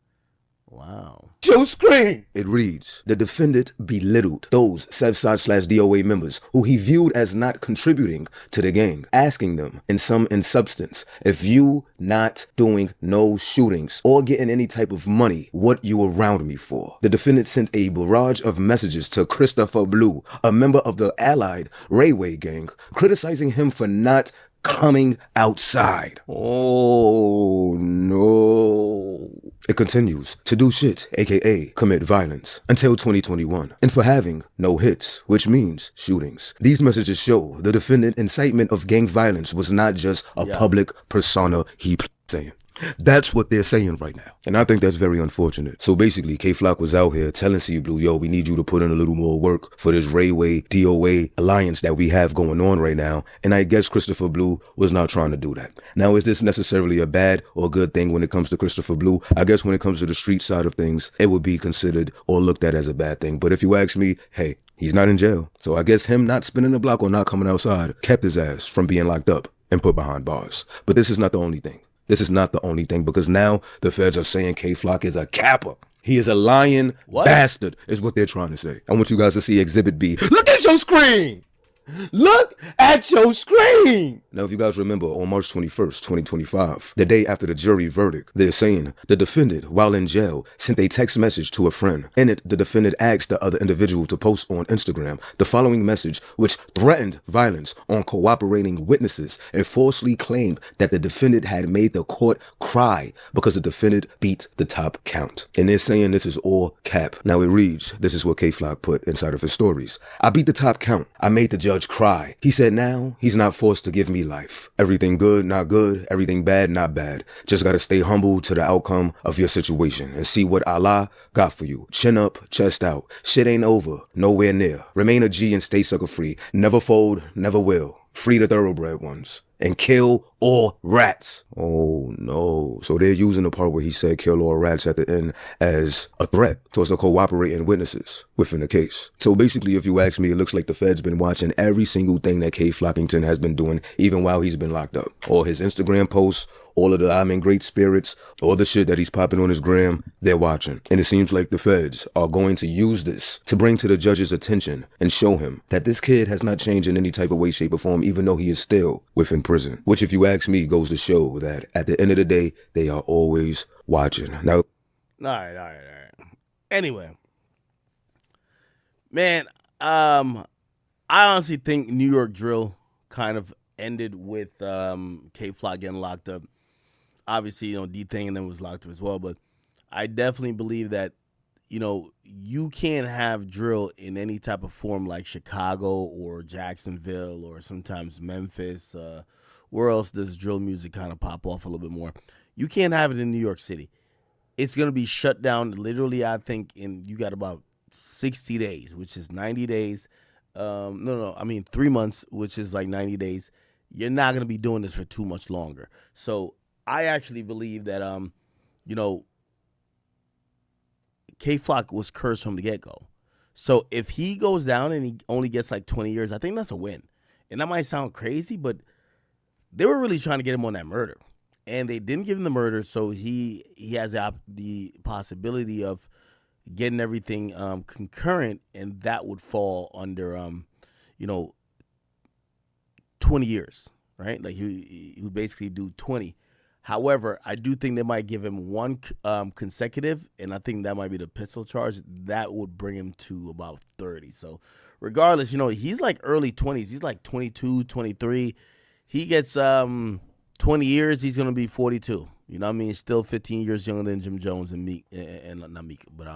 Wow. Joe Screen! It reads, the defendant belittled those Southside/DOA members who he viewed as not contributing to the gang, asking them in sum and substance, if you not doing no shootings or getting any type of money, what you around me for? The defendant sent a barrage of messages to Christopher Blue, a member of the allied Rayway gang, criticizing him for not coming outside. Oh no. It continues to do shit, aka commit violence, until 2021, and for having no hits, which means shootings. These messages show the defendant incitement of gang violence was not just a public persona he saying. That's what they're saying right now. And I think that's very unfortunate. So basically, K-Flock was out here telling C Blue, yo, we need you to put in a little more work for this Rayway DOA alliance that we have going on right now. And I guess Christopher Blue was not trying to do that. Now, is this necessarily a bad or good thing when it comes to Christopher Blue? I guess when it comes to the street side of things, it would be considered or looked at as a bad thing. But if you ask me, hey, he's not in jail. So I guess him not spinning the block or not coming outside kept his ass from being locked up and put behind bars. But this is not the only thing. This is not the only thing, because now the feds are saying K-Flock is a capper. He is a lying bastard, is what they're trying to say. I want you guys to see Exhibit B. Look at your screen! Look at your screen! Now, if you guys remember, on March 21st, 2025, the day after the jury verdict, they're saying the defendant, while in jail, sent a text message to a friend. In it, the defendant asked the other individual to post on Instagram the following message, which threatened violence on cooperating witnesses and falsely claimed that the defendant had made the court cry because the defendant beat the top count. And they're saying this is all cap. Now it reads, this is what K-Flock put inside of his stories. I beat the top count. I made the judge cry. He said now he's not forced to give me life. Everything good, not good. Everything bad, not bad. Just gotta stay humble to the outcome of your situation and see what Allah got for you. Chin up, chest out. Shit ain't over. Nowhere near. Remain a G and stay sucker free. Never fold, never will. Free the thoroughbred ones. And kill all rats. Oh no. So they're using the part where he said kill all rats at the end as a threat towards the cooperating witnesses within the case. So basically, if you ask me, it looks like the Fed's been watching every single thing that K. Flockington has been doing, even while he's been locked up. All his Instagram posts, all of the I'm in great spirits, all the shit that he's popping on his gram, they're watching. And it seems like the Feds are going to use this to bring to the judge's attention and show him that this kid has not changed in any type of way, shape, or form, even though he is still within prison. Which, if you ask me, goes to show that at the end of the day, they are always watching. Now, All right. Anyway, man, I honestly think New York drill kind of ended with K-Flock getting locked up. Obviously, D-Thing and then was locked up as well. But I definitely believe that, you can't have drill in any type of form like Chicago or Jacksonville or sometimes Memphis. Where else does drill music kind of pop off a little bit more? You can't have it in New York City. It's going to be shut down literally, I think, you got about 60 days, which is 90 days. 3 months, which is like 90 days. You're not going to be doing this for too much longer. So I actually believe that, K-Flock was cursed from the get-go. So if he goes down and he only gets like 20 years, I think that's a win. And that might sound crazy, but they were really trying to get him on that murder. And they didn't give him the murder, so he has the possibility of getting everything concurrent, and that would fall under 20 years, right? Like he would basically do 20. However, I do think they might give him one consecutive, and I think that might be the pistol charge. That would bring him to about 30. So regardless, he's like early 20s. He's like 22, 23. He gets 20 years, he's going to be 42. You know what I mean? Still 15 years younger than Jim Jones and Meek, and not Meek, but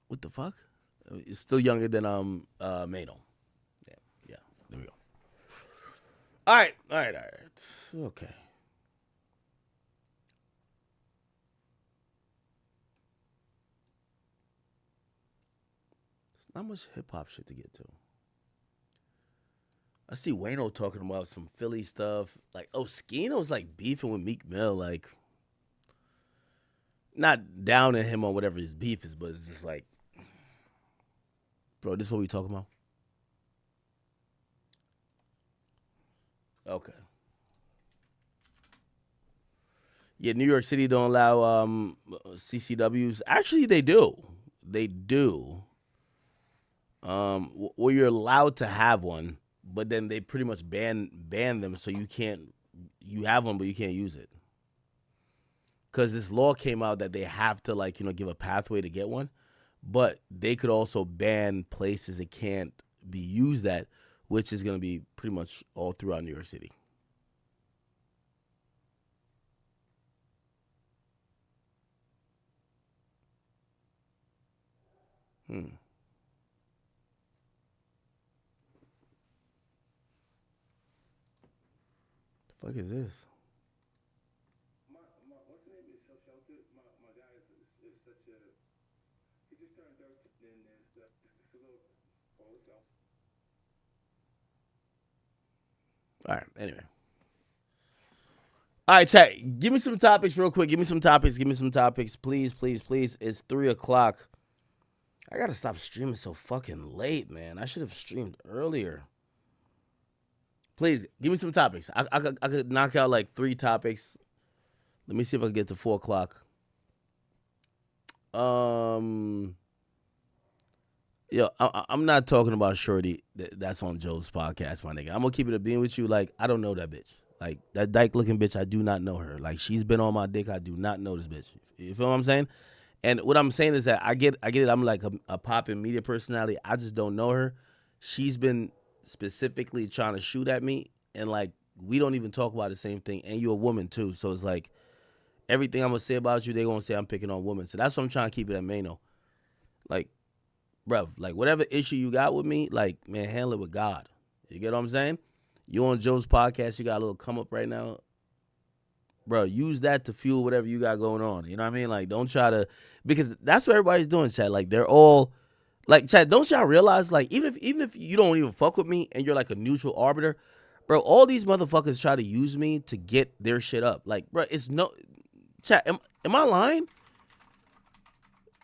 what the fuck? It's still younger than Mano. Yeah, there we go. All right. Okay. There's not much hip hop shit to get to. I see Wayno talking about some Philly stuff. Like, Skino's like beefing with Meek Mill. Like, not down at him on whatever his beef is, but it's just like, bro, this is what we talking about? Okay. Yeah, New York City don't allow CCWs. Actually, they do. They do. Well, you're allowed to have one, but then they pretty much ban them, so you have one, but you can't use it. Because this law came out that they have to, give a pathway to get one, but they could also ban places it can't be used at, which is going to be pretty much all throughout New York City. The fuck is this? What's the name? It's self-sheltered. My guy is such a. He just turned 13, and it's the little call itself. All right. Anyway. All right, chat. Give me some topics real quick. Give me some topics. Please, please, please. It's 3:00. I gotta stop streaming so fucking late, man. I should have streamed earlier. Please, give me some topics. I could knock out like 3 topics. Let me see if I can get to 4:00. I'm not talking about Shorty that's on Joe's podcast, my nigga. I'm gonna keep it a being with you. Like, I don't know that bitch. Like, that dyke looking bitch, I do not know her. Like, she's been on my dick. I do not know this bitch. You feel what I'm saying? And what I'm saying is that I get it. I'm like a poppin' media personality. I just don't know her. She's been specifically trying to shoot at me, and like, we don't even talk about the same thing. And you're a woman too, so it's like everything I'm gonna say about you, they gonna say I'm picking on women. So that's what I'm trying to keep it at Mano. Like, bruv, like whatever issue you got with me, like, man, handle it with God. You get what I'm saying? You on Joe's podcast, you got a little come up right now. Bro, use that to fuel whatever you got going on. You know what I mean? Like, don't try to, because that's what everybody's doing, chat. Like, they're all, like, chat, don't y'all realize, like, even if you don't even fuck with me and you're like a neutral arbiter, bro, all these motherfuckers try to use me to get their shit up. Like, bro, it's no, chat, am I lying?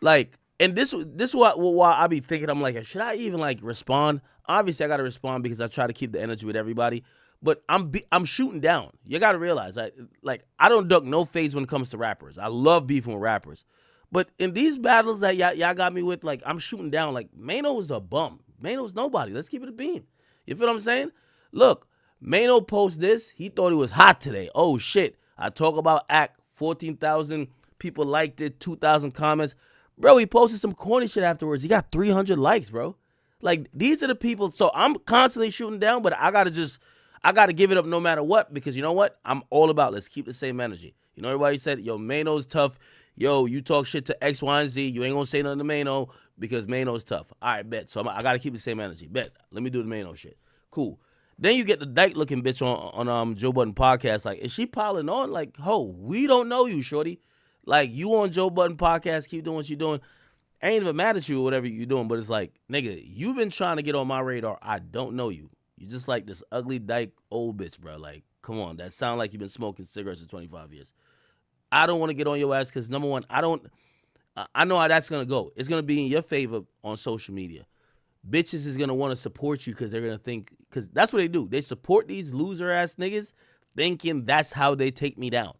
Like, and this is why I be thinking, I'm like, should I even like respond? Obviously, I gotta respond because I try to keep the energy with everybody. But I'm shooting down. You gotta realize, I don't duck no fades when it comes to rappers. I love beefing with rappers. But in these battles that y'all got me with, like, I'm shooting down. Like, Mano was a bum. Mano's nobody. Let's keep it a bean. You feel what I'm saying? Look, Mano post this. He thought it was hot today. Oh shit! I talk about act. 14,000 people liked it. 2,000 comments. Bro, he posted some corny shit afterwards. He got 300 likes, bro. Like, these are the people. So I'm constantly shooting down, but I got to give it up no matter what, because you know what? I'm all about let's keep the same energy. You know, everybody said, yo, Mano's tough. Yo, you talk shit to X, Y, and Z. You ain't going to say nothing to Mano because Mano's tough. All right, bet. So I got to keep the same energy. Bet. Let me do the Mano shit. Cool. Then you get the dyke-looking bitch on Joe Budden podcast. Like, is she piling on? Like, ho, we don't know you, shorty. Like, you on Joe Budden podcast, keep doing what you're doing. I ain't even mad at you or whatever you're doing, but it's like, nigga, you've been trying to get on my radar. I don't know you. You just like this ugly dyke old bitch, bro. Like, come on. That sound like you've been smoking cigarettes for 25 years. I don't want to get on your ass because, number one, I know how that's going to go. It's going to be in your favor on social media. Bitches is going to want to support you because they're going to think, because that's what they do. They support these loser-ass niggas thinking that's how they take me down.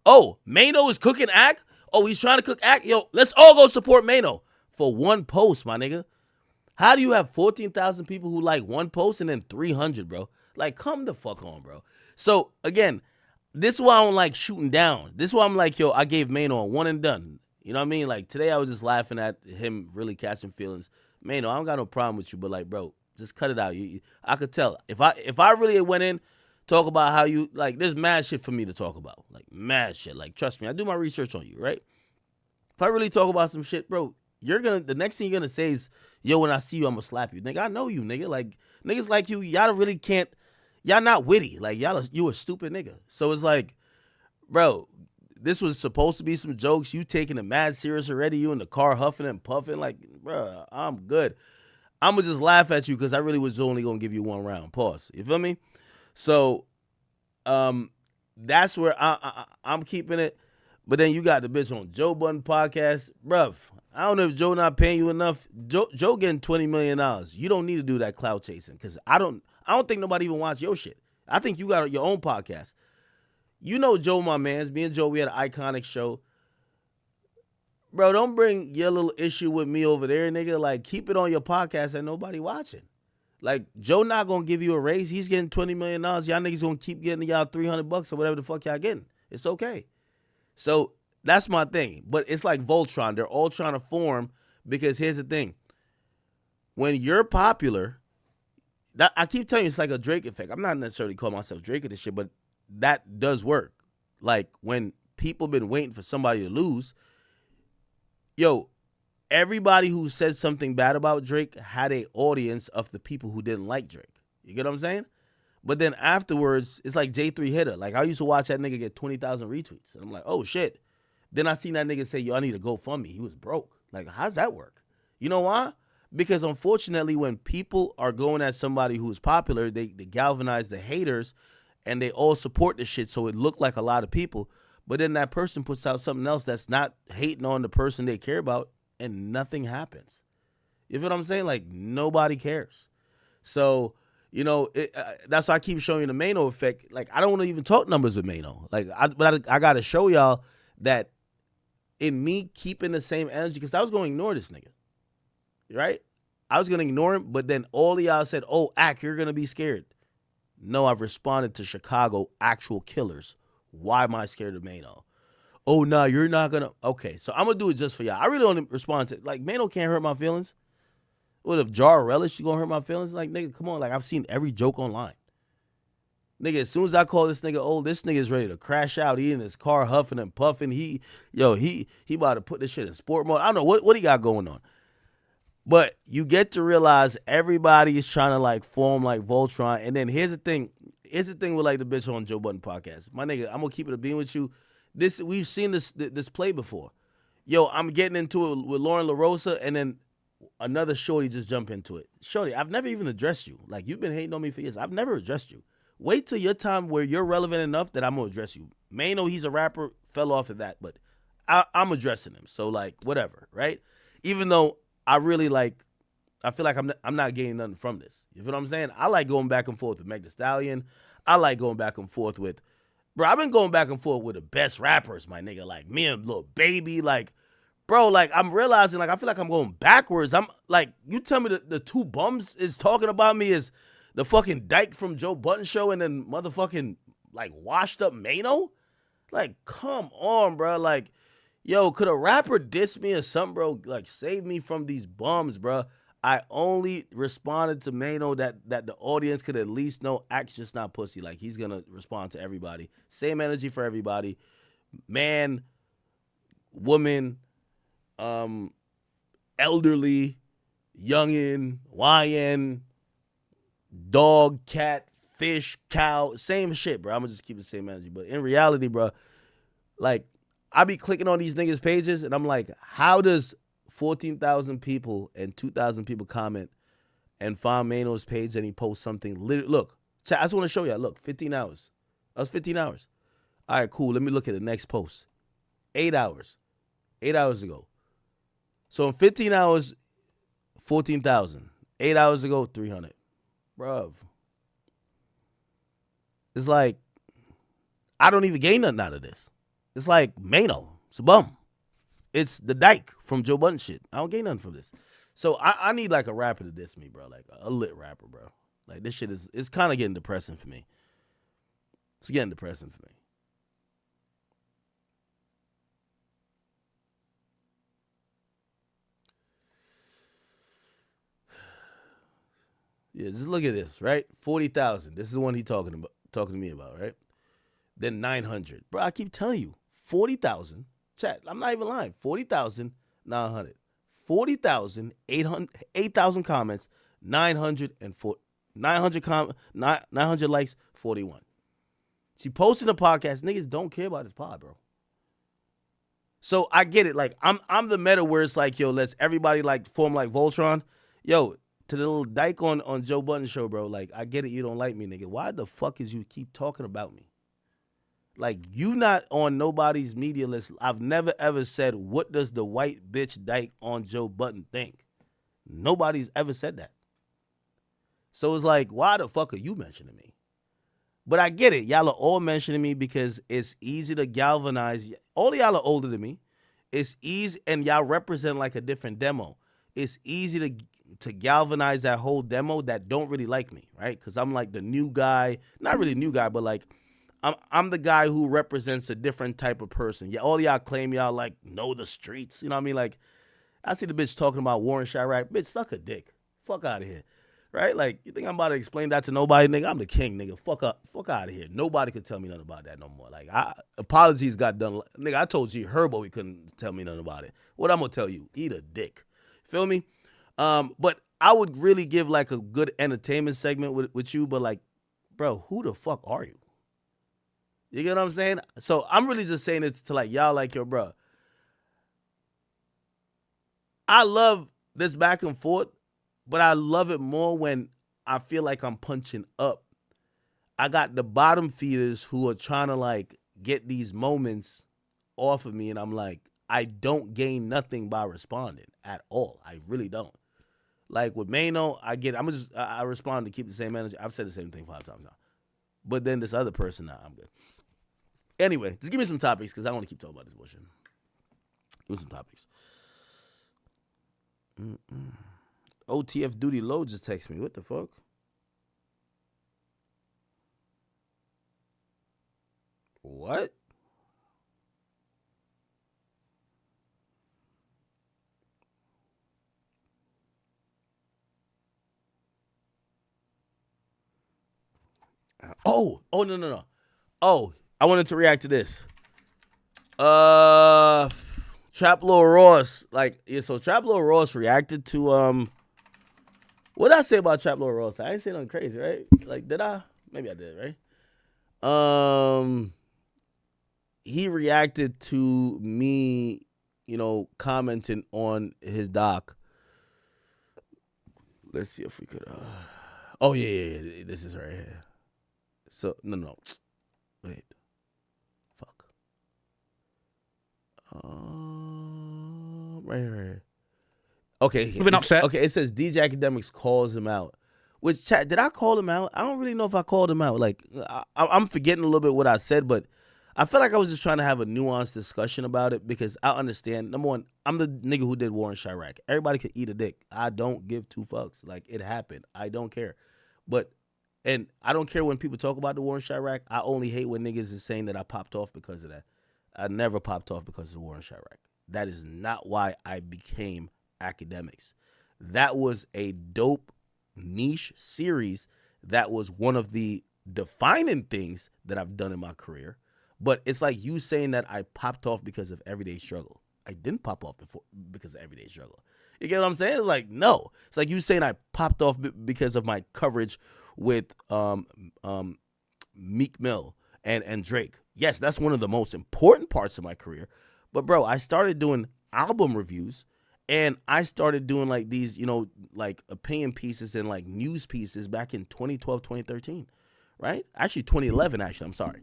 Oh, Mano is cooking act? Oh, he's trying to cook act? Yo, let's all go support Mano for one post, my nigga. How do you have 14,000 people who like one post and then 300, bro? Like, come the fuck on, bro. So, again, this is why I don't like shooting down. This is why I'm like, yo, I gave Mano a one and done. You know what I mean? Like, today I was just laughing at him really catching feelings. Mano, I don't got no problem with you, but, like, bro, just cut it out. I could tell. If I really went in, talk about how you, like, there's mad shit for me to talk about. Like, mad shit. Like, trust me, I do my research on you, right? If I really talk about some shit, bro, the next thing you're gonna say is, yo, when I see you, I'm gonna slap you. Nigga, I know you, nigga. Like, niggas like you, y'all really can't, y'all not witty. Like, you a stupid nigga. So it's like, bro, this was supposed to be some jokes. You taking it mad serious already. You in the car huffing and puffing. Like, bro, I'm good. I'm gonna just laugh at you because I really was only gonna give you one round. Pause. You feel me? So, that's where I'm keeping it. But then you got the bitch on Joe Budden podcast. Bruv, I don't know if Joe not paying you enough. Joe getting $20 million. You don't need to do that clout chasing because I don't think nobody even watch your shit. I think you got your own podcast. You know Joe, my mans. Me and Joe, we had an iconic show. Bro, don't bring your little issue with me over there, nigga. Like, keep it on your podcast and nobody watching. Like, Joe not going to give you a raise. He's getting $20 million. Y'all niggas going to keep getting y'all $300 or whatever the fuck y'all getting. It's okay. So that's my thing. But it's like Voltron. They're all trying to form because here's the thing. When you're popular, I keep telling you it's like a Drake effect. I'm not necessarily calling myself Drake at this shit, but that does work. Like when people been waiting for somebody to lose, yo, everybody who said something bad about Drake had an audience of the people who didn't like Drake. You get what I'm saying? But then afterwards, it's like J3 Hitter. Like, I used to watch that nigga get 20,000 retweets. And I'm like, oh, shit. Then I seen that nigga say, yo, I need to GoFundMe. He was broke. Like, how's that work? You know why? Because unfortunately, when people are going at somebody who's popular, they galvanize the haters, and they all support the shit, so it looked like a lot of people. But then that person puts out something else that's not hating on the person they care about, and nothing happens. You feel what I'm saying? Like, nobody cares. So... You know, that's why I keep showing you the Mano effect. Like, I don't want to even talk numbers with Mano. Like, but I got to show y'all that in me keeping the same energy, because I was going to ignore this nigga, right? I was going to ignore him, but then all of y'all said, oh, Ak, you're going to be scared. No, I've responded to Chicago actual killers. Why am I scared of Mano? Oh, no, you're not going to. Okay, so I'm going to do it just for y'all. I really don't respond to, like, Mano can't hurt my feelings. What if jar relish, you gonna hurt my feelings? Like, nigga, come on. Like, I've seen every joke online. Nigga, as soon as I call this nigga old, this nigga is ready to crash out. He in his car huffing and puffing. He about to put this shit in sport mode. I don't know what he got going on. But you get to realize everybody is trying to like form like Voltron. And then here's the thing. Here's the thing with like the bitch on Joe Budden podcast. My nigga, I'm gonna keep it a bean with you. We've seen this play before. Yo, I'm getting into it with Lauren LaRosa, and then another shorty just jump into it. Shorty, I've never even addressed you. Like, you've been hating on me for years. I've never addressed you. Wait till your time where you're relevant enough that I'm going to address you. Mano, he's a rapper, fell off of that, but I'm addressing him. So, like, whatever, right? Even though I really, like, I feel like I'm not getting nothing from this. You feel what I'm saying? I like going back and forth with Meg Thee Stallion. I like going back and forth with, bro, I've been going back and forth with the best rappers, my nigga. Like, me and Lil Baby, like, bro, like, I'm realizing, like, I feel like I'm going backwards. I'm, like, you tell me the two bums is talking about me is the fucking dyke from Joe Budden show and then motherfucking, like, washed up Mano? Like, come on, bro. Like, yo, could a rapper diss me or something, bro? Like, save me from these bums, bro. I only responded to Mano that the audience could at least know Act's just not pussy. Like, he's going to respond to everybody. Same energy for everybody. Man, woman, elderly, youngin, YN, dog, cat, fish, cow, same shit, bro. I'm gonna just keep the same energy. But in reality, bro, like, I be clicking on these niggas' pages and I'm like, how does 14,000 people and 2,000 people comment and find Mano's page and he posts something? Look, chat, I just want to show you. Look, 15 hours. That was 15 hours. All right, cool. Let me look at the next post. 8 hours. 8 hours ago. So in 15 hours, 14,000. 8 hours ago, 300. Bruv. It's like, I don't even gain nothing out of this. It's like Mano. It's a bum. It's the dyke from Joe Budden shit. I don't gain nothing from this. So I need like a rapper to diss me, bro. Like a lit rapper, bro. Like this shit it's kind of getting depressing for me. It's getting depressing for me. Yeah, just look at this, right? 40,000. This is the one he talking to me about, right? Then 900. Bro, I keep telling you, 40,000. Chat, I'm not even lying. 40,900. 40,000, 8,000 comments, 900 likes, 41. She posted a podcast. Niggas don't care about this pod, bro. So I get it. Like, I'm the meta where it's like, yo, let's everybody like form like Voltron. Yo, to the little dyke on Joe Budden show, bro. Like, I get it. You don't like me, nigga. Why the fuck is you keep talking about me? Like, you not on nobody's media list. I've never ever said, what does the white bitch dyke on Joe Budden think? Nobody's ever said that. So it's like, why the fuck are you mentioning me? But I get it. Y'all are all mentioning me because it's easy to galvanize. All of y'all are older than me. It's easy, and y'all represent like a different demo. It's easy to galvanize that whole demo that don't really like me, right? Because I'm like the new guy. Not really new guy, but like I'm the guy who represents a different type of person. Yeah, all y'all claim y'all like know the streets. You know what I mean? Like, I see the bitch talking about Warren Chirac. Bitch, suck a dick. Fuck out of here. Right? Like, you think I'm about to explain that to nobody, nigga? I'm the king, nigga. Fuck out of here. Nobody could tell me nothing about that no more. Like, apologies got done. Nigga, I told G Herbo he couldn't tell me nothing about it. What I'm gonna tell you? Eat a dick. Feel me? But I would really give like a good entertainment segment with you, but like, bro, who the fuck are you? You get what I'm saying? So I'm really just saying it to like y'all like, yo, bro. I love this back and forth, but I love it more when I feel like I'm punching up. I got the bottom feeders who are trying to like get these moments off of me, and I'm like, I don't gain nothing by responding at all. I really don't. Like with Mano, I respond to keep the same energy. I've said the same thing 5 times now. But then this other person, nah, I'm good. Anyway, just give me some topics because I don't want to keep talking about this bullshit. Give me some topics. OTF Duty Low just texted me. What the fuck? What? Oh, no. Oh, I wanted to react to this. Trap Lil Ross. Like, yeah, so Trap Lil Ross reacted to what did I say about Trap Lil Ross? I didn't say nothing crazy, right? Like, did I? Maybe I did, right? He reacted to me, commenting on his doc. Let's see if we could oh yeah. This is right here. So no. Wait. Fuck. Right here. Okay. You've been upset. Okay, it says DJ Academics calls him out. Which chat, did I call him out? I don't really know if I called him out. Like, I'm forgetting a little bit what I said, but I feel like I was just trying to have a nuanced discussion about it because I understand. Number one, I'm the nigga who did Warren Chirac. Everybody could eat a dick. I don't give 2 fucks. Like, it happened. I don't care. And I don't care when people talk about the Warren Chirac. I only hate when niggas is saying that I popped off because of that. I never popped off because of Warren Chirac. That is not why I became Academics. That was a dope niche series. That was one of the defining things that I've done in my career. But it's like you saying that I popped off because of Everyday Struggle. I didn't pop off because of Everyday Struggle. You get what I'm saying? It's like, no. It's like you saying I popped off because of my coverage with Meek Mill and Drake. Yes, that's one of the most important parts of my career. But, bro, I started doing album reviews, and I started doing, like, these, like, opinion pieces and, like, news pieces back in 2012, 2013, right? Actually, 2011, I'm sorry.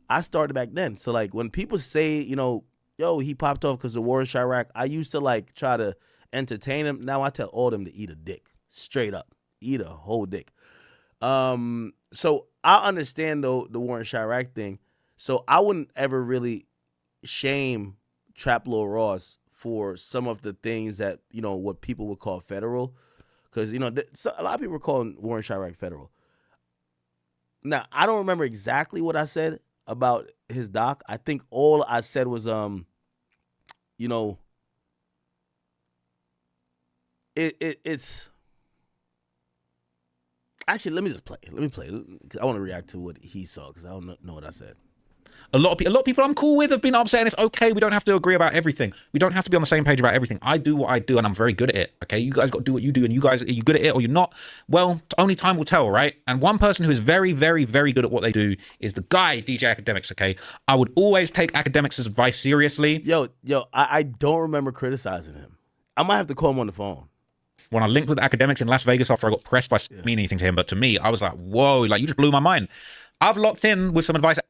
I started back then. So, like, when people say, yo, he popped off because of Warren Chirac, I used to, like, try to entertain him. Now I tell all of them to eat a dick. Straight up. Eat a whole dick. So I understand, though, the Warren Chirac thing. So I wouldn't ever really shame Trap Lil Ross for some of the things that, what people would call federal. because a lot of people are calling Warren Chirac federal. Now I don't remember exactly what I said about his doc. I think all I said was it's actually, let me play it, 'cause I want to react to what he saw, because I don't know what I said. A lot of people I'm cool with have been upset, and it's okay. We don't have to agree about everything. We don't have to be on the same page about everything. I do what I do, and I'm very good at it. Okay, you guys got to do what you do, and you guys, are you good at it or you're not? Well, only time will tell, right? And one person who is very, very, very good at what they do is the guy, DJ Academics. Okay, I would always take Academics' advice seriously. Yo, I don't remember criticizing him. I might have to call him on the phone. When I linked with Academics in Las Vegas after I got pressed by mean anything to him, but to me, I was like, whoa, like you just blew my mind. I've locked in with some advice. I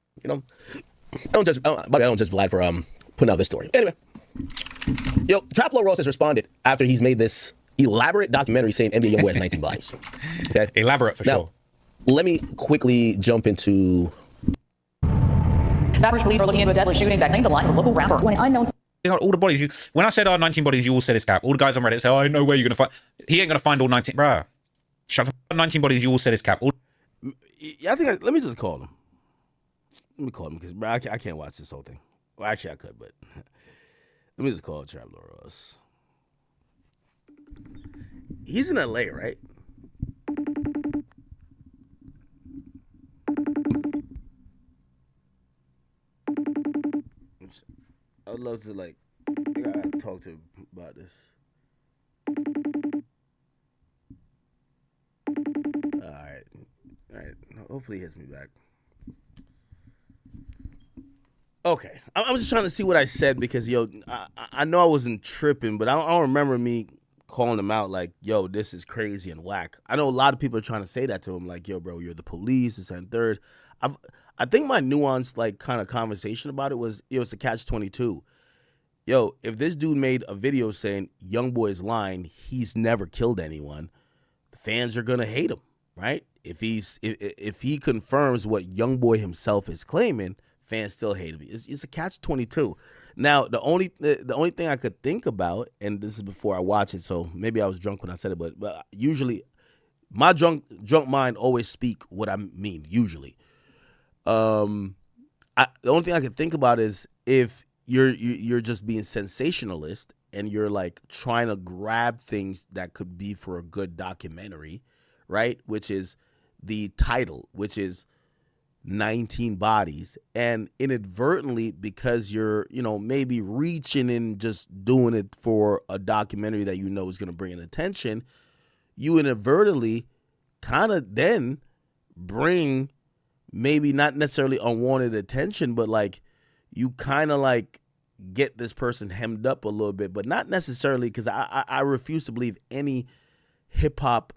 don't judge Vlad for putting out this story. Anyway, Traplo Ross has responded after he's made this elaborate documentary saying NBA YoungBoy has 19 bodies. Okay, elaborate for sure. Let me quickly jump into. Baton Rouge police are looking into a deadly shooting that claimed the life of a local rapper. When an unknown. All the bodies. When I said 19 bodies, you all said it's cap. All the guys on Reddit say, "Oh, no way you're gonna find." He ain't gonna find all 19. Bruh, shut up. 19 bodies. You all said it's cap. Yeah, I think let me just call him. Let me call him, because I can't watch this whole thing. Well, actually, I could, but let me just call Traplo Ross. He's in LA, right? I'd love to I gotta talk to him about this. All right. Hopefully he hits me back. Okay, I'm just trying to see what I said, because I know I wasn't tripping, but I don't remember me calling him out like, yo, this is crazy and whack. I know a lot of people are trying to say that to him, like, yo, bro, you're the police, this and third. I think my nuanced kind of conversation about it was, it's a catch-22. Yo, if this dude made a video saying YoungBoy's lying, he's never killed anyone, the fans are gonna hate him, right? If he confirms what YoungBoy himself is claiming, fans still hate him. It's a catch-22. Now, the only thing I could think about, and this is before I watch it, so maybe I was drunk when I said it, but usually my drunk mind always speak what I mean. Usually, the only thing I could think about is if you're just being sensationalist and you're trying to grab things that could be for a good documentary, right? Which is the title, which is 19 bodies, and inadvertently, because you're maybe reaching and just doing it for a documentary that is going to bring in attention, you inadvertently kind of then bring maybe not necessarily unwanted attention, but you kind of get this person hemmed up a little bit, but not necessarily, because I refuse to believe any hip-hop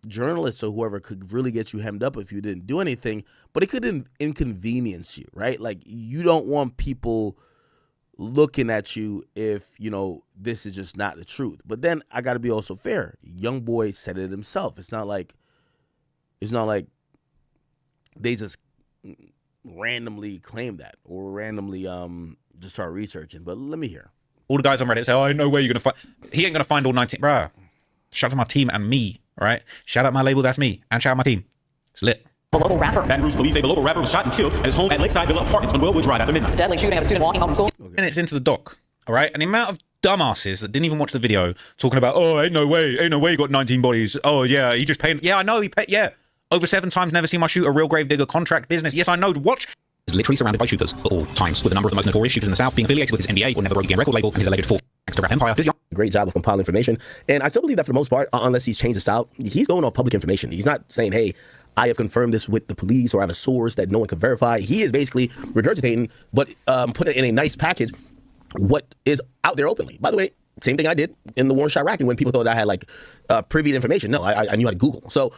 journalists or whoever could really get you hemmed up if you didn't do anything, but it could inconvenience you, right? You don't want people looking at you if, this is just not the truth. But then I got to be also fair. YoungBoy said it himself. It's not like they just randomly claim that or randomly just start researching. But let me hear. All the guys on Reddit say, "Oh, no way you're gonna find." He ain't gonna find all 19. Bruh, shout out to my team and me. All right, shout out my label, that's me, and shout out my team. It's lit. The local rapper. Baton Rouge police say the local rapper was shot and killed at his home at Lakeside Villa Apartments on Wellwood Drive after midnight. Deadly shooting of a student walking home from school. Minutes into the doc, all right, and the amount of dumbasses that didn't even watch the video talking about, "Oh, ain't no way you got 19 bodies. Oh yeah, he just paid. Yeah, I know he paid. Yeah, over 7 times. Never seen my shoot a real grave digger contract business. Yes, I know. Watch." Is literally surrounded by shooters at all times, with a number of the most notorious shooters in the South being affiliated with his NBA or Never Broke Again record label and his alleged gangster rap empire. Great job of compiling information, and I still believe that for the most part, unless he's changed his style, he's going off public information. He's not saying, "Hey, I have confirmed this with the police," or "I have a source that no one can verify." He is basically regurgitating, but put it in a nice package, what is out there openly. By the way, same thing I did in the Warren Chirac when people thought I had privy information. No, I knew how to Google. So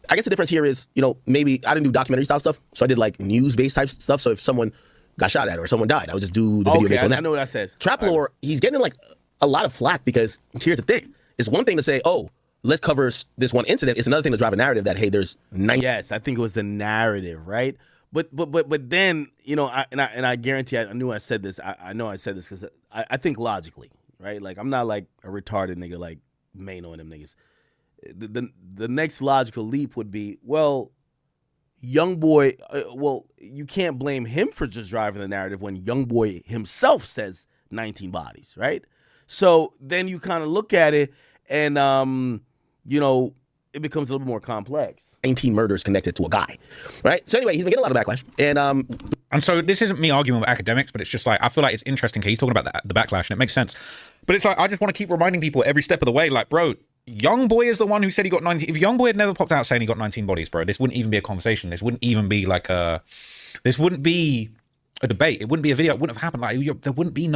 I guess the difference here is, maybe I didn't do documentary style stuff, so I did news-based type stuff. So if someone got shot at or someone died, I would just do the video based on that. I know what I said. Traplo, he's getting a lot of flack, because here's the thing. It's one thing to say, "Oh, let's cover this one incident." It's another thing to drive a narrative that, hey, there's 9. Yes, I think it was the narrative, right? But then, I guarantee I knew I said this. I know I said this because I think logically, right? I'm not a retarded nigga main on them niggas. The next logical leap would be, well, YoungBoy, well, you can't blame him for just driving the narrative when YoungBoy himself says 19 bodies, right? So then you kind of look at it and, you know, it becomes a little more complex. 19 murders connected to a guy, right? So anyway, he's been getting a lot of backlash. And so this isn't me arguing with academics, but it's just like, I feel like it's interesting. He's talking about the backlash and it makes sense. But it's like, I just want to keep reminding people every step of the way, like, bro, YoungBoy is the one who said he got 19. If YoungBoy had never popped out saying he got 19 bodies, bro, this wouldn't even be a conversation. This wouldn't even be like this wouldn't be a debate. It wouldn't be a video. It wouldn't have happened. Like, there wouldn't be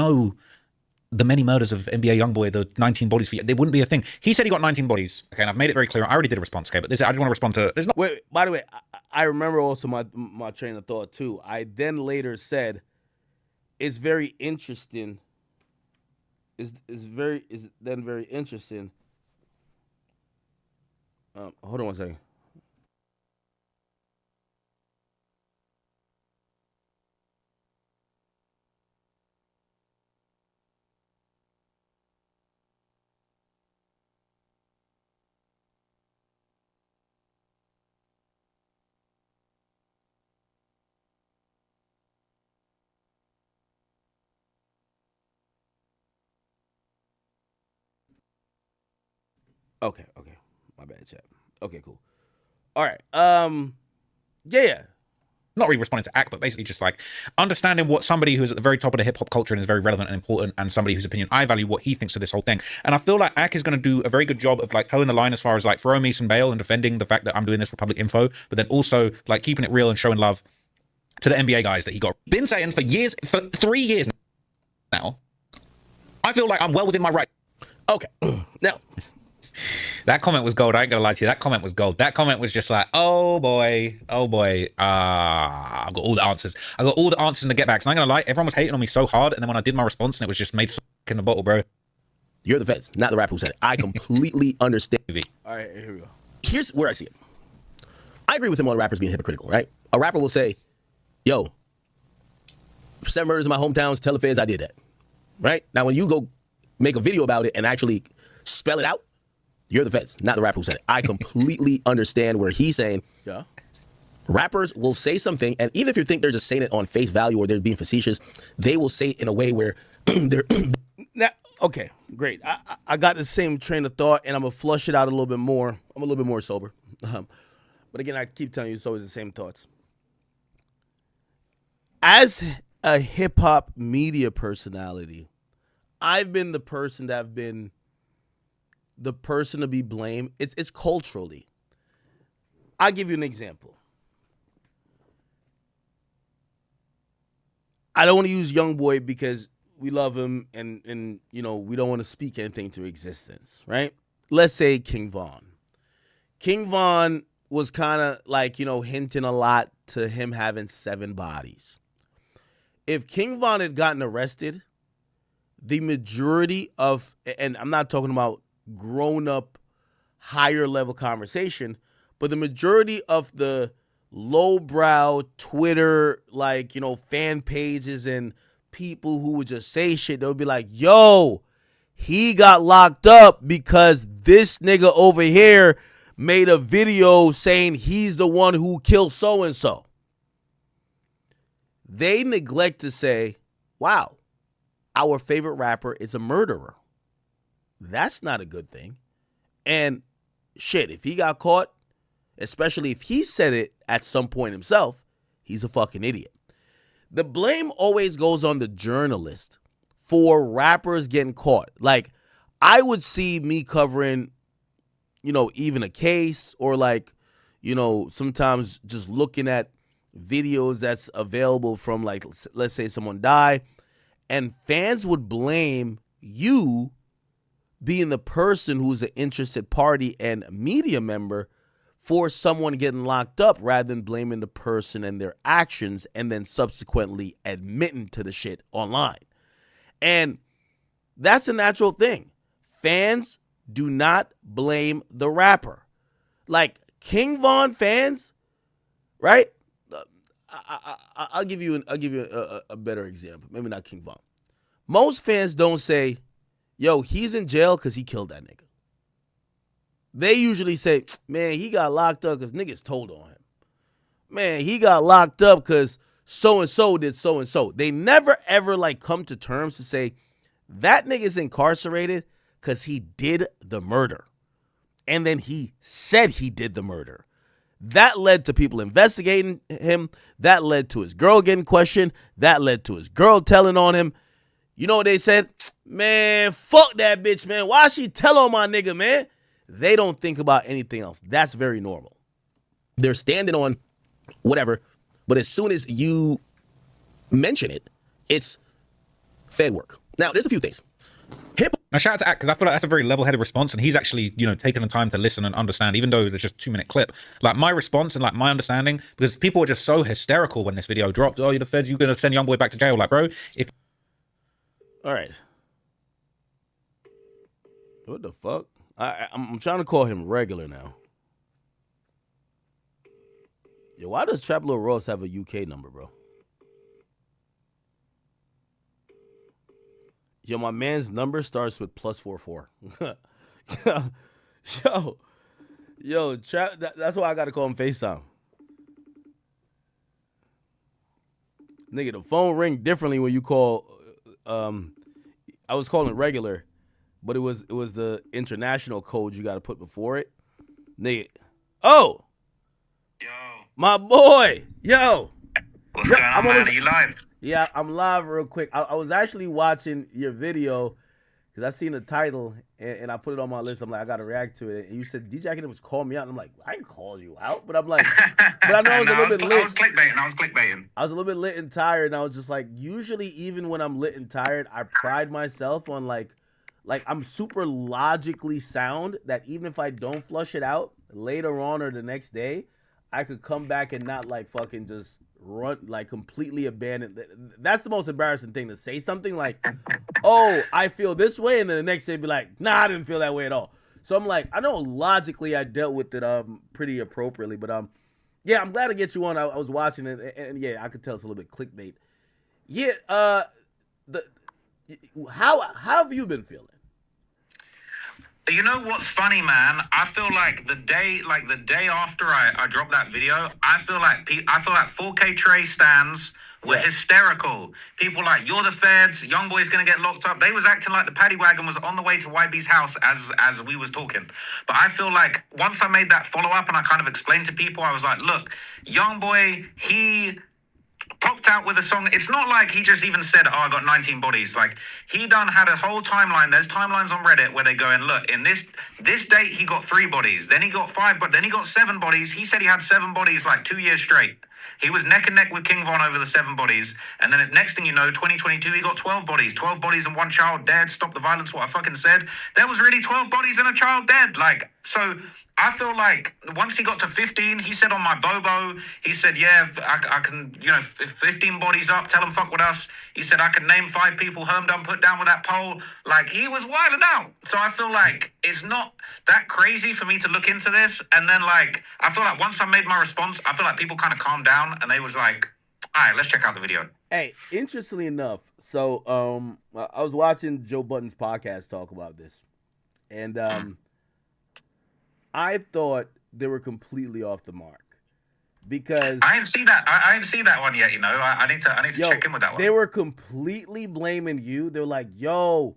the many murders of NBA YoungBoy, the 19 bodies for you. There wouldn't be a thing. He said he got 19 bodies. Okay, and I've made it very clear. I already did a response, okay, but I just want to respond to. There's not. Wait, by the way, I remember also my train of thought too. I then later said, it's very interesting. Is then very interesting. Hold on one second. Okay. My bad, chat. Okay, cool. All right. Yeah. Not really responding to Ack, but basically just like understanding what somebody who's at the very top of the hip hop culture and is very relevant and important, and somebody whose opinion I value, what he thinks of this whole thing. And I feel like Ack is going to do a very good job of like toeing the line as far as like throwing me some bail and defending the fact that I'm doing this for public info, but then also like keeping it real and showing love to the NBA guys that he got. Been saying for 3 years now. I feel like I'm well within my right. Okay. Now. That comment was gold. I ain't gonna lie to you. That comment was gold. That comment was just like, oh boy. I've got all the answers. I got all the answers in the get backs. And I'm gonna lie, everyone was hating on me so hard. And then when I did my response and it was just made in the bottle, bro. You're the feds, not the rapper who said it. I completely understand. All right, here we go. Here's where I see it. I agree with him on rappers being hypocritical, right? A rapper will say, yo, 7 murders in my hometowns, tell the feds I did that, right? Now, when you go make a video about it and actually spell it out, you're the feds, not the rapper who said it. I completely understand where he's saying, yeah, rappers will say something, and even if you think they're just saying it on face value or they're being facetious, they will say it in a way where they're... Now, okay, great. I got the same train of thought, and I'm going to flush it out a little bit more. I'm a little bit more sober. But again, I keep telling you it's always the same thoughts. As a hip-hop media personality, I've been the person that have been the person to be blamed. It's culturally. I'll give you an example. I don't want to use YoungBoy because we love him and you know, we don't want to speak anything to existence, right? Let's say King Von. King Von was kind of like, you know, hinting a lot to him having 7 bodies. If King Von had gotten arrested, the majority of, and I'm not talking about grown-up, higher-level conversation, but the majority of the lowbrow Twitter, like, you know, fan pages and people who would just say shit, they'll be like, yo, he got locked up because this nigga over here made a video saying he's the one who killed so-and-so. They neglect to say, wow, our favorite rapper is a murderer. That's not a good thing. And shit, if he got caught, especially if he said it at some point himself, he's a fucking idiot. The blame always goes on the journalist for rappers getting caught. Like, I would see me covering, you know, even a case or like, you know, sometimes just looking at videos that's available from, like, let's say someone died, and fans would blame you being the person who's an interested party and media member for someone getting locked up rather than blaming the person and their actions and then subsequently admitting to the shit online. And that's a natural thing. Fans do not blame the rapper. Like King Von fans, right? I'll give you a better example. Maybe not King Von. Most fans don't say, yo, he's in jail because he killed that nigga. they usually say, man, he got locked up because niggas told on him. Man, he got locked up because so-and-so did so-and-so. They never, ever, like, come to terms to say, that nigga's incarcerated because he did the murder. And then he said he did the murder. That led to people investigating him. That led to his girl getting questioned. That led to his girl telling on him. You know what they said? Man, fuck that bitch, man. Why she tell on my nigga, man? They don't think about anything else. That's very normal. They're standing on whatever, but as soon as you mention it, it's Fed work. Now, there's a few things. Now, shout out to Act, because I feel like that's a very level-headed response, and he's actually, taken the time to listen and understand, even though there's just a 2-minute clip. Like, my response and, like, my understanding, because people were just so hysterical when this video dropped. Oh, you're the feds, you're going to send Youngboy back to jail. Like, bro, if... All right. What the fuck? I'm trying to call him regular now. Yo, why does Trap Lil Ross have a UK number, bro? Yo, my man's number starts with +44. Yo, Trap. That's why I gotta call him FaceTime. Nigga, the phone ring differently when you call. I was calling regular, but it was the international code you gotta put before it. Nigga, oh, yo, my boy, yo, what's going on, man? Are you live? Yeah, I'm live real quick. I was actually watching your video because I seen the title and I put it on my list. I'm like, I got to react to it. And you said DJ Academy was calling me out. And I'm like, I didn't call you out. But I'm like, but I know I was a little bit lit. I was clickbaiting. I was a little bit lit and tired. And I was just like, usually even when I'm lit and tired, I pride myself on like I'm super logically sound that even if I don't flush it out later on or the next day, I could come back and not like fucking just run, like completely abandon. That's the most embarrassing thing, to say something like, oh, I feel this way, and then the next day be like, nah, I didn't feel that way at all. So I'm like, I know logically I dealt with it pretty appropriately, but yeah, I'm glad to get you on. I was watching it, and yeah, I could tell it's a little bit clickbait. Yeah, how have you been feeling? You know what's funny, man? I feel like the day after I dropped that video, I feel like 4K Trey stands were hysterical. People like, you're the feds, Youngboy's gonna get locked up. They was acting like the paddy wagon was on the way to YB's house as we was talking. But I feel like once I made that follow up and I kind of explained to people, I was like, look, Youngboy, he popped out with a song. It's not like he just even said, oh, I got 19 bodies. Like, he done had a whole timeline. There's timelines on Reddit where they go and look, in this date he got 3 bodies, then he got 5, but then he got 7 bodies. He said he had 7 bodies like 2 years straight. He was neck and neck with King Von over the 7 bodies. And then next thing you know, 2022, he got 12 bodies. 12 bodies and 1 child dead. Stop the violence, what I fucking said. There was really 12 bodies and a child dead. Like, so I feel like once he got to 15, he said on my Bobo, he said, yeah, I can, 15 bodies up, tell them fuck with us. He said, I can name 5 people Herm done put down with that pole. Like, he was wilding out. So I feel like it's not that crazy for me to look into this. And then, like, I feel like once I made my response, I feel like people kind of calmed down and they was like, all right, let's check out the video. Hey, interestingly enough, so I was watching Joe Budden's podcast talk about this. And I thought they were completely off the mark because I didn't see that. I didn't see that one yet. I need to check in with that one. They were completely blaming you. They were like, "Yo,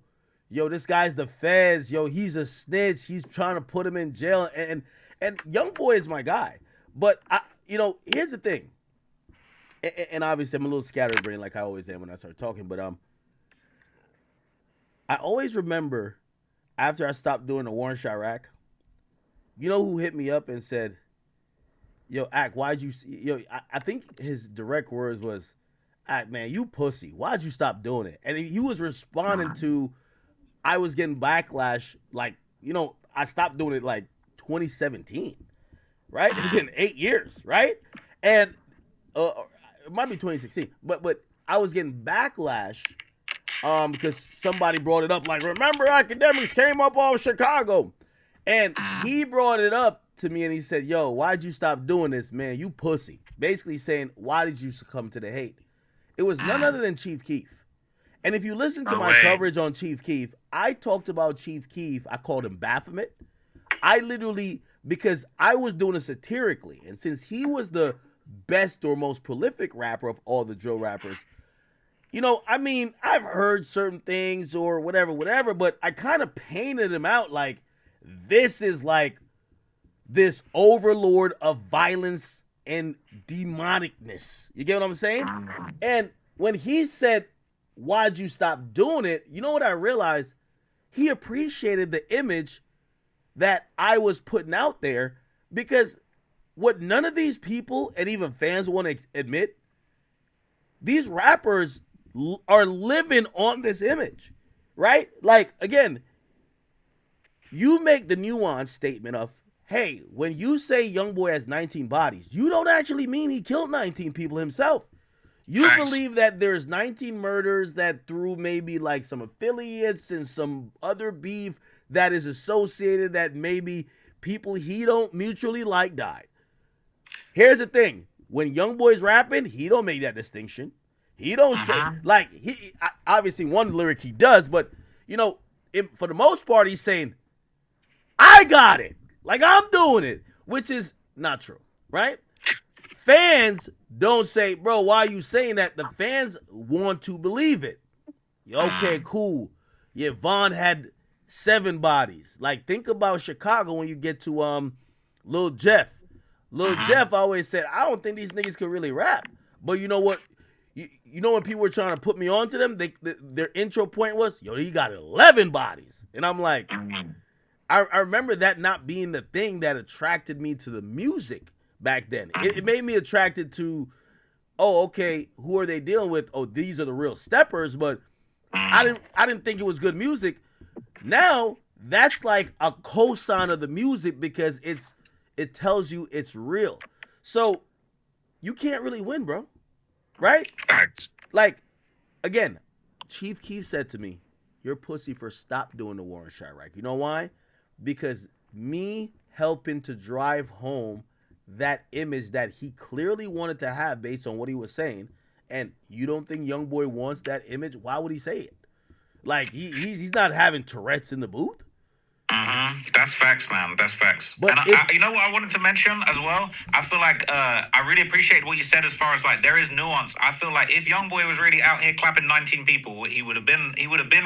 this guy's the feds. Yo, he's a snitch. He's trying to put him in jail." And Youngboy is my guy. But here's the thing. And obviously, I'm a little scatterbrained, like I always am when I start talking. But I always remember after I stopped doing the war in Chirac. You know who hit me up and said, yo, Ack, why'd you... I think his direct words was, Ack, man, you pussy. Why'd you stop doing it? And he was responding to, I was getting backlash, like, I stopped doing it like 2017, right? It's been 8 years, right? And it might be 2016, but I was getting backlash because somebody brought it up, like, remember academics came up off Chicago. And he brought it up to me and he said, yo, why'd you stop doing this, man? You pussy. Basically saying, why did you succumb to the hate? It was none other than Chief Keef. And if you listen to my coverage on Chief Keef, I talked about Chief Keef. I called him Baphomet. I literally, because I was doing it satirically, and since he was the best or most prolific rapper of all the drill rappers, you know, I mean, I've heard certain things or whatever, but I kind of painted him out like this is like this overlord of violence and demonicness. You get what I'm saying? And when he said, "Why'd you stop doing it?" You know what I realized? He appreciated the image that I was putting out there, because what none of these people and even fans want to admit, these rappers are living on this image, right? Like, again, you make the nuanced statement of, hey, when you say YoungBoy has 19 bodies, you don't actually mean he killed 19 people himself. You believe that there's 19 murders that through maybe like some affiliates and some other beef that is associated, that maybe people he don't mutually like died. Here's the thing. When YoungBoy's rapping, he don't make that distinction. He don't say, like, obviously one lyric he does, but, you know, for the most part, he's saying, I got it. Like, I'm doing it, which is not true, right? Fans don't say, bro, why are you saying that? The fans want to believe it. Okay, cool. Yeah, Vaughn had 7 bodies. Like, think about Chicago when you get to Lil Jeff. Lil Jeff always said, I don't think these niggas can really rap. But you know what? You know when people were trying to put me on to them, their intro point was, yo, he got 11 bodies. And I'm like, I remember that not being the thing that attracted me to the music back then. It made me attracted to, oh, okay, who are they dealing with? Oh, these are the real steppers, but I didn't think it was good music. Now, that's like a cosign of the music because it tells you it's real. So you can't really win, bro. Right? Like, again, Chief Keef said to me, you're pussy for stop doing the war in Chirac. You know why? Because me helping to drive home that image that he clearly wanted to have based on what he was saying, and you don't think YoungBoy wants that image, why would he say it? Like, he's not having Tourette's in the booth. That's facts, man. That's facts. But and you know what I wanted to mention as well? I feel like I really appreciate what you said as far as like there is nuance. I feel like if YoungBoy was really out here clapping 19 people, he would have been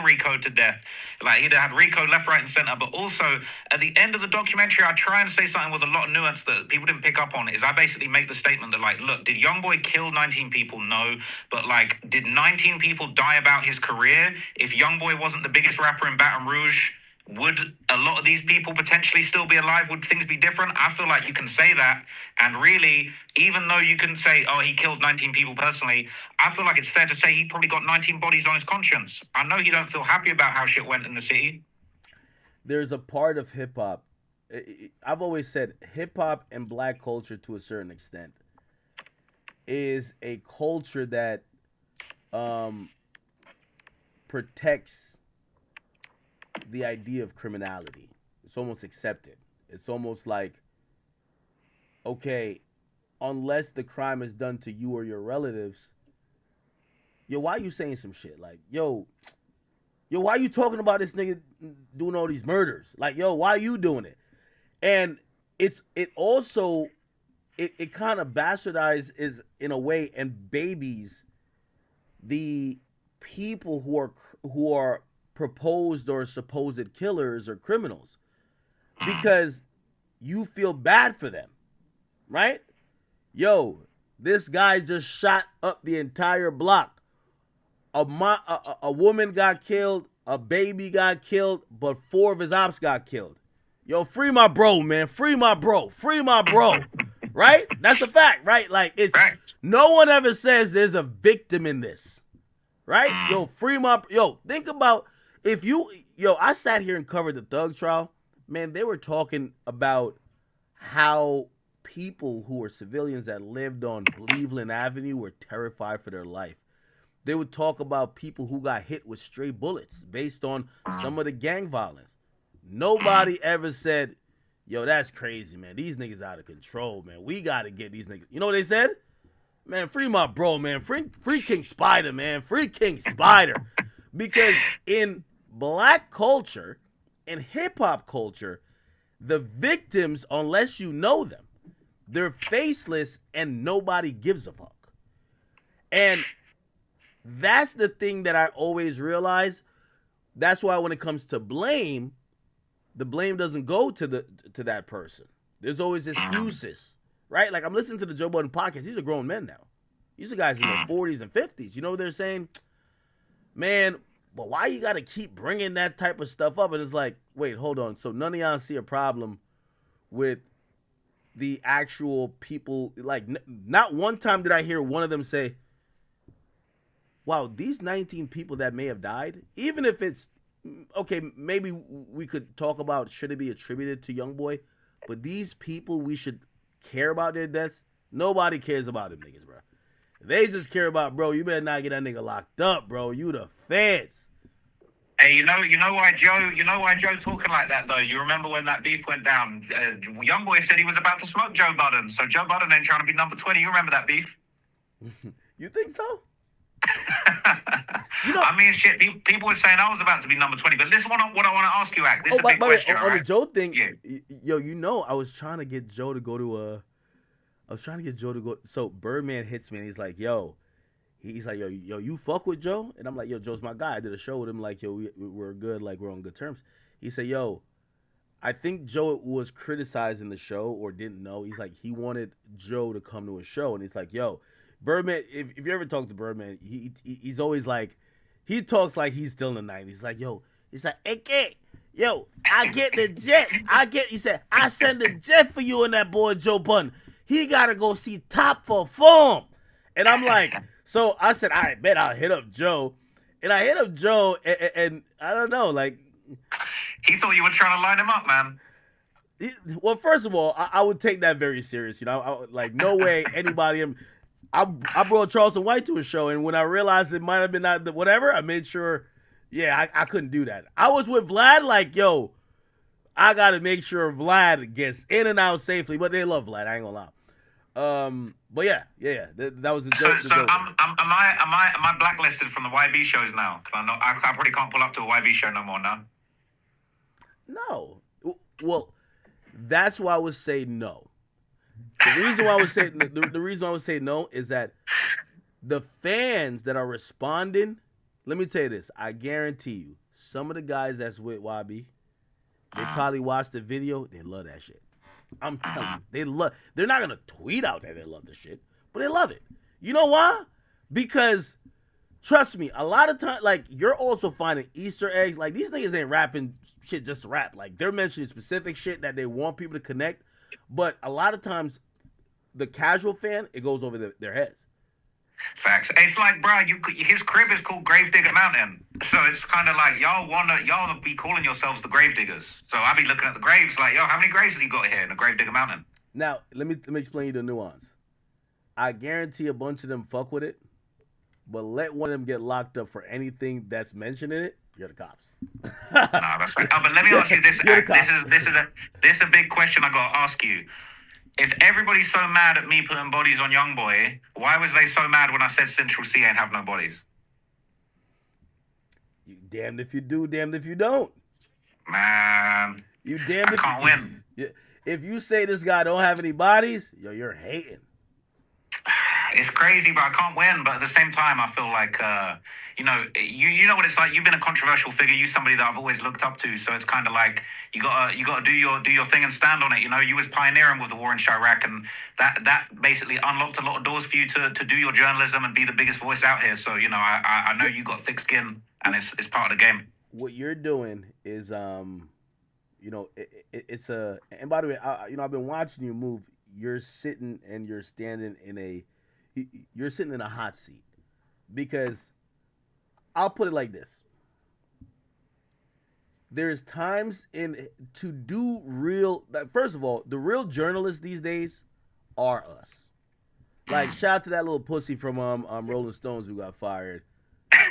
Rico'd to death. Like he'd have had Rico left, right, and center. But also at the end of the documentary, I try and say something with a lot of nuance that people didn't pick up on. Is I basically make the statement that like, look, did YoungBoy kill 19 people? No, but like, did 19 people die about his career? If YoungBoy wasn't the biggest rapper in Baton Rouge, would a lot of these people potentially still be alive? Would things be different? I feel like you can say that. And really, even though you can say, oh, he killed 19 people personally, I feel like it's fair to say he probably got 19 bodies on his conscience. I know you don't feel happy about how shit went in the city. There's a part of hip-hop. I've always said hip-hop and black culture to a certain extent is a culture that protects the idea of criminality. It's almost accepted. It's almost like, okay, unless the crime is done to you or your relatives, yo, why are you saying some shit? Like, yo, why are you talking about this nigga doing all these murders? Like, yo, why are you doing it? And it also kind of bastardizes in a way and babies the people who are proposed or supposed killers or criminals, because you feel bad for them, right? Yo, this guy just shot up the entire block. A woman got killed, a baby got killed, but 4 of his ops got killed. Yo, free my bro, man. Free my bro. Free my bro. Right? That's a fact, right? Like, it's no one ever says there's a victim in this. Right? Yo, free my... Yo, think about... I sat here and covered the Thug trial. Man, they were talking about how people who were civilians that lived on Cleveland Avenue were terrified for their life. They would talk about people who got hit with stray bullets based on some of the gang violence. Nobody ever said, yo, that's crazy, man. These niggas out of control, man. We got to get these niggas. You know what they said? Man, free my bro, man. Free King Spider, man. Free King Spider. Because in black culture and hip-hop culture, The victims, unless you know them, they're faceless and nobody gives a fuck. And that's the thing that I always realize. That's why when it comes to blame, the blame doesn't go to that person. There's always excuses, right? Like I'm listening to the Joe Budden podcast. These are grown men now. These are guys in their 40s and 50s. You know what they're saying? Man, but why you got to keep bringing that type of stuff up? And it's like, wait, hold on. So none of y'all see a problem with the actual people? Like, not one time did I hear one of them say, wow, these 19 people that may have died, even if it's, okay, maybe we could talk about should it be attributed to Youngboy, but these people we should care about their deaths. Nobody cares about them niggas, bro. They just care about, bro, you better not get that nigga locked up, bro. You the feds. Hey, you know why Joe talking like that though? You remember when that beef went down? Youngboy said he was about to smoke Joe Budden, so Joe Budden ain't trying to be number 20. You remember that beef? You think so? I mean, shit. People were saying I was about to be number 20, but listen, what I want to ask you, Ak. This is a big question, on right? the Joe thing, yo, I was trying to get Joe to go to so Birdman hits me and he's like, yo, you fuck with Joe? And I'm like, yo, Joe's my guy. I did a show with him, like, yo, we're good, like, we're on good terms. He said, yo, I think Joe was criticizing the show or didn't know. He's like, he wanted Joe to come to a show, and he's like, yo, Birdman, if you ever talk to Birdman, he's always like, he talks like he's still in the 90s. He's like, yo, he's like, hey, yo, I get the jet. He said, I send the jet for you and that boy Joe Budden. He got to go see Top for form. And I'm like, so I said, all right, bet I'll hit up Joe. And I hit up Joe, and I don't know, like. He thought you were trying to line him up, man. Well, first of all, I would take that very serious. You know, like, no way anybody. I brought Charleston White to a show, and when I realized it might have been not whatever, I made sure, I couldn't do that. I was with Vlad, like, yo, I got to make sure Vlad gets in and out safely, but they love Vlad, I ain't gonna lie. But yeah, that was a joke. So am I blacklisted from the YB shows now? Because I probably can't pull up to a YB show no more now. No, well, that's why I would say no. The reason why I would say no is that the fans that are responding. Let me tell you this: I guarantee you, some of the guys that's with YB, they probably watched the video. They love that shit. I'm telling you, they're not gonna tweet out that they love the shit, but they love it. You know why? Because trust me, a lot of times, like, you're also finding Easter eggs. Like, these niggas ain't rapping shit just to rap. Like, they're mentioning specific shit that they want people to connect. But a lot of times, the casual fan, it goes over their heads. Facts. It's like, bro, his crib is called Gravedigger Mountain. So it's kind of like, y'all wanna be calling yourselves the Gravediggers. So I be looking at the graves like, yo, how many graves have you got here in the Gravedigger Mountain? Now, let me explain you the nuance. I guarantee a bunch of them fuck with it, but let one of them get locked up for anything that's mentioned in it, you're the cops. That's right. But let me ask you this. This is a big question I got to ask you. If everybody's so mad at me putting bodies on Youngboy, why was they so mad when I said Central C ain't have no bodies? You damned if you do, damned if you don't. Man, you damned if can't win. If you say this guy don't have any bodies, yo, you're hating. It's crazy, but I can't win. But at the same time, I feel like, you know what it's like. You've been a controversial figure. You're somebody that I've always looked up to. So it's kind of like you gotta do your thing and stand on it. You know, you was pioneering with the war in Chirac, and that basically unlocked a lot of doors for you to do your journalism and be the biggest voice out here. So you know, I know you got thick skin, and it's part of the game. What you're doing is, it's a. And by the way, I've been watching you move. You're sitting and you're standing you're sitting in a hot seat, because I'll put it like this. There's times to do real, first of all, the real journalists these days are us. Like, shout out to that little pussy from Rolling Stones who got fired.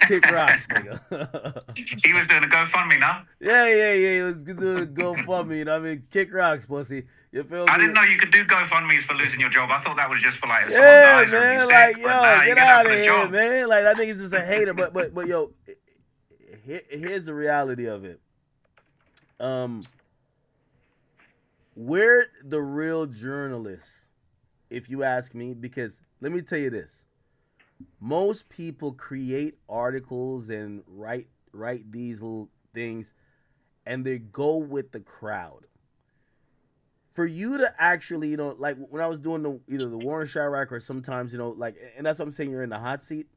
Kick rocks, nigga. He was doing a GoFundMe now? Yeah. He was doing a GoFundMe, you know what I mean? Kick rocks, pussy. You feel me? I didn't know you could do GoFundMes for losing your job. I thought that was just for like if someone dies or if you sick. But nah, get out of here, man. Like, I think he's just a hater. But yo, here's the reality of it. we're the real journalists, if you ask me, because let me tell you this. Most people create articles and write these little things and they go with the crowd. For you to actually, like when I was doing either the Warren Chirac or sometimes, like, and that's what I'm saying, you're in the hot seat,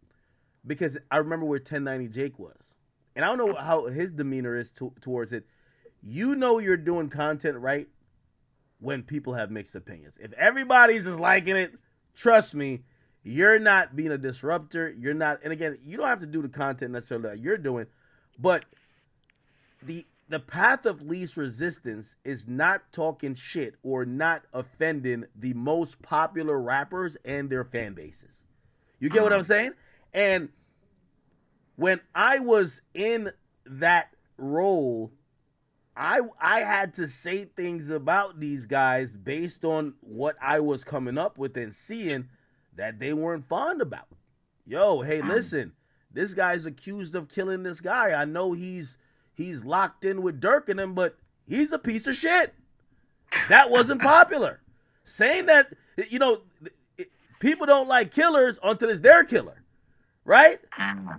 because I remember where 1090 Jake was. And I don't know how his demeanor is towards it. You're doing content right when people have mixed opinions. If everybody's just liking it, trust me, you're not being a disruptor. You're not, and again, you don't have to do the content necessarily that you're doing, but the path of least resistance is not talking shit or not offending the most popular rappers and their fan bases. You get what I'm saying? And when I was in that role, I had to say things about these guys based on what I was coming up with and seeing that they weren't fond about. Yo, hey, listen, this guy's accused of killing this guy. I know he's locked in with Dirk and him, but he's a piece of shit. That wasn't popular. Saying that, people don't like killers until it's their killer, right?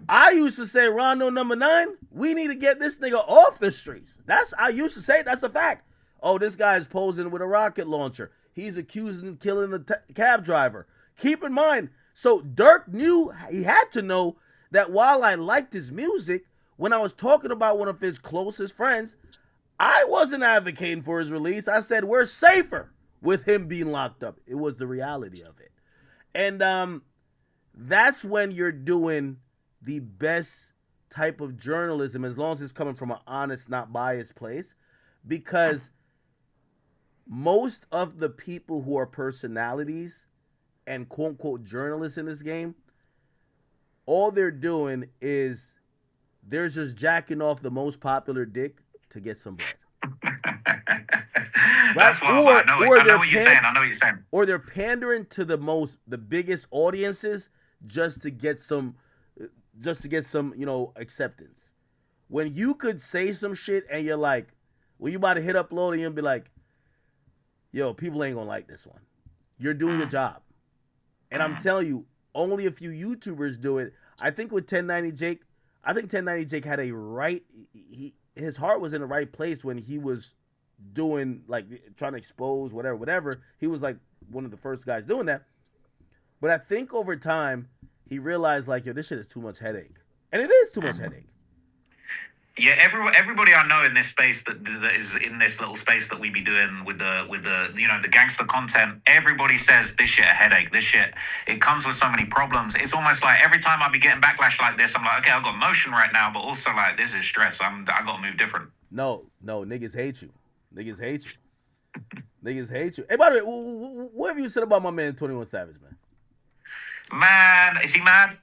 I used to say, Rondo number 9, we need to get this nigga off the streets. I used to say, that's a fact. Oh, this guy's posing with a rocket launcher. He's accusing of killing a cab driver. Keep in mind, so Dirk knew, he had to know that while I liked his music, when I was talking about one of his closest friends, I wasn't advocating for his release. I said, we're safer with him being locked up. It was the reality of it. And that's when you're doing the best type of journalism, as long as it's coming from an honest, not biased place, because most of the people who are personalities and quote-unquote journalists in this game, all they're doing is they're just jacking off the most popular dick to get some bread. That's what I know what you're saying. I know what you're saying. Or they're pandering to the biggest audiences just to get some, acceptance. When you could say some shit and you're like, when you about to hit upload and you'll be like, yo, people ain't gonna like this one. You're doing your job. And I'm telling you, only a few YouTubers do it. I think with 1090 Jake, had a right, his heart was in the right place when he was doing, like, trying to expose whatever. He was like one of the first guys doing that. But I think over time, he realized, like, yo, this shit is too much headache. And it is too much headache. Yeah, everybody I know in this space that is in this little space that we be doing with the gangster content, everybody says this shit a headache. This shit, it comes with so many problems. It's almost like every time I be getting backlash like this, I'm like, okay, I've got motion right now, but also like this is stress. I got to move different. No, niggas hate you. Niggas hate you. Hey, by the way, what have you said about my man 21 Savage, man? Man, is he mad?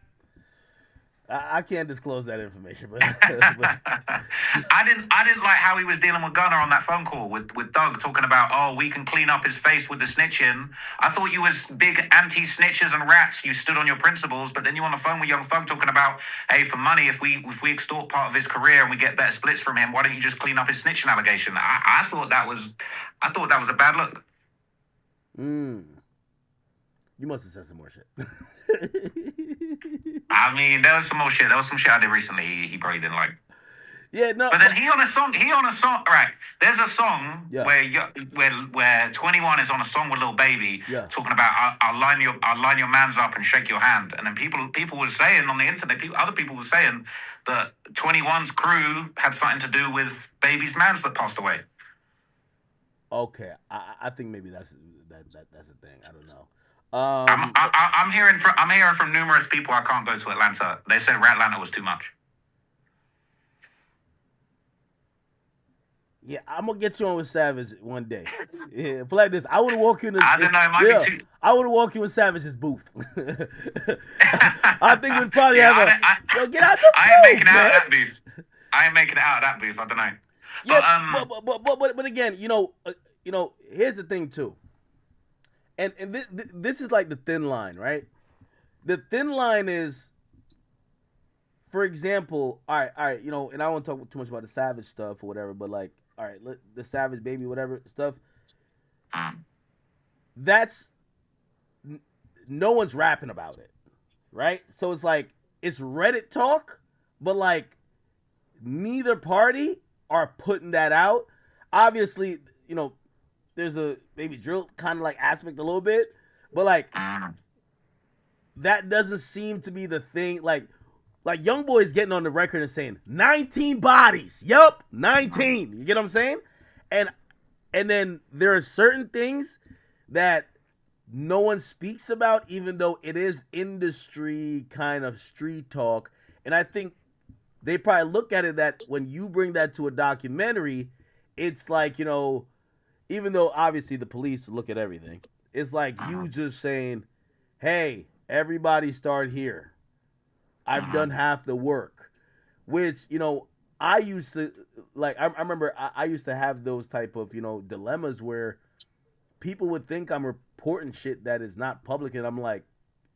I can't disclose that information, but I didn't like how he was dealing with Gunner on that phone call with Doug, talking about, oh, we can clean up his face with the snitching. I thought you was big anti-snitches and rats. You stood on your principles, but then you on the phone with Young Thug talking about, hey, for money, if we extort part of his career and we get better splits from him, why don't you just clean up his snitching allegation? I thought that was a bad look. You must have said some more shit. I mean, there was some more shit. There was some shit I did recently he probably didn't like. Yeah, no. But then he on a song. Right, there's a song where 21 is on a song with Lil Baby, talking about I'll line your mans up and shake your hand. And then people were saying on the internet, other people were saying that 21's crew had something to do with Baby's mans that passed away. Okay, I think maybe that's a thing. I don't know. I'm hearing from numerous people I can't go to Atlanta. They said Atlanta was too much. Yeah, I'm gonna get you on with Savage one day. Yeah, but like this, I would walk you in. I don't know. It might be too. I would walk you in Savage's booth. I think we'd probably have yo, get out the booth. I ain't making it out of that booth. I don't know. Yeah, but again, here's the thing too. And this is like the thin line, right? The thin line is, for example, all right, and I don't want to talk too much about the Savage stuff or whatever, but like, all right, the Savage Baby, whatever stuff, That's no one's rapping about it, right? So it's like it's Reddit talk, but like neither party are putting that out. Obviously, you know, there's a maybe drill kind of like aspect a little bit, but like that doesn't seem to be the thing. Like Young Boy's getting on the record and saying 19 bodies. Yup, 19. You get what I'm saying? And then there are certain things that no one speaks about, even though it is industry kind of street talk. And I think they probably look at it that when you bring that to a documentary, it's like, you know, even though obviously the police look at everything, it's like you just saying, hey, everybody start here. I've done half the work, which, you know, I used to, like, I remember I used to have those type of, you know, dilemmas where people would think I'm reporting shit that is not public, and I'm like,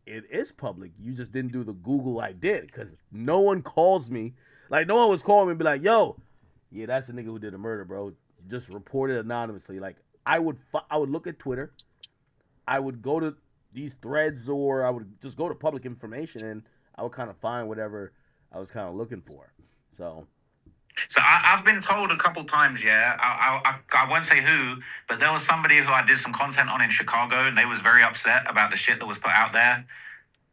it is public. You just didn't do the Google I did, because no one calls me. Like, no one was calling me and be like, yo, yeah, that's the nigga who did the murder, bro. Just report it anonymously. Like, I would look at Twitter. I would go to these threads, or I would just go to public information, and I would kind of find whatever I was kind of looking for. So I've been told a couple times, yeah, I won't say who, but there was somebody who I did some content on in Chicago, and they was very upset about the shit that was put out there.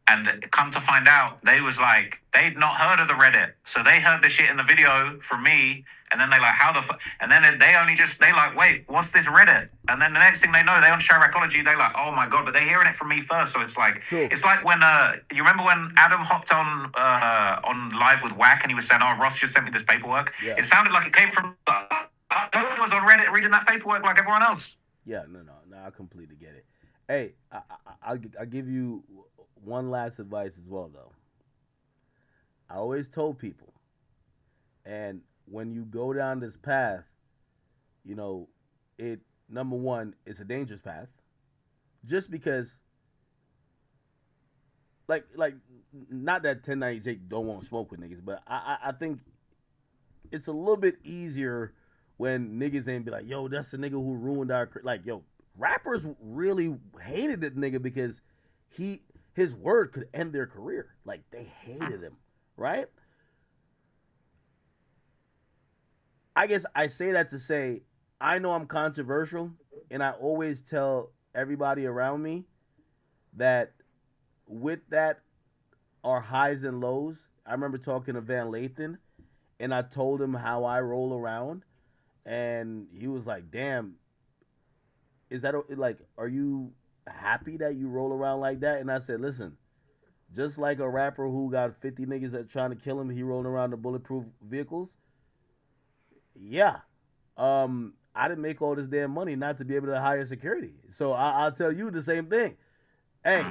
And come to find out, they was like, they'd not heard of the Reddit. So they heard the shit in the video from me, and then they like, how the fuck? And then they like, wait, what's this Reddit? And then the next thing they know, they on Sharecology, they like, oh my God, but they're hearing it from me first. So it's like, It's like when, you remember when Adam hopped on live with Wack, and he was saying, oh, Ross just sent me this paperwork. Yeah. It sounded like it came from, I was on Reddit reading that paperwork like everyone else. Yeah, no, I completely get it. Hey, I'll give you one last advice as well, though. I always told people, and when you go down this path, you know, number one, it's a dangerous path, just because, like, not that 1090 Jake don't want to smoke with niggas, but I think it's a little bit easier when niggas ain't be like, yo, that's the nigga who ruined our, like, yo, rappers really hated that nigga because his word could end their career. Like, they hated him, right? I guess I say that to say, I know I'm controversial, and I always tell everybody around me that with that are highs and lows. I remember talking to Van Lathan, and I told him how I roll around, and he was like, damn, is that, like, are you happy that you roll around like that? And I said, listen, just like a rapper who got 50 niggas that trying to kill him, he rolling around in bulletproof vehicles. Yeah. I didn't make all this damn money not to be able to hire security. So I'll tell you the same thing. Hey,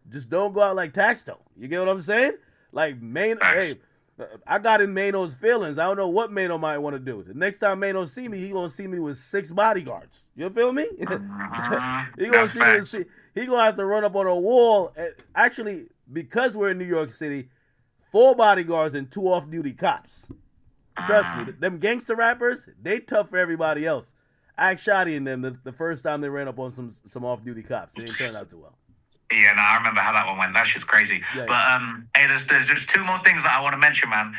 just don't go out like Taxstone. You get what I'm saying? Like, hey, I got in Mano's feelings. I don't know what Mano might want to do. The next time Mano see me, he gonna see me with 6 bodyguards. You feel me? He gonna he gonna have to run up on a wall. And actually, because we're in New York City, 4 bodyguards and 2 off-duty cops. Trust me, them gangster rappers, they tough for everybody else. I asked Shotty and them the first time they ran up on some off-duty cops. They didn't turn out too well. Yeah, no, I remember how that one went. That shit's crazy. Yeah, but hey, there's just 2 more things that I want to mention, man.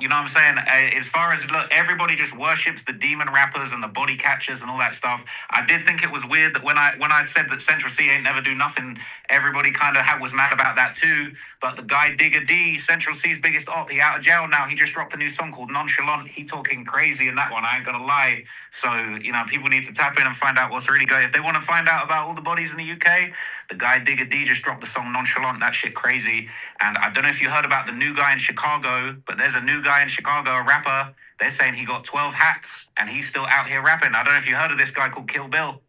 You know what I'm saying? As far as, look, everybody just worships the demon rappers and the body catchers and all that stuff. I did think it was weird that when I said that Central C ain't never do nothing, everybody kind of was mad about that too. But the guy Digga D, Central C's biggest op, he out of jail now. He just dropped a new song called Nonchalant. He talking crazy in that one. I ain't gonna lie. So, you know, people need to tap in and find out what's really going. If they want to find out about all the bodies in the UK, the guy Digga D just dropped the song Nonchalant. That shit crazy. And I don't know if you heard about the new guy in Chicago, but there's a new guy in Chicago, a rapper. They're saying he got 12 hats and he's still out here rapping. I don't know if you heard of this guy called Kill Bill.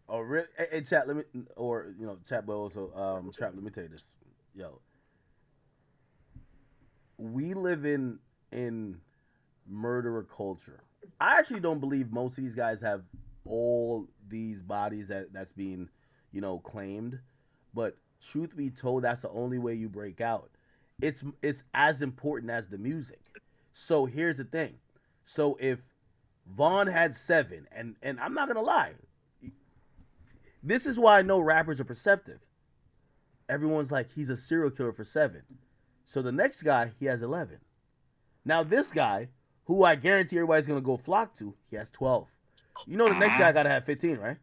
Oh, really? Hey, chat, let me, or, you know, chat, but also, Trap, let me tell you this. Yo, we live in murderer culture. I actually don't believe most of these guys have all these bodies that's being, you know, claimed. But truth be told, that's the only way you break out. It's as important as the music. So here's the thing. So if Vaughn had 7, and I'm not gonna lie, This is why I know rappers are perceptive. Everyone's like, he's a serial killer for 7. So the next guy, he has 11. Now this guy, who I guarantee everybody's gonna go flock to, he has 12. You know the next guy gotta have 15, right?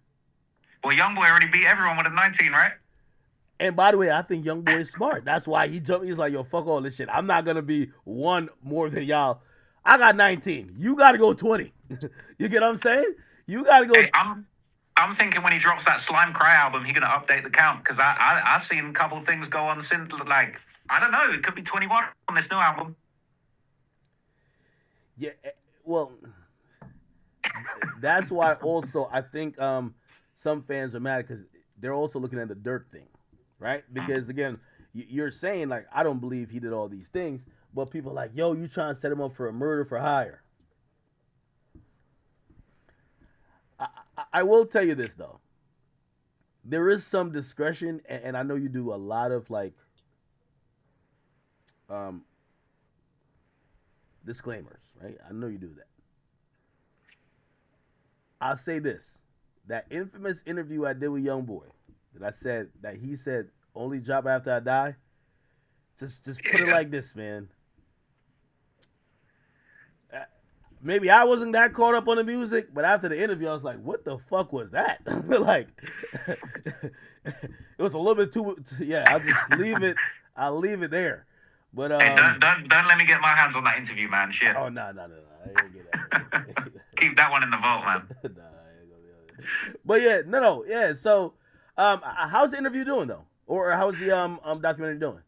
Well, Youngboy already beat everyone with a 19, right? And by the way, I think Youngboy is smart. That's why he jumped. He's like, yo, fuck all this shit. I'm not gonna be one more than y'all. I got 19. You gotta go 20. You get what I'm saying? You gotta go. Hey, I'm thinking when he drops that Slime Cry album, he's gonna update the count because I seen a couple things go on since. Like, I don't know, it could be 21 on this new album. Yeah, well, that's why also I think some fans are mad because they're also looking at the Dirk thing, right? Because again, you're saying like, I don't believe he did all these things, but people are like, yo, you trying to set him up for a murder for hire. I will tell you this though, there is some discretion, and I know you do a lot of like disclaimers, right? I know you do that. I'll say this. That infamous interview I did with Youngboy, that I said, that he said, only drop after I die, just put it like this, man. Maybe I wasn't that caught up on the music, but after the interview, I was like, what the fuck was that? Like, it was a little bit too, yeah, I'll just leave it. I'll leave it there. But hey, don't let me get my hands on that interview, man. Shit. Oh no. I ain't gonna get that. Keep that one in the vault, man. I ain't gonna be but yeah, no, yeah. So, how's the interview doing though, or how's the documentary doing?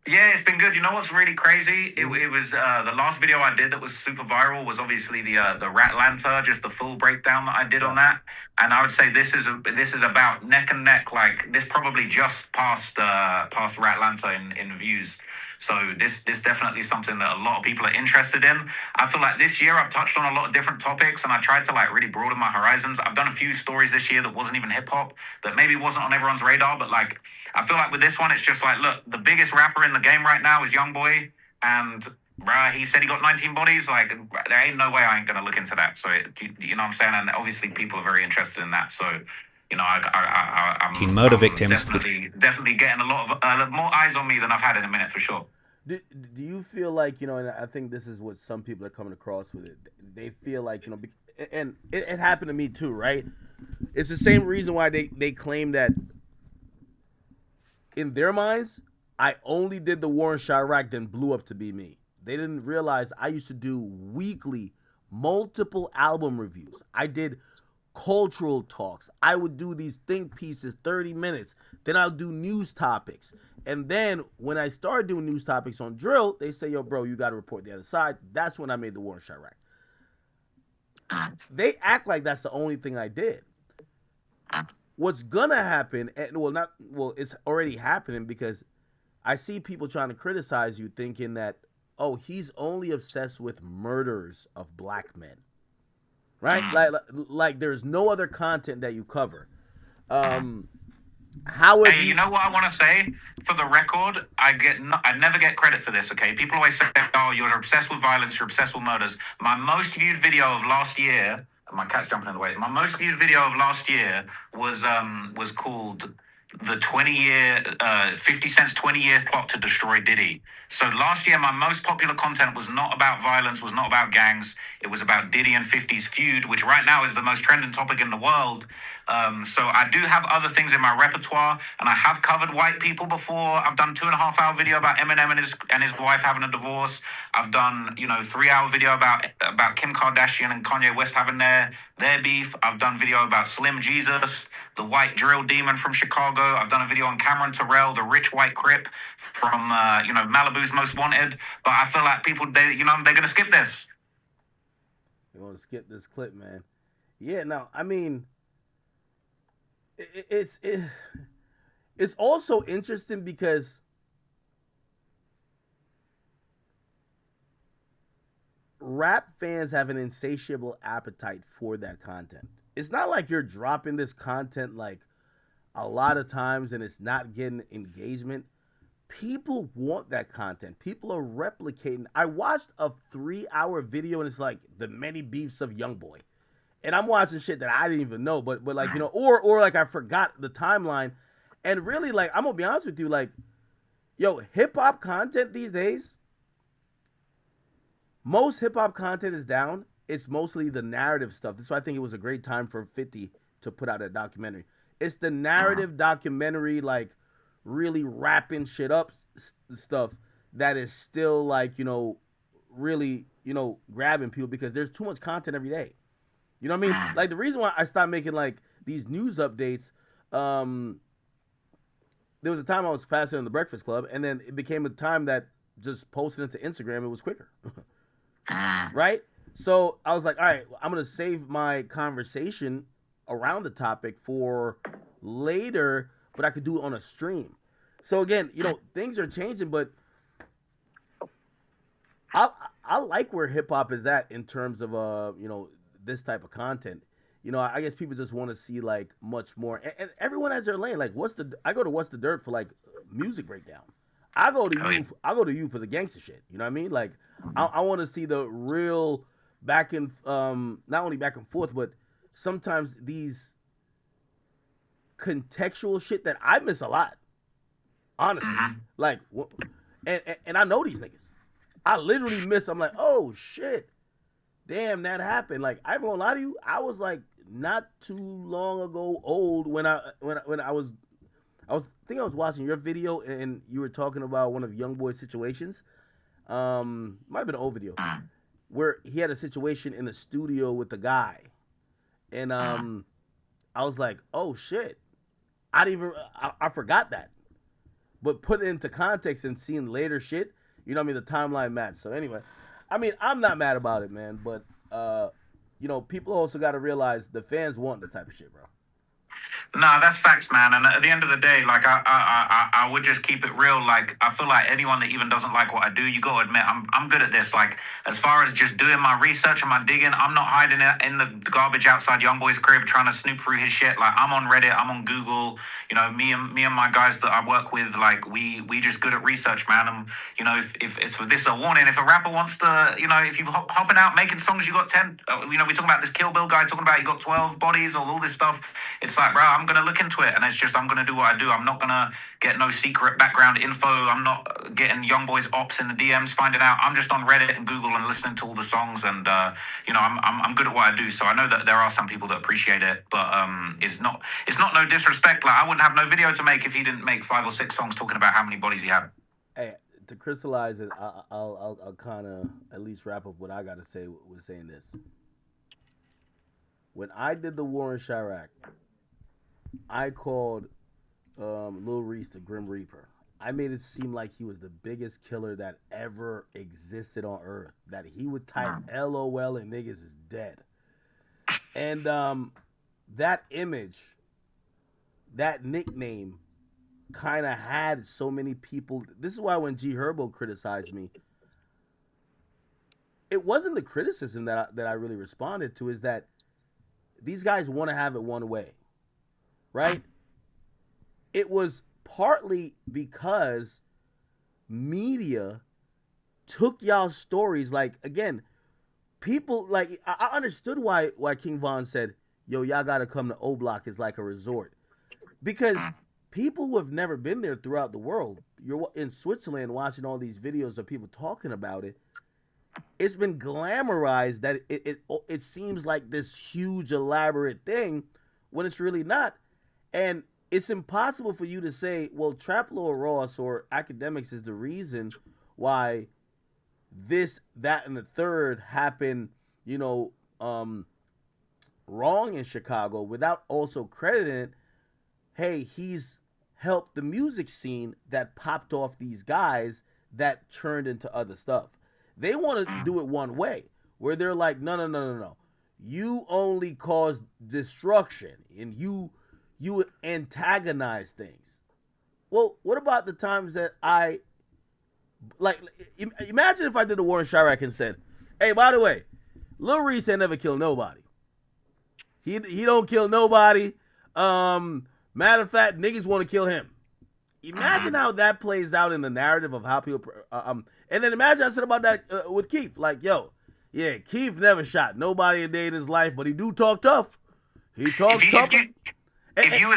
Yeah, it's been good. You know what's really crazy? It was the last video I did that was super viral was obviously the Ratlanta, just the full breakdown that I did on that. And I would say this is about neck and neck. Like this probably just passed Ratlanta in views. So this definitely something that a lot of people are interested in. I feel like this year I've touched on a lot of different topics and I tried to like really broaden my horizons. I've done a few stories this year that wasn't even hip hop, that maybe wasn't on everyone's radar, but like I feel like with this one, it's just like, look, the biggest rapper in the game right now is Youngboy, and bruh, he said he got 19 bodies. Like, there ain't no way I ain't gonna look into that. So, you know what I'm saying? And obviously, people are very interested in that. So, you know, I'm murder victims. Definitely getting a lot of more eyes on me than I've had in a minute for sure. Do you feel like, you know, and I think this is what some people are coming across with it. They feel like, you know, and it happened to me too, right? It's the same reason why they claim that in their minds, I only did the war in Chirac, then blew up to be me. They didn't realize I used to do weekly, multiple album reviews. I did cultural talks. I would do these think pieces, 30 minutes. Then I'll do news topics. And then when I started doing news topics on drill, they say, yo, bro, you got to report the other side. That's when I made the war in Chirac. They act like that's the only thing I did. What's gonna happen, it's already happening because I see people trying to criticize you thinking that, oh, he's only obsessed with murders of black men, right? Like there's no other content that you cover. Hey, you know what I want to say? For the record, I never get credit for this, okay? People always say, oh, you're obsessed with violence, you're obsessed with murders. My most viewed video of last year, my cat's jumping in the way. My most viewed video of last year was called the 50 Cent's 20-year plot to destroy Diddy. So last year, my most popular content was not about violence, was not about gangs. It was about Diddy and 50's feud, which right now is the most trending topic in the world. So I do have other things in my repertoire, and I have covered white people before. I've done 2.5-hour video about Eminem and his wife having a divorce. I've done, 3-hour video about Kim Kardashian and Kanye West having their beef. I've done video about Slim Jesus, the white drill demon from Chicago. I've done a video on Cameron Terrell, the rich white Crip from Malibu's Most Wanted. But I feel like people, they're gonna skip this. They want to skip this clip, man. Yeah, no, I mean, it's also interesting because rap fans have an insatiable appetite for that content. It's not like you're dropping this content like a lot of times and it's not getting engagement. People want that content. People are replicating. I watched a 3-hour video and it's like the many beefs of Youngboy. and I'm watching shit that I didn't even know, but like, you know, or like I forgot the timeline, and really, like, I'm gonna be honest with you, like, yo, hip hop content these days, most hip hop content is down. It's mostly the narrative stuff. That's why I think it was a great time for 50 to put out a documentary. It's the narrative documentary, like, really wrapping shit up stuff that is still, like, you know, really, you know, grabbing people because there's too much content every day. You know what I mean? Like, the reason why I stopped making, like, these news updates, there was a time I was fasting in the Breakfast Club, and then it became a time that just posting it to Instagram, it was quicker. Right? So I was like, all right, I'm going to save my conversation around the topic for later, but I could do it on a stream. So again, you know, things are changing, but I like where hip hop is at in terms of you know, this type of content. You know, I guess people just want to see like much more, and everyone has their lane. Like, I go to What's the Dirt for like music breakdown. I go to you for the gangster shit. You know what I mean? Like, I want to see the real back and not only back and forth, but sometimes these contextual shit that I miss a lot. Honestly, like, and I know these niggas. I literally miss. I'm like, oh shit, damn, that happened. Like, I ain't gonna lie to you, I was like not too long ago old when I was think I was watching your video and you were talking about one of YoungBoy's situations. Might have been an old video where he had a situation in the studio with the guy, and I was like, oh shit, I forgot that. But put it into context and seeing later shit, you know what I mean, the timeline match. So anyway, I mean, I'm not mad about it, man. But, you know, people also got to realize the fans want this type of shit, bro. No, that's facts, man. And at the end of the day, like, I would just keep it real. Like, I feel like anyone that even doesn't like what I do, you got to admit, I'm good at this. Like, as far as just doing my research and my digging, I'm not hiding it in the garbage outside YoungBoy's crib trying to snoop through his shit. Like, I'm on Reddit, I'm on Google. You know, me and my guys that I work with, like, we just good at research, man. And, you know, if it's this a warning, if a rapper wants to, you know, if you hopping out making songs, you got 10, you know, we talking about this Kill Bill guy talking about he got 12 bodies or all this stuff. It's like, bro, I'm going to look into it, and it's just, I'm going to do what I do. I'm not going to get no secret background info. I'm not getting YoungBoy's ops in the DMs finding out. I'm just on Reddit and Google and listening to all the songs, and, you know, I'm good at what I do. So I know that there are some people that appreciate it, but it's not no disrespect. Like, I wouldn't have no video to make if he didn't make 5 or 6 songs talking about how many bodies he had. Hey, to crystallize it, I'll kind of at least wrap up what I got to say with saying this. When I did the war in Chirac, I called Lil Reese the Grim Reaper. I made it seem like he was the biggest killer that ever existed on Earth. That he would type LOL and niggas is dead. And that image, that nickname, kind of had so many people. This is why when G Herbo criticized me, it wasn't the criticism that I really responded to. Is that these guys want to have it one way. Right? It was partly because media took y'all's stories. Like, again, people, like, I understood why King Von said, yo, y'all got to come to O Block. It's like a resort. Because people who have never been there throughout the world, you're in Switzerland watching all these videos of people talking about it. It's been glamorized that it seems like this huge, elaborate thing when it's really not. And it's impossible for you to say, well, Trap Lord Ross or academics is the reason why this, that, and the third happened, you know, wrong in Chicago without also crediting it. Hey, he's helped the music scene that popped off these guys that turned into other stuff. They want to do it one way, where they're like, no. You only cause destruction, and you antagonize things. Well, what about the times that imagine if I did a war in Chirac and said, hey, by the way, Lil Reese ain't never killed nobody. He don't kill nobody. Matter of fact, niggas want to kill him. Imagine how that plays out in the narrative of how people, and then imagine I said about that with Keith, like, yo, Yeah, Keith never shot nobody a day in his life, but he do talk tough. He talks tough. If you were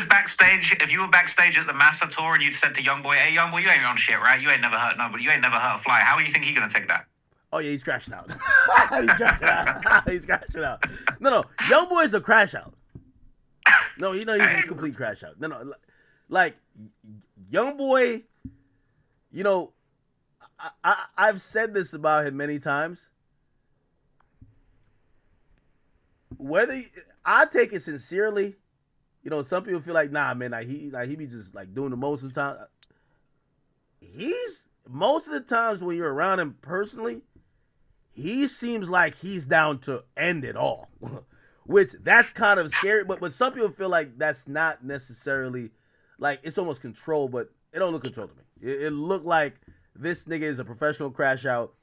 backstage at the Massa tour and you'd said to Youngboy, "Hey, Youngboy, you ain't on shit, right? You ain't never hurt nobody. You ain't never hurt a fly. How do you think he gonna take that?" Oh yeah, he's crashing out. He's crashing out. He's crashing out. No, Youngboy's a crash out. No, he's a complete crash out. No, like Youngboy. You know, I've said this about him many times. Whether I take it sincerely, you know, some people feel like, nah, man, he be just like doing the most of the time. He's most of the times when you're around him personally, he seems like he's down to end it all, which that's kind of scary. But some people feel like that's not necessarily like it's almost control, but it don't look controlled to me. It looked like this nigga is a professional crash out,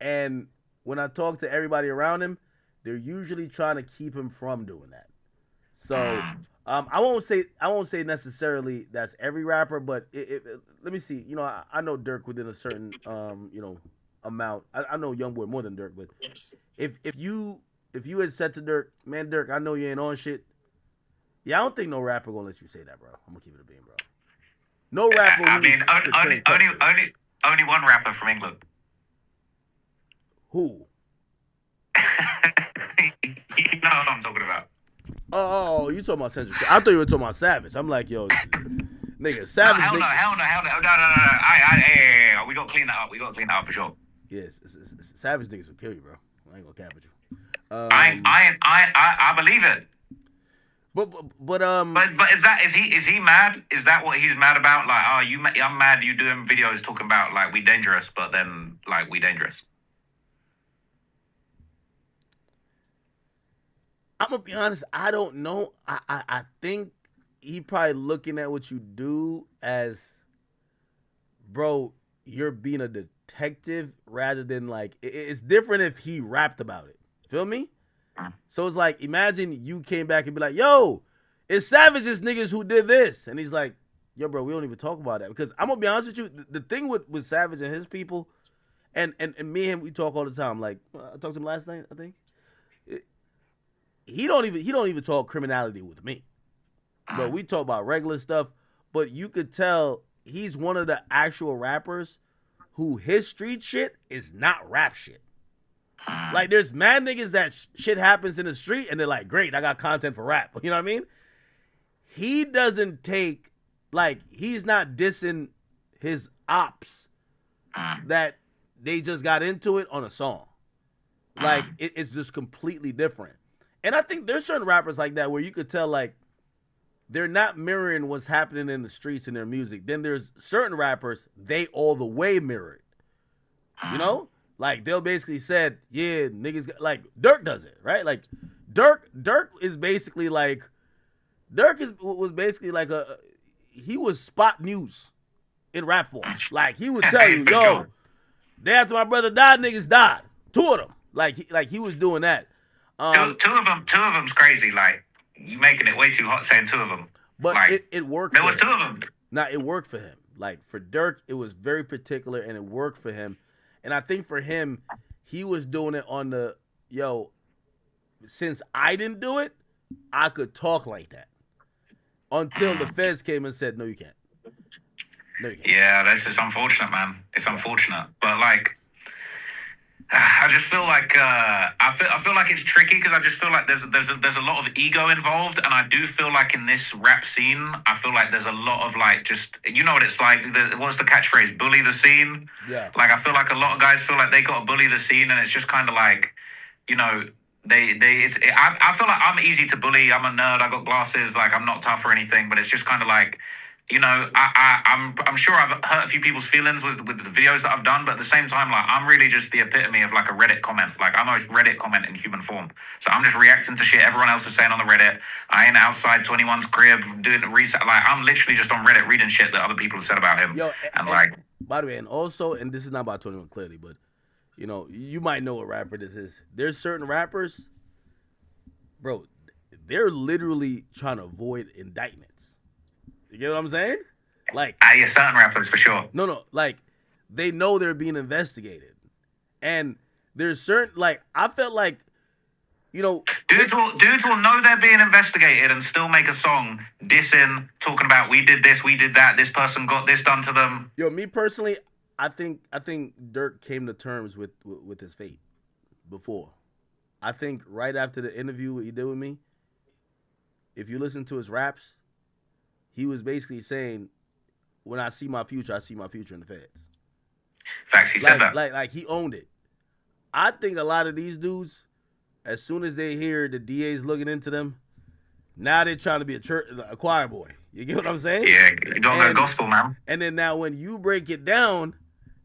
and when I talk to everybody around him, they're usually trying to keep him from doing that. So I won't say necessarily that's every rapper, but let me see. You know, I know Dirk within a certain amount. I know Youngboy more than Dirk, but if you had said to Dirk, man, Dirk, I know you ain't on shit. Yeah, I don't think no rapper gonna let you say that, bro. I'm gonna keep it a bean, bro. No rapper. I mean, only one rapper from England. Who? You know what I'm talking about. Oh, you talking about Central? I thought you were talking about Savage. I'm like, yo, nigga, Savage. No, hell no. Hey, we gotta clean that up. We gotta clean that up for sure. Yes, Savage niggas will kill you, bro. I ain't gonna cap with you. I believe it. But is he mad? Is that what he's mad about? Like, I'm mad you doing videos talking about like we dangerous, but then like we dangerous. I'm gonna be honest. I don't know. I think he probably looking at what you do as, bro, you're being a detective rather than like it's different if he rapped about it. Feel me? So it's like imagine you came back and be like, yo, it's Savage's niggas who did this, and he's like, yo, bro, we don't even talk about that because I'm gonna be honest with you. The thing with Savage and his people, and me and him, we talk all the time. Like I talked to him last night, I think. He don't even talk criminality with me, but we talk about regular stuff. But you could tell he's one of the actual rappers who his street shit is not rap shit. Like there's mad niggas that shit happens in the street and they're like, great, I got content for rap. You know what I mean? He doesn't take like he's not dissing his ops that they just got into it on a song. Like it's just completely different. And I think there's certain rappers like that where you could tell like they're not mirroring what's happening in the streets in their music. Then there's certain rappers, they all the way mirror it. You know? Like they'll basically said, yeah, niggas like Dirk does it, right? Like Dirk is basically like was basically like he was spot news in rap form. Like he would tell you, yo, day after my brother died, niggas died. Two of them. Like he was doing that. Two of them's crazy. Like you making it way too hot saying two of them. But like, it worked. There was two of them. Nah, it worked for him. Like for Dirk, it was very particular and it worked for him. And I think for him, he was doing it on the since I didn't do it, I could talk like that. Until the feds came and said, no, you can't. No, you can't. Yeah, that's just unfortunate, man. It's unfortunate. But like I just feel like I feel like it's tricky because I just feel like there's a lot of ego involved, and I do feel like in this rap scene, I feel like there's a lot of like just you know what it's like. What's the catchphrase? Bully the scene. Yeah. Like I feel like a lot of guys feel like they got to bully the scene, and it's just kind of like, you know, I feel like I'm easy to bully. I'm a nerd. I got glasses. Like I'm not tough or anything, but it's just kind of like. You know, I'm sure I've hurt a few people's feelings with the videos that I've done, but at the same time, like I'm really just the epitome of like a Reddit comment. Like I'm a Reddit comment in human form. So I'm just reacting to shit everyone else is saying on the Reddit. I ain't outside 21's crib doing the reset. Like I'm literally just on Reddit reading shit that other people have said about him. Yo, and like, by the way, and also, and this is not about 21 clearly, but you know, you might know what rapper this is. There's certain rappers, bro, they're literally trying to avoid indictments. You get what I'm saying? Like, yeah, certain rappers for sure. No, like they know they're being investigated, and there's certain, like, I felt like, you know, dudes will know they're being investigated and still make a song dissing, talking about we did this, we did that, this person got this done to them. Yo, me personally, I think Dirk came to terms with his fate before. I think right after the interview what he did with me, if you listen to his raps, he was basically saying, when I see my future, I see my future in the feds. Facts, he said that. Like he owned it. I think a lot of these dudes, as soon as they hear the DA's looking into them, now they're trying to be a choir boy. You get what I'm saying? Yeah, you don't know gospel, man. And then now when you break it down,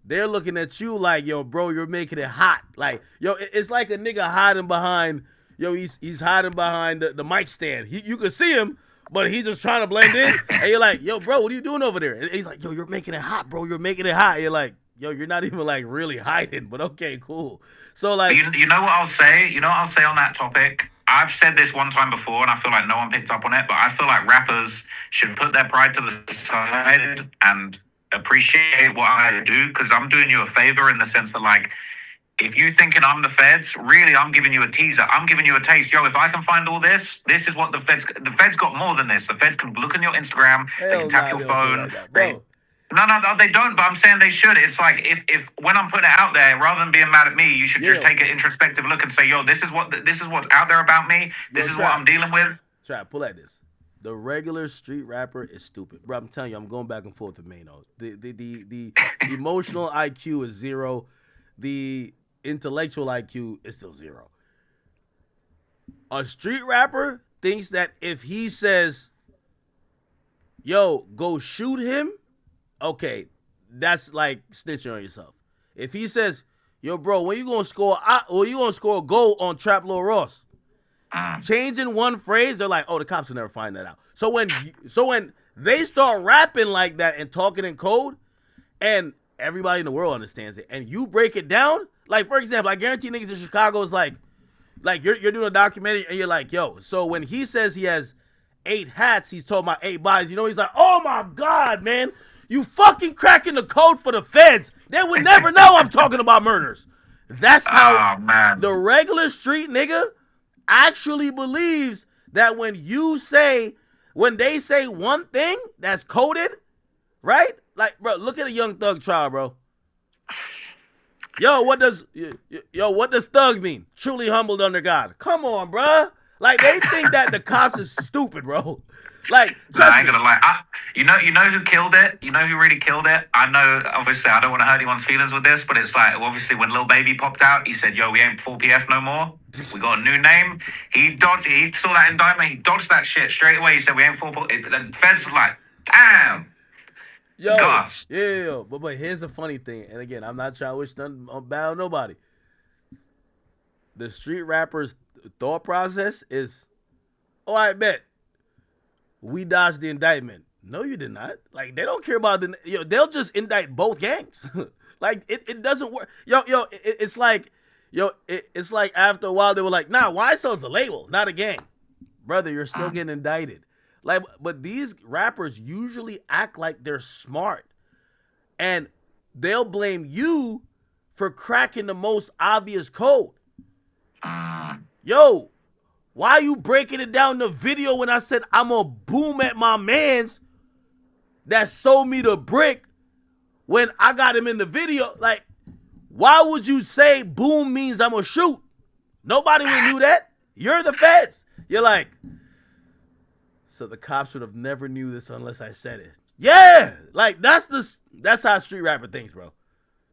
they're looking at you like, yo, bro, you're making it hot. Like, yo, it's like a nigga hiding behind, he's hiding behind the mic stand. You can see him, but he's just trying to blend in. And you're like, yo, bro, what are you doing over there? And he's like, yo, you're making it hot, bro. You're making it hot. And you're like, yo, you're not even like really hiding, but okay, cool. So like, you know what I'll say? You know what I'll say on that topic? I've said this one time before, and I feel like no one picked up on it, but I feel like rappers should put their pride to the side and appreciate what I do, because I'm doing you a favor in the sense that, like, if you thinking I'm the feds, really, I'm giving you a teaser. I'm giving you a taste. Yo, if I can find all this is what the feds got more than this. The feds can look on your Instagram, they can tap your phone. No, they don't, but I'm saying they should. It's like, if when I'm putting it out there, rather than being mad at me, you should just take an introspective look and say, yo, this is what's out there about me. This is what I'm dealing with. Try to pull at this. The regular street rapper is stupid. Bro, I'm telling you, I'm going back and forth with Mano. The emotional IQ is 0. The intellectual IQ is still 0. A street rapper thinks that if he says, yo, go shoot him, okay, that's like snitching on yourself. If he says, yo, bro, when you gonna score a goal on Trap Lil Ross? Changing one phrase, they're like, oh, the cops will never find that out. So when they start rapping like that and talking in code, and everybody in the world understands it, and you break it down, like, for example, I guarantee niggas in Chicago is like you're doing a documentary and you're like, yo, so when he says he has 8 hats, he's talking about 8 bodies, he's like, oh my God, man, you fucking cracking the code for the feds. They would never know I'm talking about murders. That's how the regular street nigga actually believes that when they say one thing that's coded, right? Like, bro, look at a Young Thug trial, bro. What does thug mean? Truly humbled under God. Come on, bro. Like, they think that the cops is stupid, bro. Like, I ain't gonna lie. You know who killed it? You know who really killed it? I know, obviously, I don't want to hurt anyone's feelings with this, but it's like, obviously, when Lil Baby popped out, he said, yo, we ain't 4PF no more. We got a new name. He saw that indictment, he dodged that shit straight away. He said, we ain't 4PF. The feds was like, damn. Yo, gosh. Yeah. But here's the funny thing, and again, I'm not trying to wish nothing bad on nobody. The street rapper's thought process is, oh, I bet we dodged the indictment. No, you did not. Like, they don't care about they'll just indict both gangs. Like, it doesn't work. It's like after a while they were like, nah, YSL's a label, not a gang. Brother, you're still getting indicted. Like, but these rappers usually act like they're smart, and they'll blame you for cracking the most obvious code. Yo, why you breaking it down in the video when I said I'm gonna boom at my mans that sold me the brick when I got him in the video? Like, why would you say boom means I'm gonna shoot? Nobody would knew that. You're the feds. You're like, so the cops would have never knew this unless I said it. Yeah, like that's how a street rapper thinks, bro.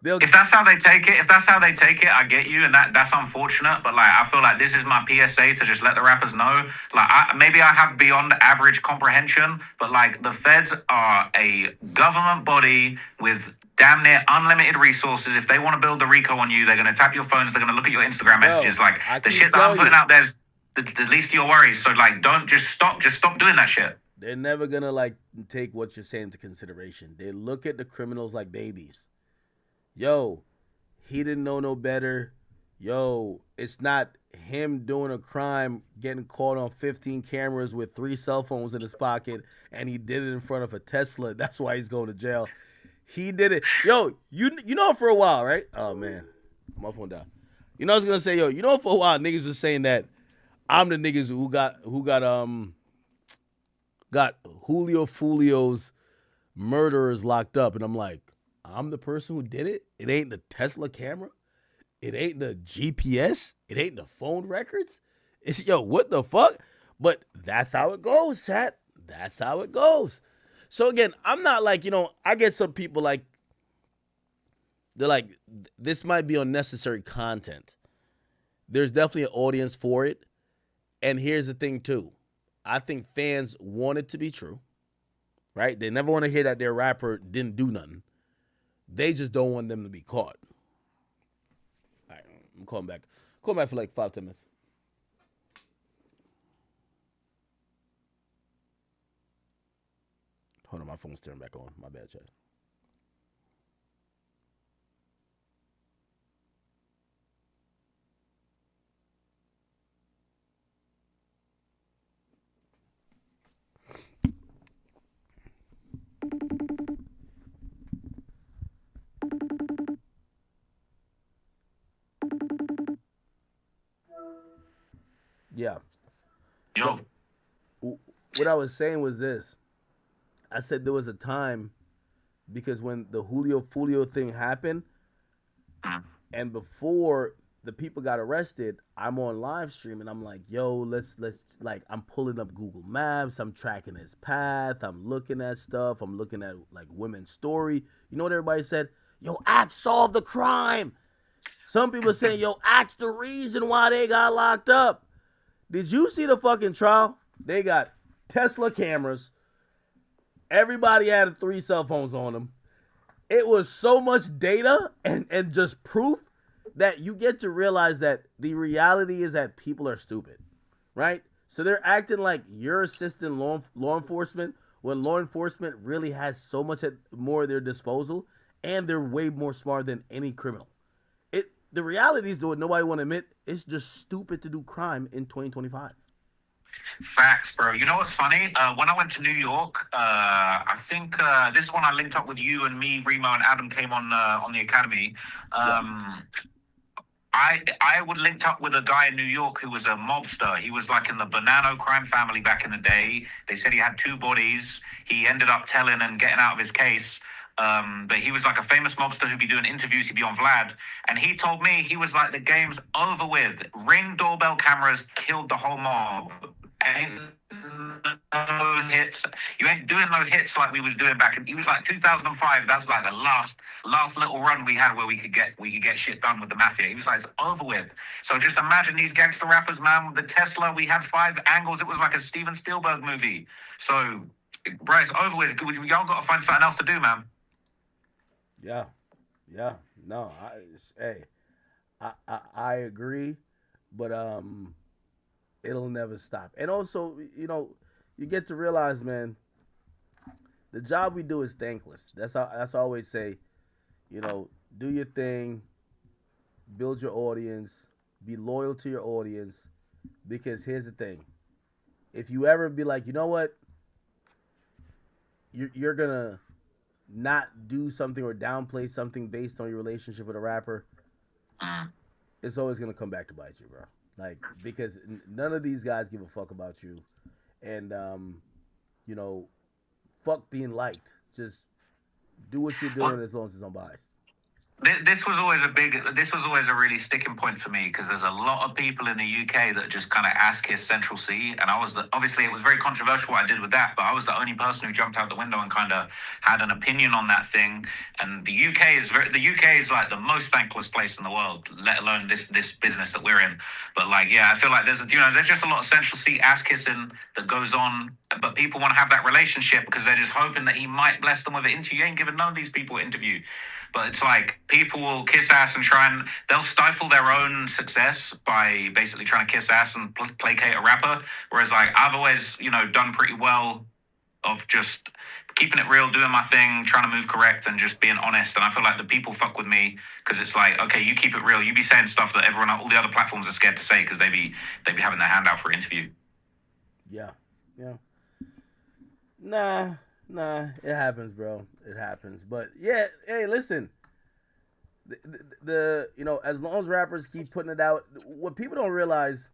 If that's how they take it, I get you, and that's unfortunate. But like, I feel like this is my PSA to just let the rappers know. Like, maybe I have beyond average comprehension, but like, the feds are a government body with damn near unlimited resources. If they want to build the RICO on you, they're going to tap your phones. They're going to look at your Instagram messages. Like, the shit that I'm putting out there is the least of your worries. So like, don't just stop doing that shit. They're never gonna like take what you're saying into consideration. They look at the criminals like babies. Yo, he didn't know no better. Yo, it's not him doing a crime, getting caught on 15 cameras with 3 cell phones in his pocket, and he did it in front of a Tesla. That's why he's going to jail. He did it. Yo, you know for a while, right? Oh man, my phone died. You know, I was gonna say, yo, you know, for a while niggas was saying that I'm the niggas who got Julio Fulio's murderers locked up, and I'm like, I'm the person who did it. It ain't the Tesla camera. It ain't the GPS. It ain't the phone records. It's what the fuck? But that's how it goes, chat. That's how it goes. So again, I'm not like, I get some people like, they're like, this might be unnecessary content. There's definitely an audience for it. And here's the thing too. I think fans want it to be true, right? They never want to hear that their rapper didn't do nothing. They just don't want them to be caught. All right, I'm calling back. Call back for like 5-10 minutes. Hold on, my phone's turning back on. My bad, chat. Yeah. Yo. What I was saying was this. I said there was a time because when the Julio Fulio thing happened and before the people got arrested, I'm on live stream and I'm like, yo, let's like, I'm pulling up Google Maps. I'm tracking his path. I'm looking at stuff. I'm looking at like women's story. You know what everybody said? Yo, Axe solved the crime. Some people saying, yo, Axe the reason why they got locked up. Did you see the fucking trial? They got Tesla cameras. Everybody had 3 cell phones on them. It was so much data and just proof that you get to realize that the reality is that people are stupid, right? So they're acting like you're assisting law enforcement when law enforcement really has so much more at their disposal and they're way more smart than any criminal. The reality is, though, what nobody want to admit, it's just stupid to do crime in 2025. Facts, bro. You know what's funny? When I went to New York, I think this is when I linked up with you and me, Remo, and Adam came on the Academy. I would linked up with a guy in New York who was a mobster. He was like in the Bonanno crime family back in the day. They said he had 2 bodies. He ended up telling and getting out of his case. But he was like a famous mobster who'd be doing interviews. He'd be on Vlad. And he told me, he was like, the game's over with. Ring doorbell cameras killed the whole mob. Ain't no hits. You ain't doing no hits like we was doing back in. He was like 2005. That's like the last little run we had where we could get shit done with the mafia. He was like, it's over with. So just imagine these gangster rappers, man. With the Tesla, we had 5 angles. It was like a Steven Spielberg movie. So, bro, it's over with. Y'all got to find something else to do, man. Yeah. No, I agree, but it'll never stop. And also, you get to realize, man, the job we do is thankless. That's I always say, do your thing, build your audience, be loyal to your audience, because here's the thing. If you ever be like, you know what, you're gonna not do something or downplay something based on your relationship with a rapper, it's always gonna come back to bite you, bro. Like, because none of these guys give a fuck about you, and fuck being liked. Just do what you're doing as long as it's unbiased. This was always a really sticking point for me, because there's a lot of people in the UK that just kind of ask his Central C, and obviously it was very controversial what I did with that, but I was the only person who jumped out the window and kind of had an opinion on that thing. And the UK is like the most thankless place in the world, let alone this business that we're in. But like, yeah, I feel like there's just a lot of Central C ass kissing that goes on, but people want to have that relationship because they're just hoping that he might bless them with an interview. You ain't giving none of these people an interview. But it's like people will kiss ass and they'll stifle their own success by basically trying to kiss ass and placate a rapper. Whereas like I've always, done pretty well of just keeping it real, doing my thing, trying to move correct and just being honest. And I feel like the people fuck with me because it's like, okay, you keep it real. You be saying stuff that all the other platforms are scared to say because they be having their hand out for an interview. Yeah. Nah, it happens, bro. It happens. But yeah, hey, listen. the as long as rappers keep putting it out, what people don't realize,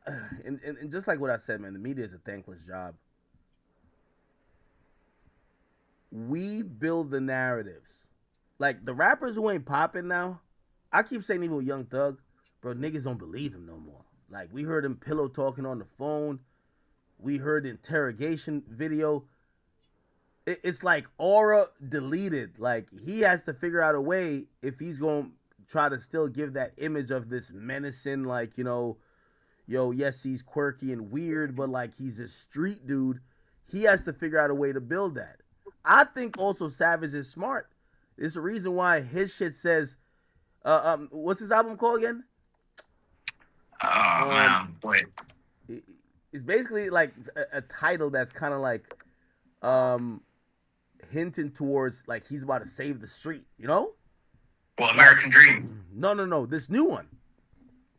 and just like what I said, man, the media is a thankless job. We build the narratives. Like the rappers who ain't popping now, I keep saying even with Young Thug, bro, niggas don't believe him no more. Like we heard him pillow talking on the phone. We heard the interrogation video. It's like aura deleted. Like he has to figure out a way if he's going to try to still give that image of this menacing, like, yes, he's quirky and weird, but like he's a street dude. He has to figure out a way to build that. I think also Savage is smart. It's the reason why his shit says, what's his album called again? Oh, man. Wait. It's basically like a title that's kind of like hinting towards like he's about to save the street, Well, American Dream. No, this new one.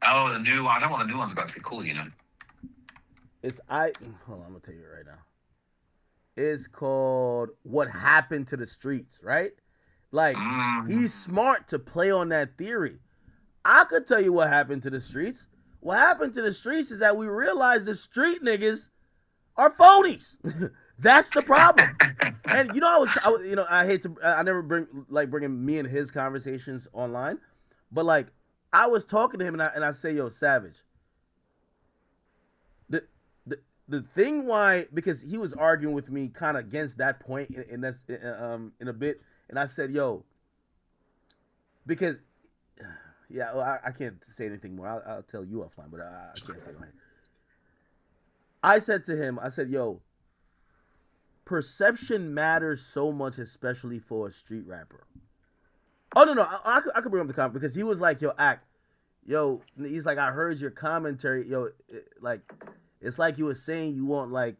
Oh, the new one. I don't want the new one's about to be cool, Hold on, I'm gonna tell you right now. It's called What Happened to the Streets, right? Like he's smart to play on that theory. I could tell you what happened to the streets. What happened to the streets is that we realized the street niggas are phonies. That's the problem. And I never bringing me and his conversations online, but like I was talking to him and I say, yo, Savage. The thing why, because he was arguing with me kind of against that point in a bit, and I said, yo, because I can't say anything more. I'll tell you offline, but I can't say anything. I said to him, yo, perception matters so much, especially for a street rapper. Oh, no, I could bring up the comment because he was like, he's like, I heard your commentary, it's like you were saying you want like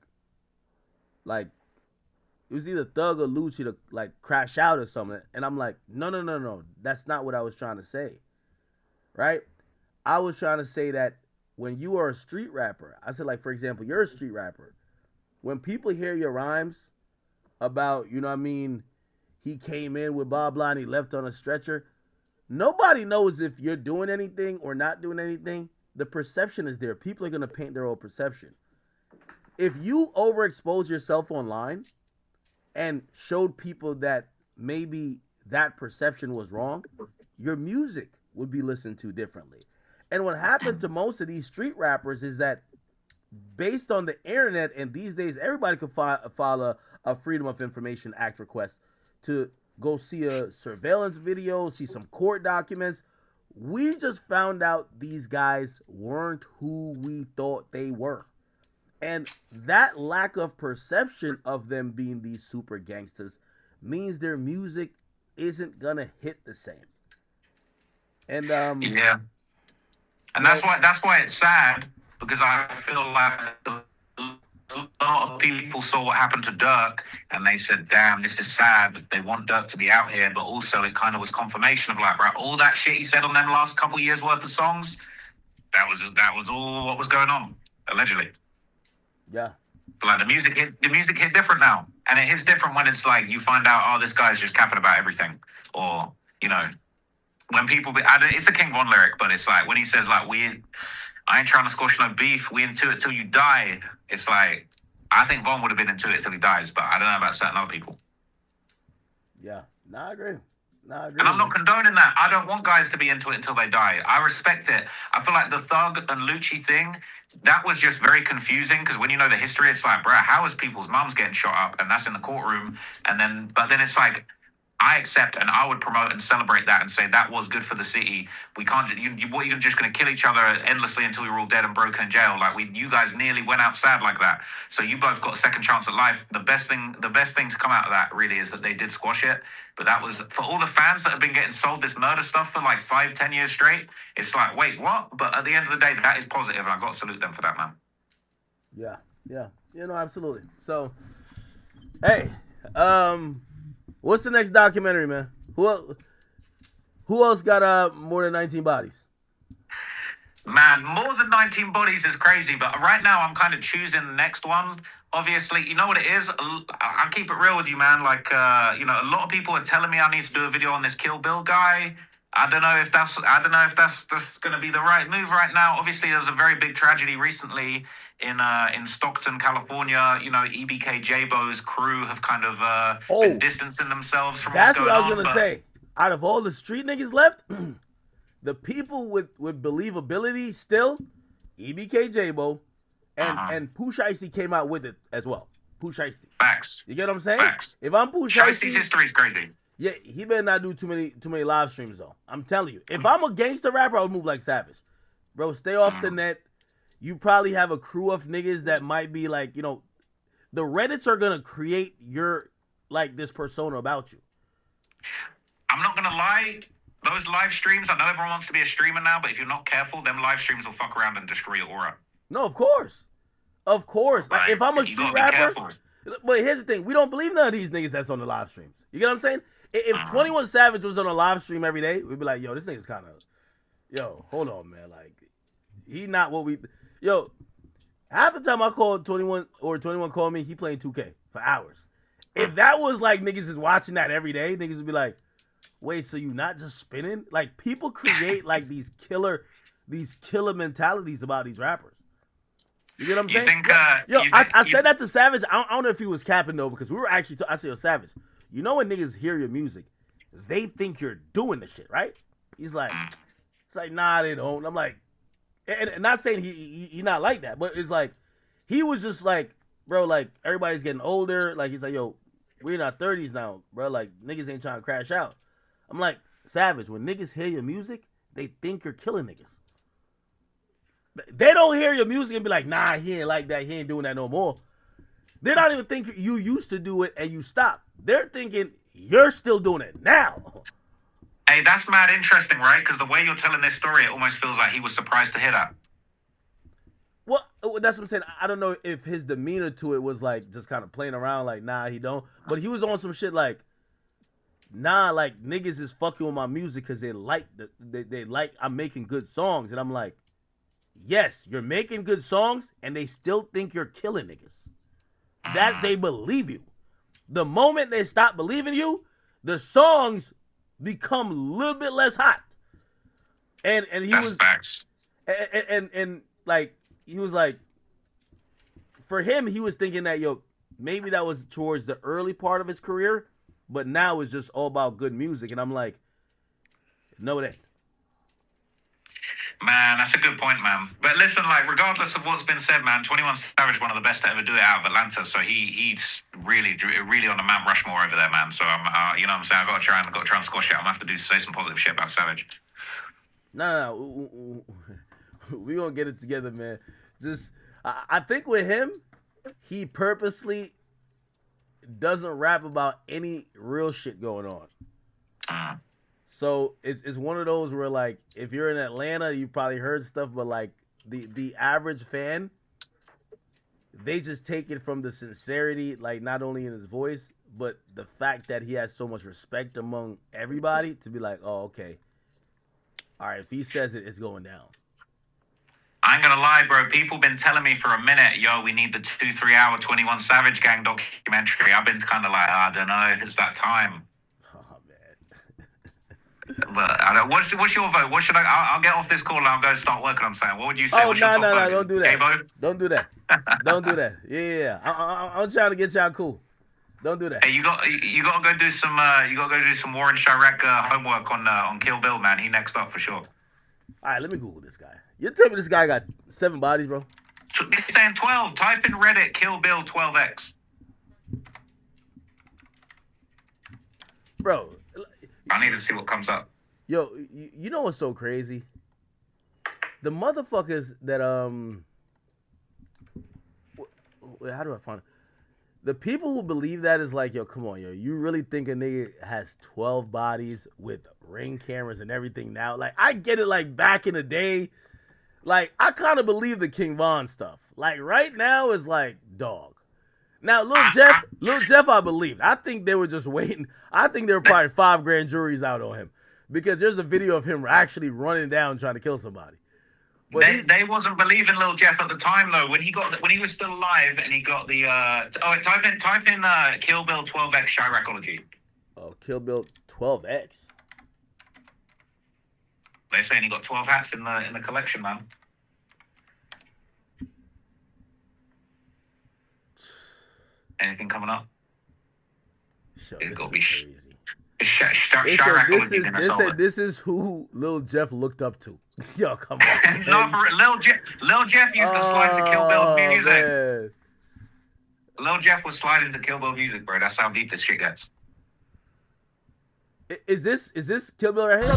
it was either Thug or Lucci to like crash out or something. And I'm like, no, that's not what I was trying to say, right? I was trying to say that when you are a street rapper, I said, like, for example, you're a street rapper. When people hear your rhymes about, he came in with blah, blah, and he left on a stretcher, nobody knows if you're doing anything or not doing anything. The perception is there. People are going to paint their own perception. If you overexpose yourself online and showed people that maybe that perception was wrong, your music would be listened to differently. And what happened to most of these street rappers is that based on the internet, and these days everybody could file a Freedom of Information Act request to go see a surveillance video, see some court documents. We just found out these guys weren't who we thought they were. And that lack of perception of them being these super gangsters means their music isn't gonna hit the same. And yeah. And that's why it's sad, because I feel like a lot of people saw what happened to Dirk and they said, damn, this is sad. They want Dirk to be out here, but also it kind of was confirmation of like, right, all that shit he said on them last couple years worth of songs, that was all what was going on, allegedly. Yeah. But like the music hit different now. And it hits different when it's like you find out, oh, this guy's just capping about everything. Or, when people it's a King Von lyric, but it's like when he says like I ain't trying to squash no beef. We into it till you die. It's like, I think Von would have been into it till he dies, but I don't know about certain other people. Yeah, I agree. And I'm not condoning that. I don't want guys to be into it until they die. I respect it. I feel like the Thug and Lucci thing, that was just very confusing because when you know the history, it's like, bruh, how is people's mums getting shot up? And that's in the courtroom. But then it's like, I accept and I would promote and celebrate that and say that was good for the city. We can't. You're just going to kill each other endlessly until we were all dead and broken in jail. Like you guys nearly went out sad like that. So you both got a second chance at life. The best thing to come out of that really is that they did squash it. But that was for all the fans that have been getting sold this murder stuff for like 5-10 years straight. It's like, wait, what? But at the end of the day, that is positive, and I got to salute them for that, man. Yeah, absolutely. So, hey, what's the next documentary, man? Who else got more than 19 bodies? Man, more than 19 bodies is crazy, but right now I'm kind of choosing the next one. Obviously, you know what it is? I'll keep it real with you, man. Like, a lot of people are telling me I need to do a video on this Kill Bill guy. I don't know if that's going to be the right move right now. Obviously, there's a very big tragedy recently in Stockton, California. You know, EBK J-Bo's crew have kind of been distancing themselves from what's That's going what I on. was gonna say. Out of all the street niggas left, the people with believability still, EBK J-Bo and Pooh Shiesty came out with it as well. Pooh Shiesty. Facts. You get what I'm saying? Facts. If I'm Pooh Shiesty's Shiesty, history is crazy. yeah, he better not do too many live streams though. I'm telling you. If I'm a gangster rapper, I would move like Savage. Bro, stay off the net. You probably have a crew of niggas that might be like, you know, the Reddits are gonna create your like this persona about you. I'm not gonna lie, those live streams, I know everyone wants to be a streamer now, but if you're not careful, them live streams will fuck around and destroy your aura. No, of course. Of course. Like, if I'm a street rapper, but here's the thing, we don't believe none of these niggas that's on the live streams. You get what I'm saying? If 21 Savage was on a live stream every day, we'd be like, yo, this nigga's kind of, yo, hold on, man. Like, he not what we, yo, half the time I call 21 or 21 call me, he playing 2K for hours. If that was like niggas is watching that every day, niggas would be like, wait, so you not just spinning? Like, people create like these killer mentalities about these rappers. You get what I'm saying? I said that to Savage. I don't know if he was capping though, because we were actually. I said, yo, Savage, you know when niggas hear your music, they think you're doing the shit, right? He's like, it's like, nah, they don't. I'm like, and not saying he not like that, but it's like, he was just like, bro, like everybody's getting older. Like he's like, yo, we're in our 30s now, bro. Like niggas ain't trying to crash out. I'm like, Savage, when niggas hear your music, they think you're killing niggas. They don't hear your music and be like, nah, he ain't like that. He ain't doing that no more. They don't even think you used to do it and you stopped. They're thinking you're still doing it now. Hey, that's mad interesting, right? Because the way you're telling this story, it almost feels like he was surprised to hear that. Well, that's what I'm saying. I don't know if his demeanor to it was like just kind of playing around like, nah, he don't. But he was on some shit like, nah, like niggas is fucking with my music because they like they like I'm making good songs. And I'm like, yes, you're making good songs and they still think you're killing niggas. That they believe you. The moment they stop believing you, the songs become a little bit less hot. And he that's was facts. And like he was like, for him, he was thinking that, yo, maybe that was towards the early part of his career, but now it's just all about good music. And I'm like, no, it ain't. Man, that's a good point, man. But listen, like, regardless of what's been said, man, 21 Savage, one of the best to ever do it out of Atlanta. So he's really on the Mount Rushmore over there, man. So I'm, you know what I'm saying? I got to try and squash it. I'm gonna have to say some positive shit about Savage. No. We gonna get it together, man. Just, I think with him, he purposely doesn't rap about any real shit going on. So it's one of those where, like, if you're in Atlanta, you probably heard stuff, but like the average fan, they just take it from the sincerity, like not only in his voice, but the fact that he has so much respect among everybody to be like, oh, okay, all right, if he says it, it's going down. I ain't gonna lie, bro. People been telling me for a minute, yo, we need the 2-3 hour 21 Savage Gang documentary. I've been kind of like, I don't know if it's that time. But what's your vote? What should I'll get off this call and I'll go start working on something. What would you say? Oh, no, don't do that. J-Bo? Don't do that. Don't do that. Yeah. I'm trying to get y'all cool. Don't do that. Hey, you got to go do some Warren Chirac homework on Kill Bill, man. He next up for sure. All right, let me Google this guy. You tell me this guy got 7 bodies, bro? So he's saying 12. Type in Reddit Kill Bill 12X. Bro, I need to see what comes up. Yo, you know what's so crazy? The motherfuckers that how do I find it? The people who believe that is like, yo, come on, yo, you really think a nigga has 12 bodies with Ring cameras and everything now? Like, I get it, like back in the day, like I kind of believe the King Von stuff. Like right now is like, dog. Now, Lil Jeff, I believe. I think they were just waiting. I think there were probably 5 grand juries out on him because there's a video of him actually running down trying to kill somebody. They wasn't believing Lil Jeff at the time though. When he was still alive and he got the type in Kill Bill 12X Chiracology. Oh, Kill Bill 12X. They're saying he got 12 hats in the collection, man. Anything coming up? It's got to be Chiracology gonna solve it. This is who Lil Jeff looked up to. Yo, come on. No, for Lil Jeff used to slide to Kill Bill music. Man. Lil Jeff was sliding to Kill Bill music, bro. That's how deep this shit gets. Is this Kill Bill right here?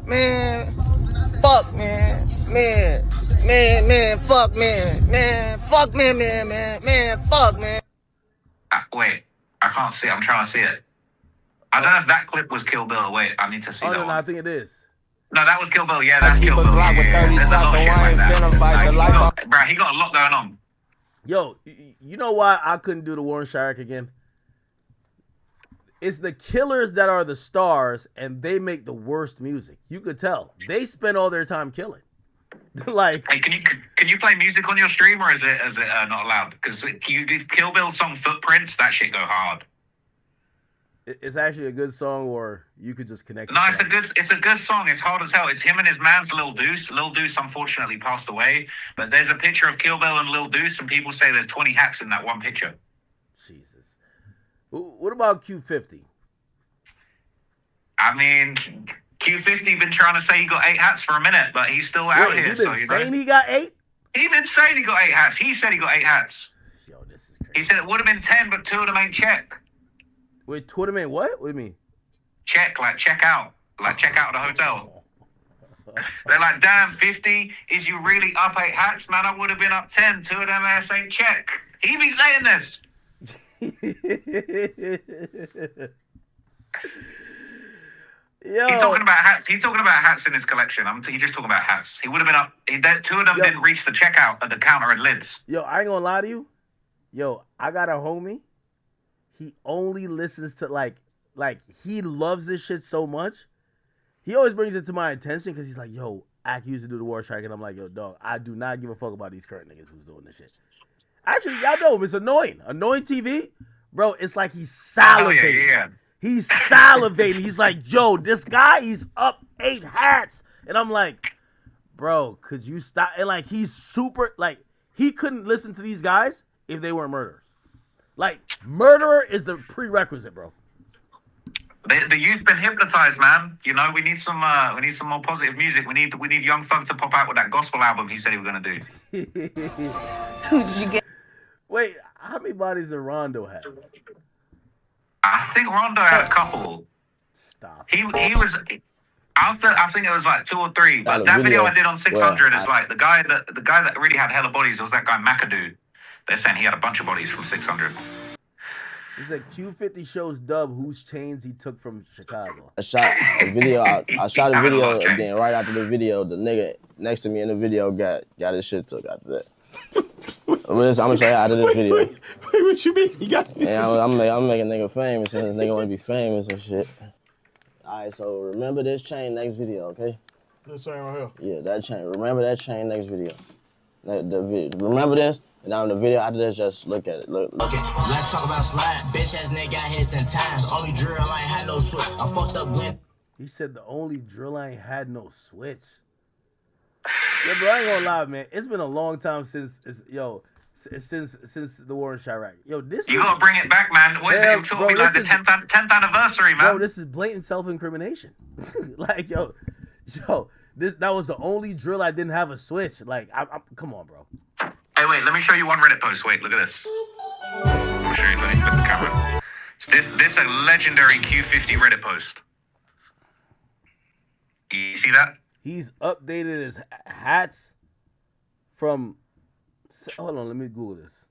Man, fuck, man, fuck, man, fuck, man, fuck, man. Wait, I can't see it. I'm trying to see it. I don't know if that clip was Kill Bill. Wait, I need to see that one. No, I think it is. No, that was Kill Bill. Yeah, that's Kill Bill. Yeah. There's a lot of shit like that. Bro, he got a lot going on. Yo, you know why I couldn't do the Warren Chirac again? It's the killers that are the stars, and they make the worst music. You could tell. They spend all their time killing. Like, hey, can you play music on your stream, or is it not allowed? Because Kill Bill song Footprints, that shit go hard. It's actually a good song, or you could just connect. No, it's a good song. It's hard as hell. It's him and his man's Lil Deuce. Lil Deuce unfortunately passed away, but there's a picture of Kill Bill and Lil Deuce, and people say there's 20 hats in that one picture. Jesus. What about Q50? I mean, Q50 been trying to say he got 8 hats for a minute, but he's still out here. He been saying he got 8? He been saying he got 8 hats. He said he got 8 hats. Yo, this is crazy. He said it would have been 10, but 2 of them ain't check. Wait, 2 of them ain't what? What do you mean? Check, like check out. Like check out of the hotel. They're like, damn, 50, is you really up 8 hats? Man, I would have been up 10. 2 of them ass ain't check. He be saying this. Yo. He's talking about hats. He's talking about hats in his collection. He's just talking about hats. He would have been up. 2 of them didn't reach the checkout at the counter and lids. Yo, I ain't gonna lie to you. Yo, I got a homie. He only listens to like he loves this shit so much. He always brings it to my attention because he's like, yo, Ak used to do the war track, and I'm like, yo, dog, I do not give a fuck about these current niggas who's doing this shit. Actually, y'all know him. It's annoying. Annoying TV. Bro, it's like he's salivating. Yeah. He's salivating. He's like, yo, this guy, he's up 8 hats. And I'm like, bro, could you stop? And like, he's super, like, he couldn't listen to these guys if they weren't murderers. Like, murderer is the prerequisite, bro. The youth been hypnotized, man. You know, we need some more positive music. We need Young Thug to pop out with that gospel album he said he was gonna do. Who did you get? Wait, how many bodies did Rondo have? I think Rondo had a couple. Stop. He was. I think it was like 2 or 3. But that video I did on 600 is like the guy that really had hella bodies was that guy McAdoo. They're saying he had a bunch of bodies from 600. He said Q50 shows Dub whose chains he took from Chicago. I shot a video. I shot a video, and then right after the video, the nigga next to me in the video got his shit took after that. I'm gonna show you out of this video. Wait, what you mean? You got? And I'm making nigga famous, and this nigga want to be famous and shit. All right, so remember this chain next video, okay? This chain right here. Yeah, that chain. Remember that chain next video. Remember this, and now the video after this, just look at it. Look. Okay, let's talk about slide. Bitch ass nigga got hit 10 times. Only drill I ain't had no switch. I fucked up when. He said the only drill I ain't had no switch. Yeah, bro, I ain't gonna lie, man. It's been a long time since the war in Chirac. Yo, this you gotta bring it back, man. What is it? It's gonna be like the 10th anniversary, man. Bro, this is blatant self-incrimination. Like, yo, that was the only drill I didn't have a switch. Like, come on, bro. Hey, wait, let me show you one Reddit post. Wait, look at this. Let me show you. Let me flip the camera. This a legendary Q50 Reddit post. You see that? He's updated his hats from. Hold on, let me Google this.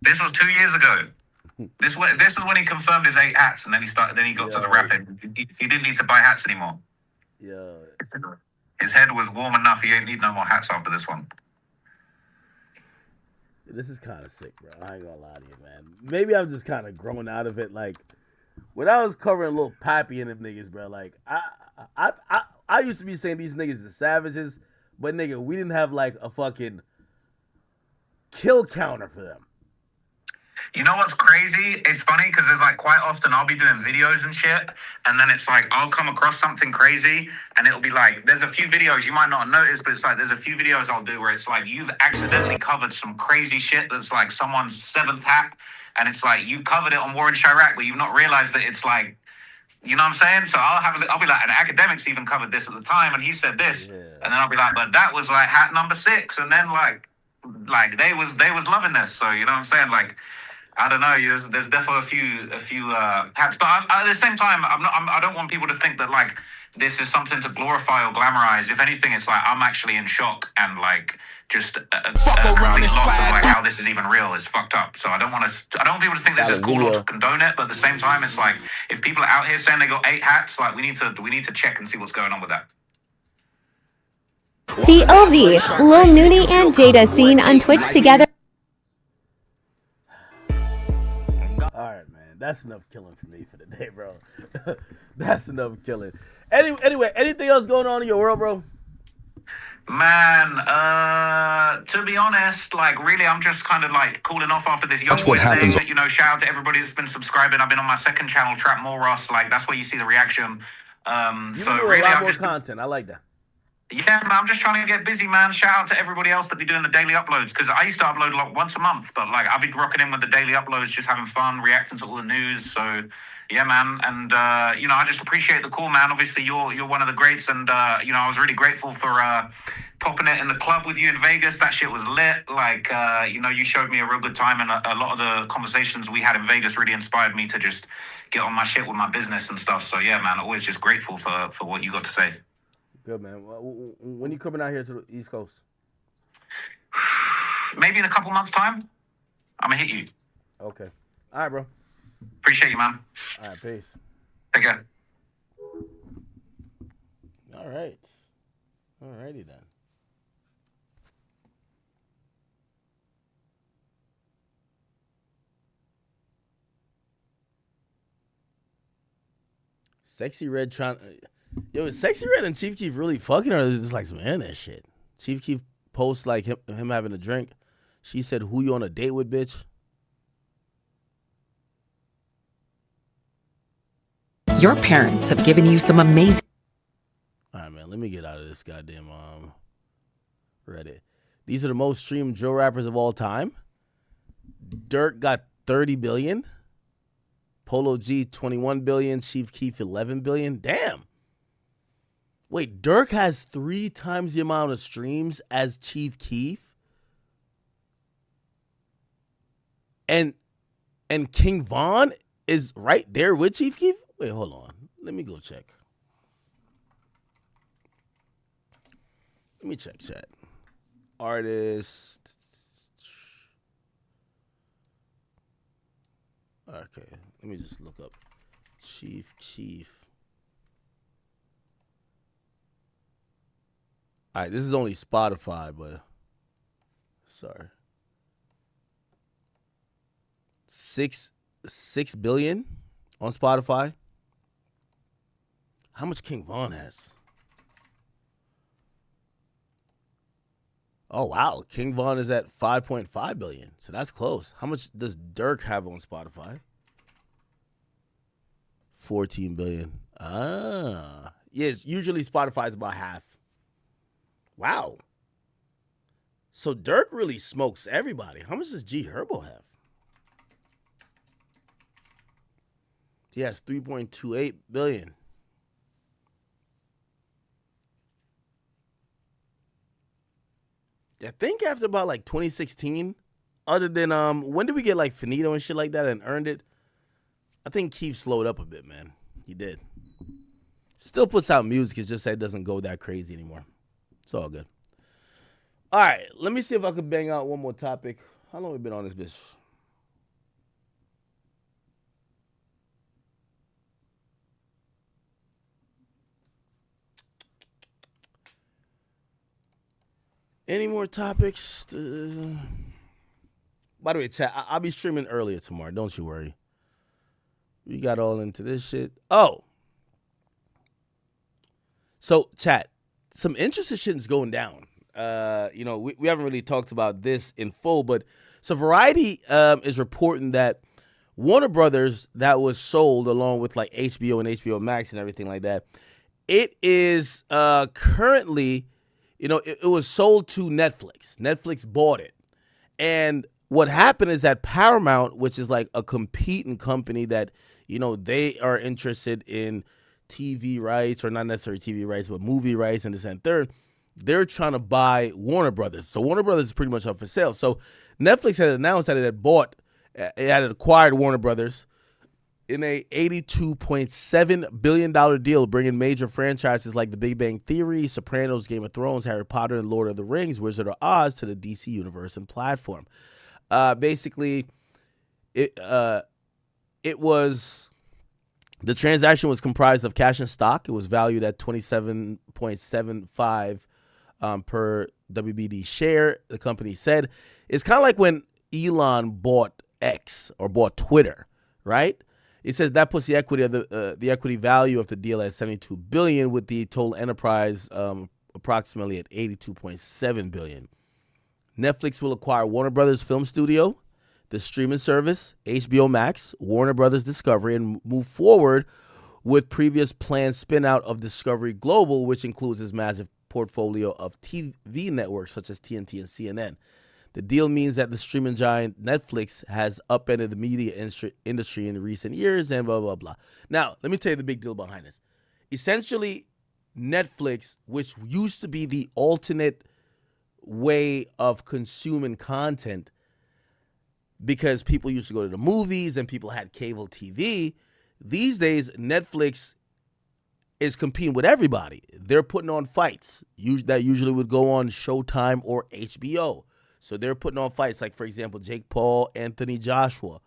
This was 2 years ago. This is when he confirmed his 8 hats, and then he got to the rapping. He didn't need to buy hats anymore. Yeah. His head was warm enough. He ain't need no more hats after this one. This is kind of sick, bro. I ain't gonna lie to you, man. Maybe I'm just kind of growing out of it. Like, when I was covering Lil Pappy and them niggas, bro, like I used to be saying these niggas are savages, but nigga, we didn't have like a fucking kill counter for them. You know what's crazy? It's funny because there's like quite often I'll be doing videos and shit, and then it's like I'll come across something crazy, and it'll be like there's a few videos you might not have noticed, but it's like there's a few videos I'll do where it's like you've accidentally covered some crazy shit that's like someone's seventh hat, and it's like you covered it on War in Chirac, but you've not realized that it's like, you know what I'm saying? So I'll be like, an academic's even covered this at the time, and he said this, and then I'll be like, but that was like hat number 6, and then like they was loving this, so you know what I'm saying? Like, I don't know. There's definitely a few hats, but at the same time, I don't want people to think that like this is something to glorify or glamorize. If anything, it's like I'm actually in shock and like just complete loss of like how this is even real. It's fucked up. So I don't want people to think this is cool or to condone it. But at the same time, it's like if people are out here saying they got 8 hats, like we need to check and see what's going on with that. The OV, Lil Nooney and Jada seen on Twitch together. All right, man. That's enough killing for me for the day, bro. That's enough killing. Anyway, anything else going on in your world, bro? Man, to be honest, like really, I'm just kind of like cooling off after this young boy thing. You know, shout out to everybody that's been subscribing. I've been on my second channel, Trap More Ross. Like that's where you see the reaction. So really, I'm just content. I like that. Yeah, man, I'm just trying to get busy, man. Shout out to everybody else that be doing the daily uploads, because I used to upload like once a month, but like I'll be rocking in with the daily uploads, just having fun, reacting to all the news. So yeah, man, and you know, I just appreciate the call, man. Obviously, you're one of the greats, and you know, I was really grateful for popping it in the club with you in Vegas. That shit was lit. Like you know, you showed me a real good time, and a lot of the conversations we had in Vegas really inspired me to just get on my shit with my business and stuff. So yeah, man, always just grateful for what you got to say. Good, man. When you coming out here to the East Coast? Maybe in a couple months' time. I'm gonna hit you. Okay. All right, bro. Appreciate you, man. All right, peace. Take care. All right. All righty then. Sexy Red trying. Yo, is Sexy Red and Chief Keef really fucking, or is it just like some internet shit? Chief Keef posts like him having a drink. She said, "Who you on a date with, bitch?" Your parents have given you some amazing. All right, man. Let me get out of this goddamn Reddit. These are the most streamed drill rappers of all time. Dirk got 30 billion. Polo G 21 billion. Chief Keef 11 billion. Damn. Wait, Dirk has 3 times the amount of streams as Chief Keef? And King Von is right there with Chief Keef? Wait, hold on. Let me go check. Let me check chat. Artist. Okay, let me just look up Chief Keef. All right, this is only Spotify, but sorry. 6 billion on Spotify. How much King Von has? Oh wow, King Von is at 5.5 billion, so that's close. How much does Dirk have on Spotify? 14 billion. Ah, yes. Usually Spotify is about half. Wow. So Dirk really smokes everybody. How much does G Herbo have? He has 3.28 billion. I think after about like 2016, other than when did we get like Finito and shit like that and earned it? I think Keith slowed up a bit, man. He did. Still puts out music, it's just that it doesn't go that crazy anymore. It's all good. All right, let me see if I could bang out one more topic. How long have we been on this bitch? Any more topics? By the way, chat, I'll be streaming earlier tomorrow. Don't you worry. We got all into this shit. Oh. So, chat, some interesting shit is going down. We haven't really talked about this in full, but so Variety is reporting that Warner Brothers, that was sold along with like HBO and HBO Max and everything like that, it is currently, it was sold to Netflix. Netflix bought it. And what happened is that Paramount, which is like a competing company that, they are interested in TV rights, or not necessarily TV rights, but movie rights and this and third, they're trying to buy Warner Brothers. So Warner Brothers is pretty much up for sale. So Netflix had announced that it had acquired Warner Brothers in a $82.7 billion deal, bringing major franchises like The Big Bang Theory, Sopranos, Game of Thrones, Harry Potter, and Lord of the Rings, Wizard of Oz to the DC universe and platform. Basically, the transaction was comprised of cash and stock. It was valued at $27.75 per WBD share. The company said it's kind of like when Elon bought X or bought Twitter, right? It says that puts the equity of the equity value of the deal at $72 billion, with the total enterprise approximately at $82.7 billion. Netflix will acquire Warner Brothers Film Studio, the streaming service, HBO Max, Warner Brothers Discovery, and move forward with previous planned spin-out of Discovery Global, which includes its massive portfolio of TV networks such as TNT and CNN. The deal means that the streaming giant Netflix has upended the media industry in recent years and blah, blah, blah. Now, let me tell you the big deal behind this. Essentially, Netflix, which used to be the alternate way of consuming content because people used to go to the movies and people had cable TV, these days Netflix is competing with everybody. They're putting on fights that usually would go on Showtime or HBO. So they're putting on fights like, for example, Jake Paul, Anthony Joshua.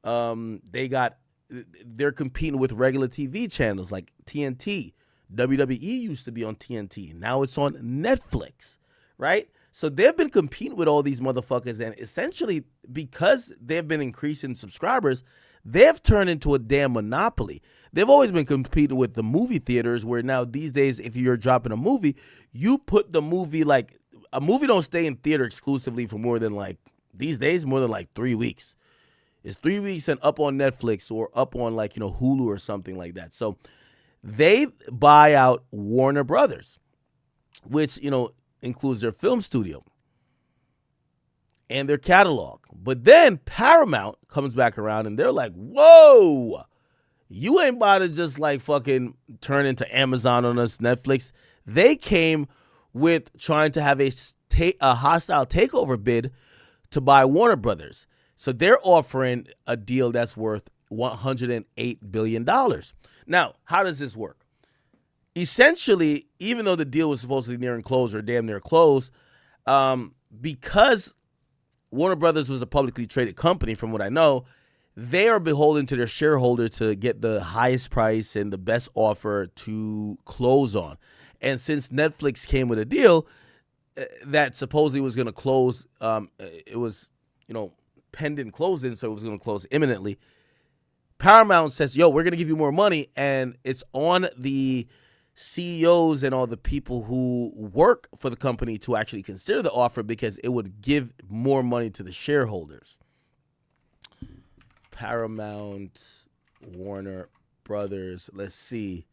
They're competing with regular TV channels like TNT. WWE used to be on TNT. Now it's on Netflix, right? So they've been competing with all these motherfuckers, and essentially because they've been increasing subscribers, they've turned into a damn monopoly. They've always been competing with the movie theaters, where now these days, if you're dropping a movie, you put the movie, like, a movie don't stay in theater exclusively for more than, like, these days, more than like 3 weeks. It's 3 weeks and up on Netflix or up on, like, Hulu or something like that. So they buy out Warner Brothers, which, includes their film studio and their catalog. But then Paramount comes back around and they're like, whoa, you ain't about to just like fucking turn into Amazon on us, Netflix. They came with trying to have a hostile takeover bid to buy Warner Brothers. So they're offering a deal that's worth $108 billion. Now, how does this work? Essentially, even though the deal was supposedly nearing close or damn near close, because Warner Brothers was a publicly traded company, from what I know, they are beholden to their shareholder to get the highest price and the best offer to close on. And since Netflix came with a deal that supposedly was going to close, it was, pending closing, so it was going to close imminently. Paramount says, yo, we're going to give you more money, and it's on the CEOs and all the people who work for the company to actually consider the offer, because it would give more money to the shareholders. Paramount, Warner Brothers, let's see.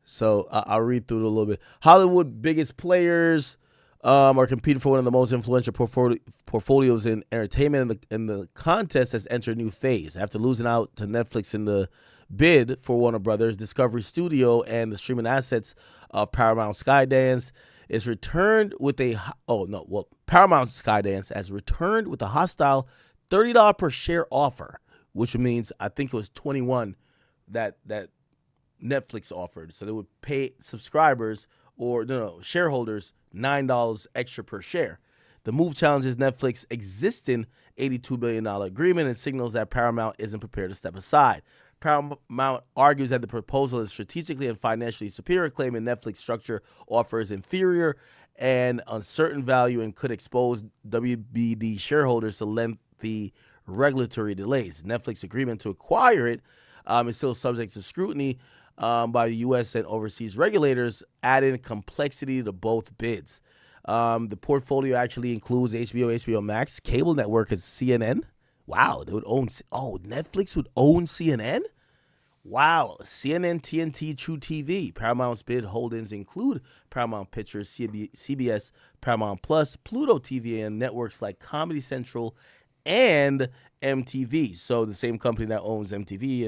So I'll read through it a little bit. Hollywood biggest players are competing for one of the most influential portfolios in entertainment, and the contest has entered a new phase. After losing out to Netflix in the bid for Warner Brothers Discovery Studio and the streaming assets of Paramount Skydance is returned with Paramount Skydance has returned with a hostile $30 per share offer, which means I think it was $21 that Netflix offered. So they would pay subscribers or shareholders $9 extra per share. The move challenges Netflix's existing $82 billion agreement and signals that Paramount isn't prepared to step aside. Paramount argues that the proposal is strategically and financially superior, claiming Netflix structure offers inferior and uncertain value and could expose WBD shareholders to lengthy regulatory delays. Netflix's agreement to acquire it is still subject to scrutiny by the U.S. and overseas regulators, adding complexity to both bids. The portfolio actually includes HBO, HBO Max, cable network is CNN. Wow, they would own. Oh, Netflix would own CNN. Wow, CNN, TNT, True TV. Paramount's bid holdings include Paramount Pictures, CBS, Paramount Plus, Pluto TV, and networks like Comedy Central and MTV. So the same company that owns MTV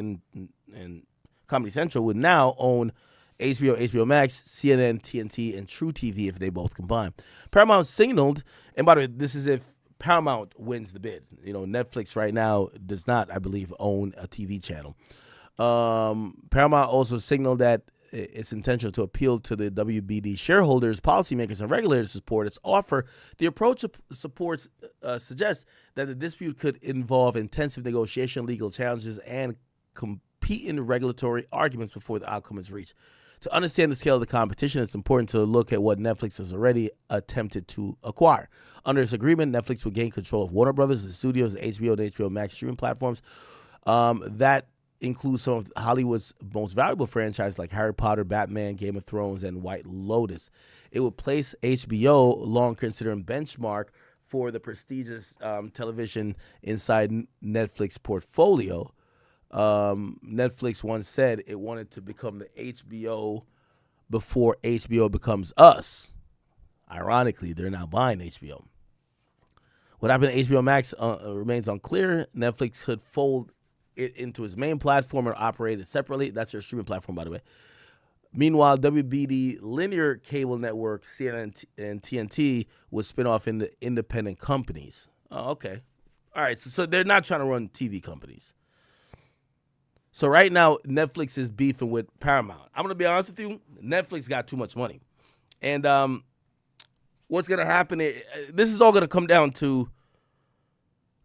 and Comedy Central would now own HBO, HBO Max, CNN, TNT, and True TV if they both combine. Paramount signaled, and by the way, this is if Paramount wins the bid. You know, Netflix right now does not, I believe, own a TV channel. Paramount also signaled that its intention to appeal to the WBD shareholders, policymakers, and regulators to support its offer. The approach supports suggests that the dispute could involve intensive negotiation, legal challenges, and competing regulatory arguments before the outcome is reached. To understand the scale of the competition, it's important to look at what Netflix has already attempted to acquire. Under this agreement, Netflix would gain control of Warner Brothers, the studios, HBO, and HBO Max streaming platforms. That includes some of Hollywood's most valuable franchises like Harry Potter, Batman, Game of Thrones, and White Lotus. It would place HBO, long considered benchmark for the prestigious television inside Netflix portfolio. Netflix once said it wanted to become the HBO before HBO becomes us. Ironically, they're now buying HBO. What happened to HBO Max remains unclear. Netflix could fold it into its main platform and operate it separately. That's their streaming platform, by the way. Meanwhile, WBD linear cable network, CNN and TNT, would spin off into independent companies. Oh, okay. All right, so they're not trying to run TV companies. So right now, Netflix is beefing with Paramount. I'm going to be honest with you. Netflix got too much money. And what's going to happen, this is all going to come down to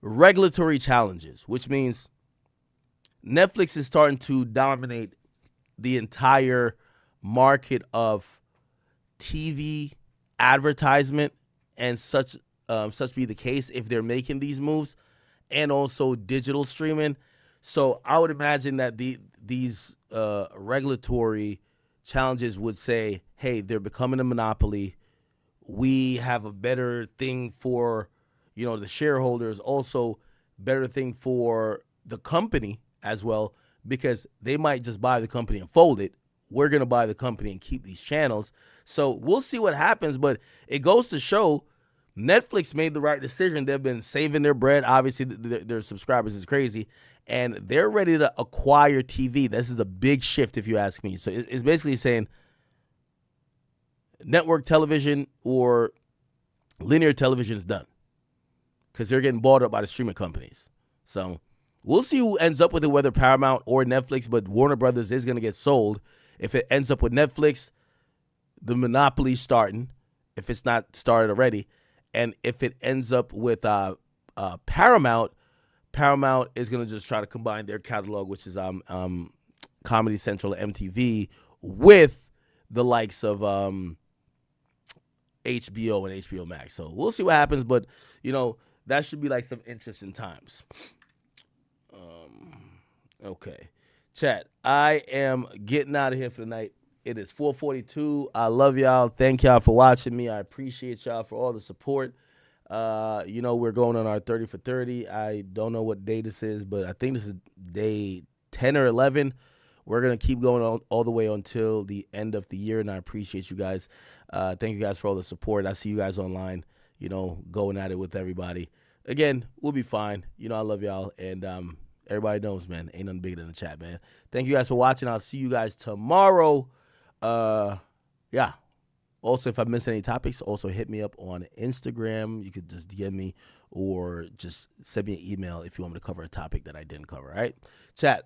regulatory challenges, which means Netflix is starting to dominate the entire market of TV advertisement, and such be the case if they're making these moves, and also digital streaming. So I would imagine that these regulatory challenges would say, hey, they're becoming a monopoly. We have a better thing for, the shareholders, also better thing for the company as well, because they might just buy the company and fold it. We're going to buy the company and keep these channels. So we'll see what happens, but it goes to show Netflix made the right decision. They've been saving their bread. Obviously, their subscribers is crazy, and they're ready to acquire TV. This is a big shift, if you ask me. So it's basically saying network television or linear television is done because they're getting bought up by the streaming companies. So we'll see who ends up with it, whether Paramount or Netflix, but Warner Brothers is going to get sold. If it ends up with Netflix, the monopoly's starting, if it's not started already. And if it ends up with Paramount, Paramount is going to just try to combine their catalog, which is Comedy Central, MTV, with the likes of HBO and HBO Max. So we'll see what happens, but, that should be like some interesting times. Okay. Chat, I am getting out of here for the night. It is 4:42. I love y'all. Thank y'all for watching me. I appreciate y'all for all the support. We're going on our 30 for 30. I don't know what day this is, but I think this is day 10 or 11. We're going to keep going on all the way until the end of the year, and I appreciate you guys. Thank you guys for all the support. I see you guys online, going at it with everybody. Again, we'll be fine. I love y'all, and everybody knows, man, ain't nothing bigger than the chat, man. Thank you guys for watching. I'll see you guys tomorrow. Yeah. Also, if I miss any topics, also hit me up on Instagram. You could just DM me or just send me an email if you want me to cover a topic that I didn't cover. All right. Chat.